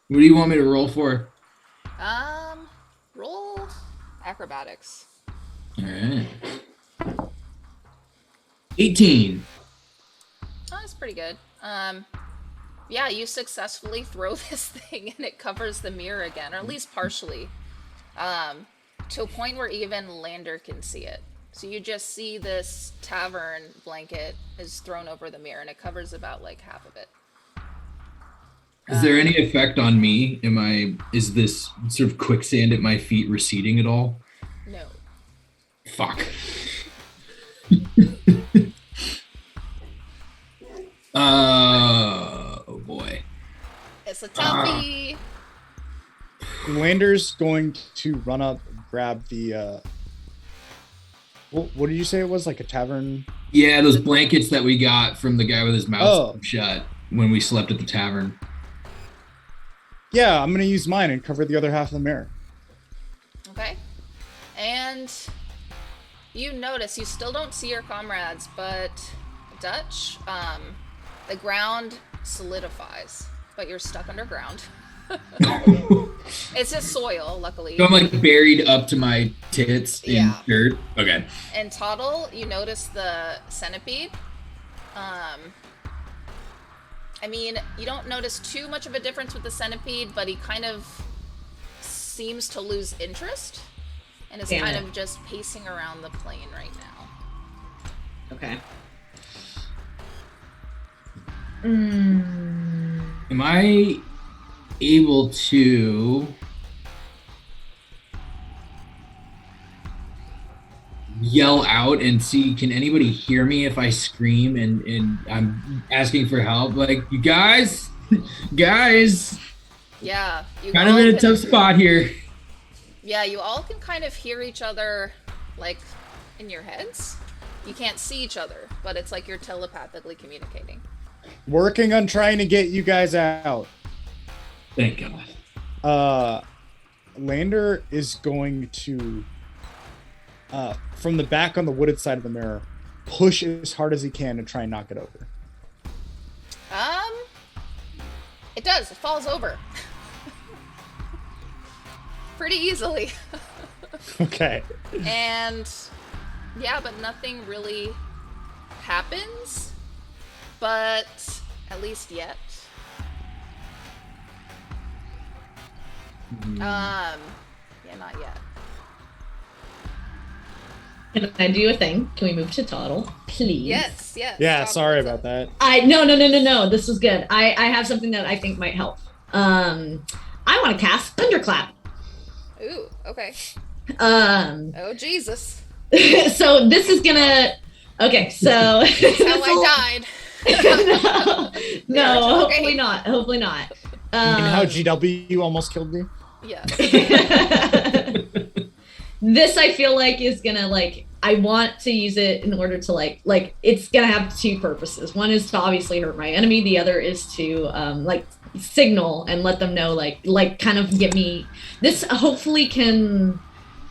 What do you want me to roll for?
Roll acrobatics.
All right. 18.
Oh, that's pretty good. Yeah, you successfully throw this thing and it covers the mirror again, or at least partially, to a point where even Lander can see it. So you just see this tavern blanket is thrown over the mirror and it covers about like half of it.
Is there any effect on me? Is this sort of quicksand at my feet receding at all?
No.
Fuck. Oh boy.
It's a toughie.
Lander's going to run up, grab the. What did you say it was? Like a tavern?
Yeah, those blankets that we got from the guy with his mouth shut when we slept at the tavern.
Yeah, I'm gonna use mine and cover the other half of the mirror.
Okay. And you notice you still don't see your comrades, but Dutch, the ground solidifies, but you're stuck underground. It's just soil, luckily.
So I'm like buried up to my tits in dirt. Okay.
And Toddle, you notice the centipede. I mean, you don't notice too much of a difference with the centipede, but he kind of seems to lose interest and is kind of just pacing around the plane right now.
Okay.
Am I able to yell out and see, can anybody hear me if I scream and I'm asking for help? Like, you guys?
Yeah. You
kind of in a tough spot here.
Yeah, you all can kind of hear each other, like, in your heads. You can't see each other, but it's like you're telepathically communicating.
Working on trying to get you guys out.
Thank God.
Lander is going to, from the back on the wooded side of the mirror, push as hard as he can and try and knock it over.
It does. It falls over. Pretty easily.
Okay.
And yeah, but nothing really happens. But at least yet. Yeah, not yet.
Can I do a thing? Can we move to Toddle, please?
Yes.
Yeah, sorry about that.
No. This is good. I have something that I think might help. I want to cast Thunderclap.
Ooh, okay. Oh, Jesus.
So this is gonna... Okay, so...
That's how I died.
No, hopefully not. Hopefully not.
And how GW almost killed me?
Yeah.
This I feel like is gonna I want to use it in order to like it's gonna have two purposes. One is to obviously hurt my enemy. The other is to signal and let them know kind of get me. This hopefully can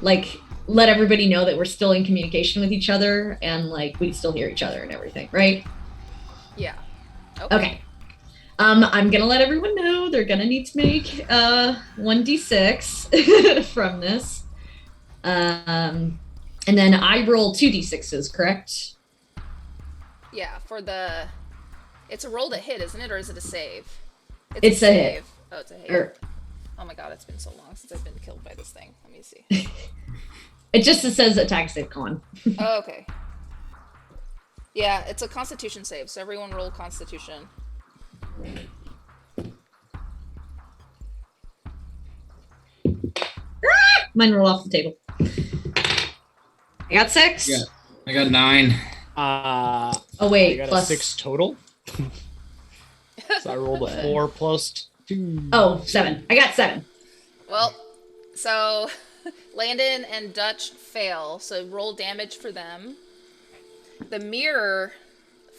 let everybody know that we're still in communication with each other and we still hear each other and everything, right?
Yeah.
Okay. I'm gonna let everyone know they're gonna need to make 1d6 from this. And then I roll 2d6s, correct?
Yeah, it's a roll to hit, isn't it? Or is it a save?
It's a hit.
Oh, it's a hit. Oh my god, it's been so long since I've been killed by this thing. Let me see.
It just says attack save con.
Oh, okay. Yeah, it's a constitution save, so everyone roll constitution.
Mine roll off the table. I got 6.
Yeah, I got 9.
Oh
I
wait,
got
plus
a 6 total. So I rolled a 4 plus 2.
Oh, 7. I got 7.
Well, so Landon and Dutch fail, so roll damage for them. The mirror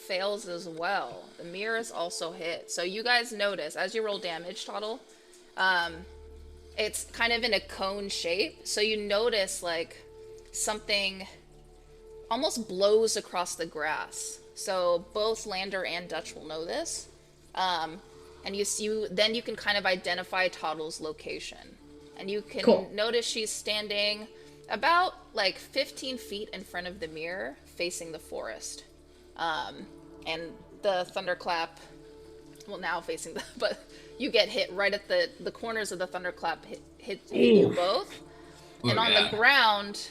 fails as well. The mirror is also hit. So you guys notice, as you roll damage, Toddle, it's kind of in a cone shape. So you notice, like, something almost blows across the grass. So both Lander and Dutch will know this. And then you can kind of identify Toddle's location. And you can notice she's standing about like 15 feet in front of the mirror facing the forest. And the thunderclap, well, now facing but you get hit right at the corners of the thunderclap hit you both. And on the ground,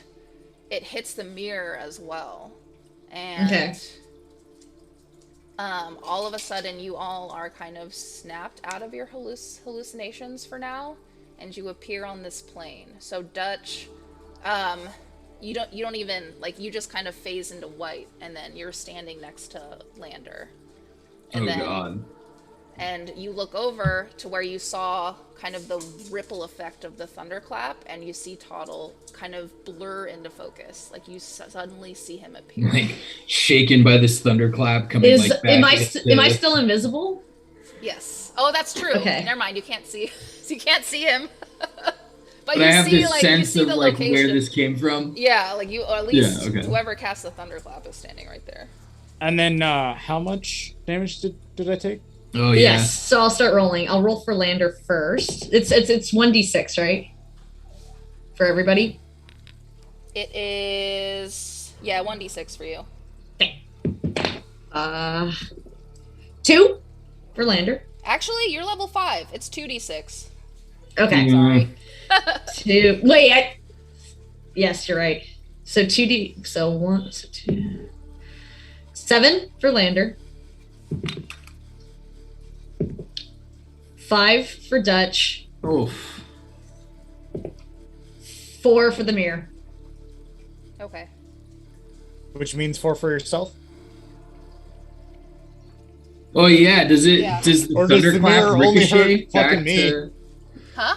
it hits the mirror as well. And all of a sudden, you all are kind of snapped out of your hallucinations for now, and you appear on this plane. So Dutch, you don't even, like, you just kind of phase into white, and then you're standing next to Lander. And
God.
And you look over to where you saw kind of the ripple effect of the thunderclap, and you see Toddle kind of blur into focus. Like, you suddenly see him appear.
Like, shaken by this thunderclap coming back.
Am I still invisible?
Yes. Oh, that's true.
Okay.
Never mind. You can't see. You can't see him. But
I have this sense
you see
of
the
like
location.
where this came from.
Yeah, like you, or at least whoever cast the thunderclap is standing right there.
And then how much damage did I take?
Oh yeah.
Yes. So I'll start rolling. I'll roll for Lander first. It's 1d6, right? For everybody.
It is 1d6 for you.
2 for Lander.
Actually, you're level 5. It's 2d6.
Okay.
Sorry.
2. Wait. Yes, you're right. So 2d. So 1. So 2. 7 for Lander. 5 for Dutch.
Oof.
4 for the mirror.
Okay.
Which means 4 for yourself?
Oh yeah, does it?
Yeah.
Does the
Or does the
thunderclap
mirror only
ricochet
hurt
back
fucking me?
to?
Huh?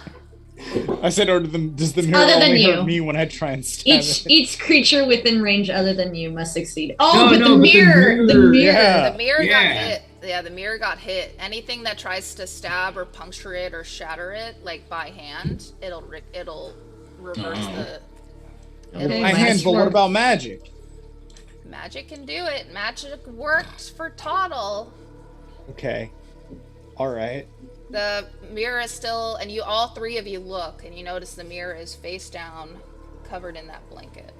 I said, or does the mirror
Other than
only
you.
hurt me when I try and stab it?
Each creature within range other than you must succeed. Oh,
No,
but
no,
the
but the
mirror. The
mirror,
mirror.
yeah.
The mirror got
Yeah.
hit. Yeah, the mirror got hit. Anything that tries to stab or puncture it or shatter it, like by hand, it'll reverse the.
Okay,
My hands, but what about magic?
Magic can do it. Magic worked for Toddle.
Okay. Alright.
The mirror is still, and you all three of you look, and you notice the mirror is face down, covered in that blanket.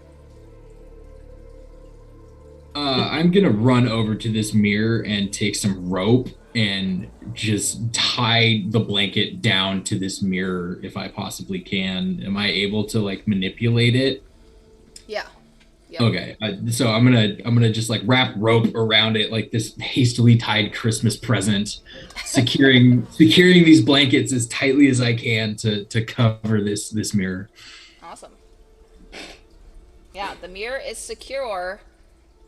I'm gonna run over to this mirror and take some rope and just tie the blanket down to this mirror if I possibly can. Am I able to like manipulate it?
Yeah. Yep.
Okay, so I'm gonna just like wrap rope around it like this hastily tied Christmas present, securing these blankets as tightly as I can to cover this mirror.
Awesome. Yeah, the mirror is secure,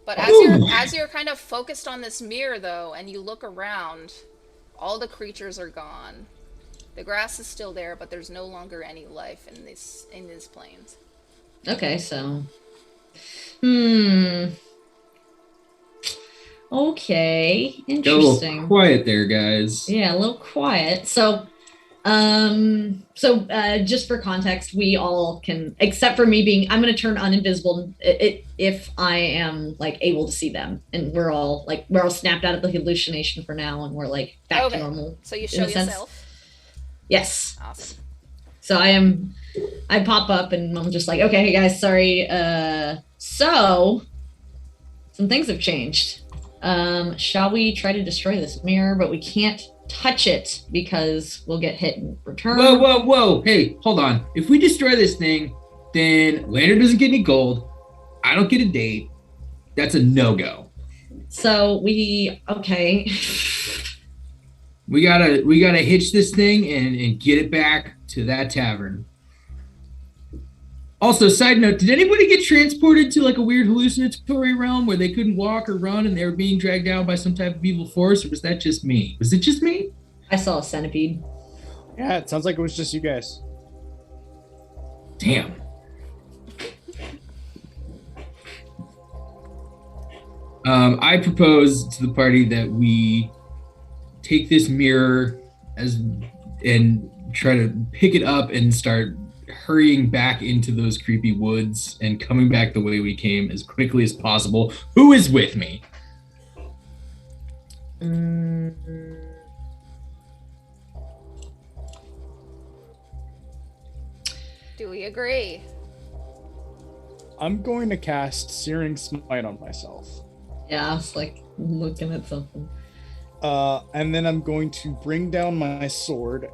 but as you're kind of focused on this mirror though, and you look around, all the creatures are gone. The grass is still there, but there's no longer any life in these plains.
Okay, so. Okay,
Got a
interesting.
little quiet there, guys.
Yeah, a little quiet. So, just for context, we all can, except for me being, I'm going to turn uninvisible if I am like able to see them, and we're all snapped out of the hallucination for now, and we're like back to normal.
So you show yourself.
Yes.
Awesome.
So I pop up and I'm just like, okay, hey guys, sorry. So some things have changed. Shall we try to destroy this mirror? But we can't touch it because we'll get hit in return.
Whoa. Hey, hold on. If we destroy this thing, then Lander doesn't get any gold. I don't get a date. That's a no-go.
So okay.
We gotta hitch this thing and get it back to that tavern. Also, side note, did anybody get transported to like a weird hallucinatory realm where they couldn't walk or run and they were being dragged down by some type of evil force, or was that just me? Was it just me?
I saw a centipede.
Yeah, it sounds like it was just you guys.
Damn. I propose to the party that we take this mirror and try to pick it up and start hurrying back into those creepy woods and coming back the way we came as quickly as possible. Who is with me?
Do we agree?
I'm going to cast Searing Smite on myself.
Yeah, it's like looking at something.
And then I'm going to bring down my sword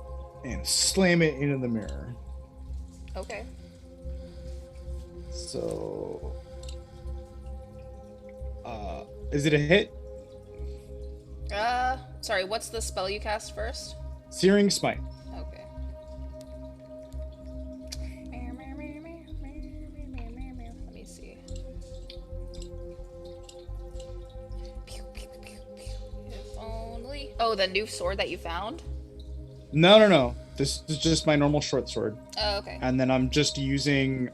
and slam it into the mirror.
Okay.
So, is it a hit?
Sorry, what's the spell you cast first?
Searing Smite.
Okay. Let me see. If only. Oh, the new sword that you found?
No. This is just my normal short sword.
Oh, okay.
And then I'm just using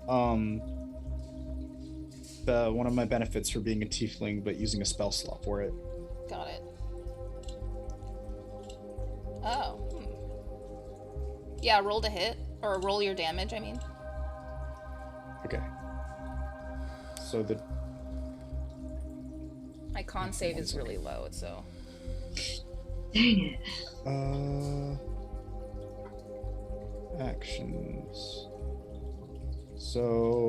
the one of my benefits for being a tiefling, but using a spell slot for it.
Got it. Oh. Yeah, roll to hit. Or roll your damage, I mean.
Okay. So
My con save is really low, so.
Dang it.
Actions. So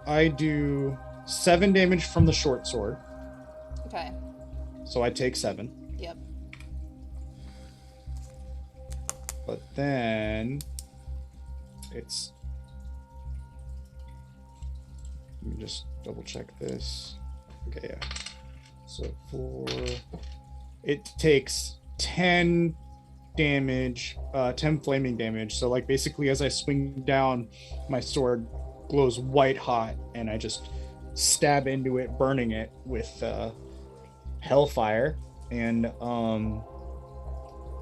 I do 7 damage from the short sword.
Okay.
So I take 7.
Yep.
But then it's, let me just double check this. Okay, yeah. So it takes 10 damage, 10 flaming damage. So like basically as I swing down, my sword glows white hot and I just stab into it, burning it with hellfire. And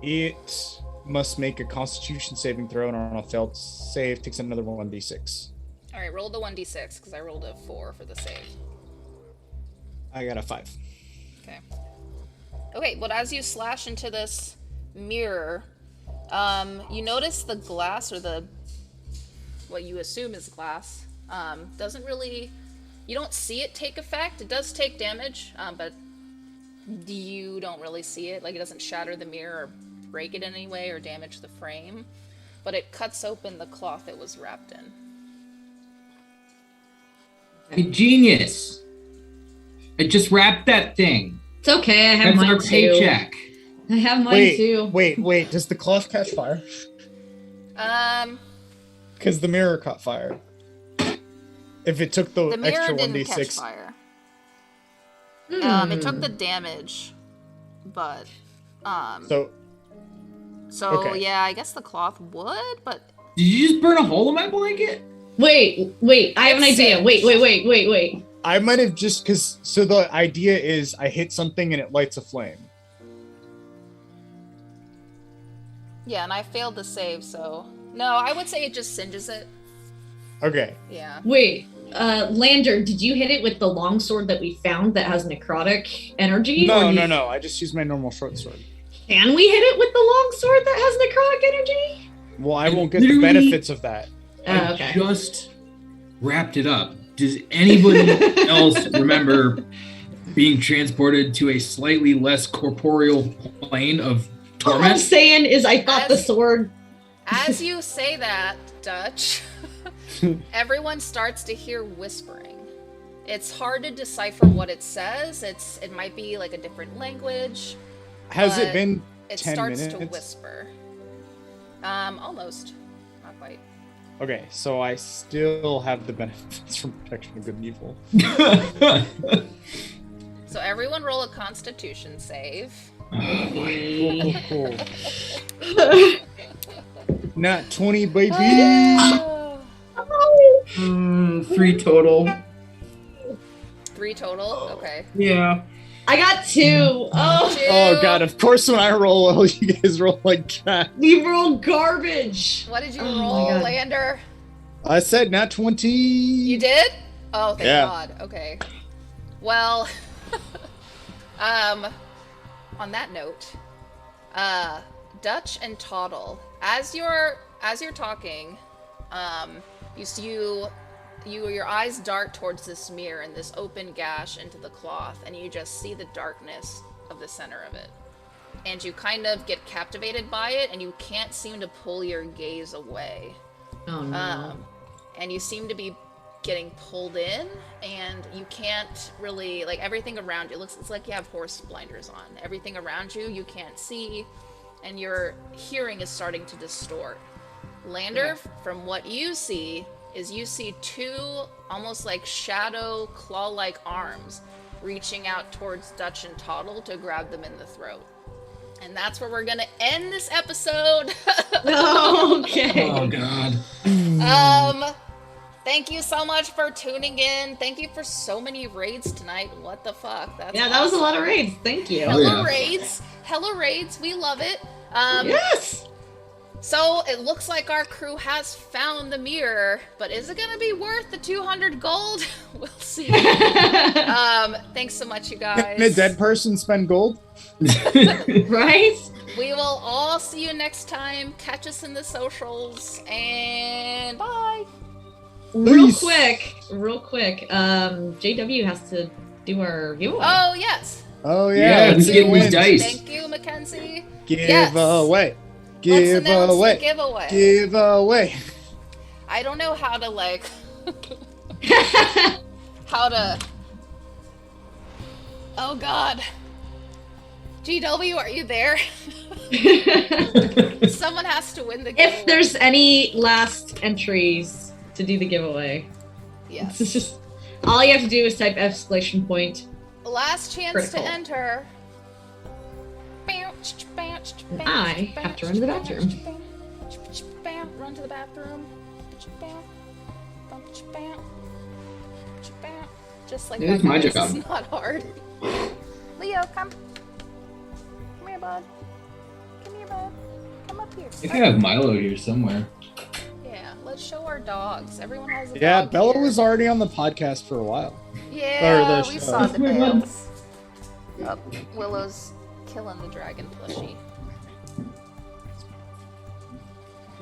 it must make a constitution saving throw, and on a failed save takes another 1d6.
All right, roll the 1d6 because I rolled a 4 for the save.
I got a 5.
Okay. Okay, but as you slash into this mirror, you notice the glass, or what you assume is glass, doesn't really, you don't see it take effect. It does take damage, but you don't really see it. Like, it doesn't shatter the mirror or break it in any way or damage the frame, but it cuts open the cloth it was wrapped in.
Hey, genius! I just wrapped that thing.
It's okay, I have
That's
mine
our
too.
paycheck.
I have mine too.
Wait. Does the cloth catch fire? Because the mirror caught fire. If it took the
mirror
extra
didn't
1d6.
catch fire. It took the damage, but So
okay.
yeah, I guess the cloth would, but
Did you just burn a hole in my blanket?
Wait, I have an idea. Wait.
I might have just, so the idea is I hit something and it lights a flame.
yeah, and I failed the save, so no, I would say it just singes it.
Okay.
Yeah.
Wait, Lander, did you hit it with the longsword that we found that has necrotic energy?
No. I just used my normal short sword.
Can we hit it with the longsword that has necrotic energy?
Well, I won't get the benefits of that.
Oh, okay.
I just wrapped it up. Does anybody else remember being transported to a slightly less corporeal plane of
All I'm
torment?
saying is I thought the sword...
As you say that, Dutch, everyone starts to hear whispering. It's hard to decipher what it says. It might be like a different language.
Has it been
It
10
starts
minutes?
to whisper. Almost. Not quite.
Okay, so I still have the benefits from protection of good and evil.
So everyone roll a Constitution save.
Cool. Not 20, baby.
Oh.
3 total.
3 total? Okay.
Yeah.
I got 2. Oh,
2.
Oh god, of course when I roll well, you guys roll like trash.
we rolled garbage.
What did you
Oh my
roll,
God.
Lander?
I said nat 20.
You did? Oh, thank
Yeah.
God. Okay. Well, on that note, Dutch and Toddle, as you're talking, your eyes dart towards this mirror and this open gash into the cloth, and you just see the darkness of the center of it. And you kind of get captivated by it, and you can't seem to pull your gaze away.
Oh no.
And you seem to be getting pulled in, and you can't really, like, everything around you, it's like you have horse blinders on. Everything around you can't see, and your hearing is starting to distort. Lander, from what you see, is you see 2 almost like shadow claw-like arms reaching out towards Dutch and Toddle to grab them in the throat. And that's where we're gonna end this episode.
Okay.
Oh god.
Thank you so much for tuning in. Thank you for so many raids tonight. What the fuck? That's
Yeah, that was a lot of raids. Thank you.
Hella raids. Hella raids. We love it.
Yes.
So it looks like our crew has found the mirror, but is it gonna be worth the 200 gold? We'll see. Thanks so much, you guys.
Can a dead person spend gold?
Right?
We will all see you next time. Catch us in the socials, and bye.
Real
Peace.
quick. JW has to do our giveaway.
Oh, yes.
Oh
Yeah,
yeah,
let's get these dice.
Thank you, Mackenzie.
Give
Yes.
away.
Let's
Give
announce
away.
the giveaway.
Give away.
I don't know how to, like, how to... Oh, God. GW, are you there? Someone has to win the giveaway.
If there's any last entries to do the giveaway,
Yes.
it's just all you have to do is type exclamation point.
Last chance
Critical.
to enter.
I have to run to the bathroom.
Run to the bathroom. Just like
It's
that.
my
Guys.
job.
It's not hard. Leo, come. Come here, bud. Come here, bud. Come up here.
I think I have Milo here somewhere.
Yeah, let's show our dogs. Everyone has a
Yeah,
dog
Bella
here.
was already on the podcast for a while.
Yeah,
Or
we
the
saw
show.
the tails. Oh, Willow's killing the dragon plushie.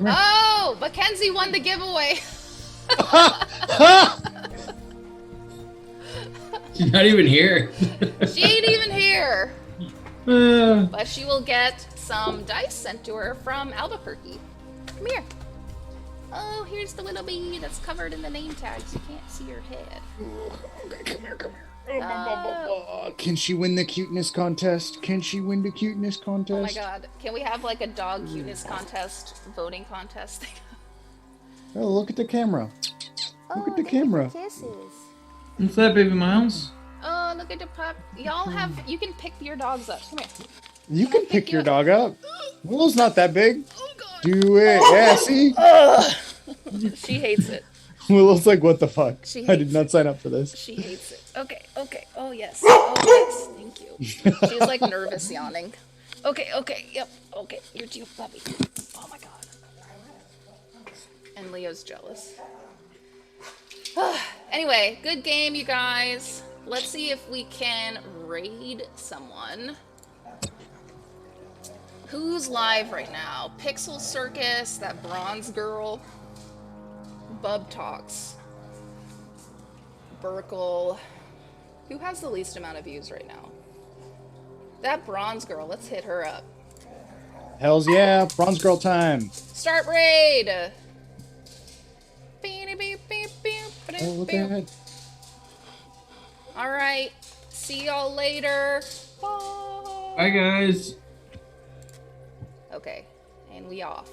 Oh, Mackenzie won the giveaway.
She's not even here.
She ain't even here.
Uh,
But she will get some dice sent to her from Albuquerque. Come here. Oh, here's the willow bee that's covered in the name tags. You can't see her head.
Okay, come here.
Oh.
Can she win the cuteness contest? Can she win the cuteness contest?
Oh my god. Can we have like a dog cuteness contest, voting contest thing?
Oh, look at the camera. Look at the
thank you for
camera.
Kisses.
what's that, baby Miles?
Oh, look at the pup. Y'all have, you can pick your dogs up. Come here.
You can pick your dog up. Willow's not that big.
Oh god.
Do it. Yeah, see?
She hates it.
Willow's like, what the fuck?
She
I did
hates
not
it.
sign up for this.
She hates it. Okay. Oh yes. Oh yes. Thank you. She's like nervous yawning. Okay. Yep. Okay. You're too puppy. Oh my god. And Leo's jealous. Anyway, good game, you guys. Let's see if we can raid someone. Who's live right now? Pixel Circus, that bronze girl. Bub Talks. Burkle. Who has the least amount of views right now? That bronze girl. Let's hit her up.
Hells yeah. Bronze girl time.
Start raid!
Oh, look ahead.
Alright. See y'all later. Bye.
Bye, guys.
Okay. And we off.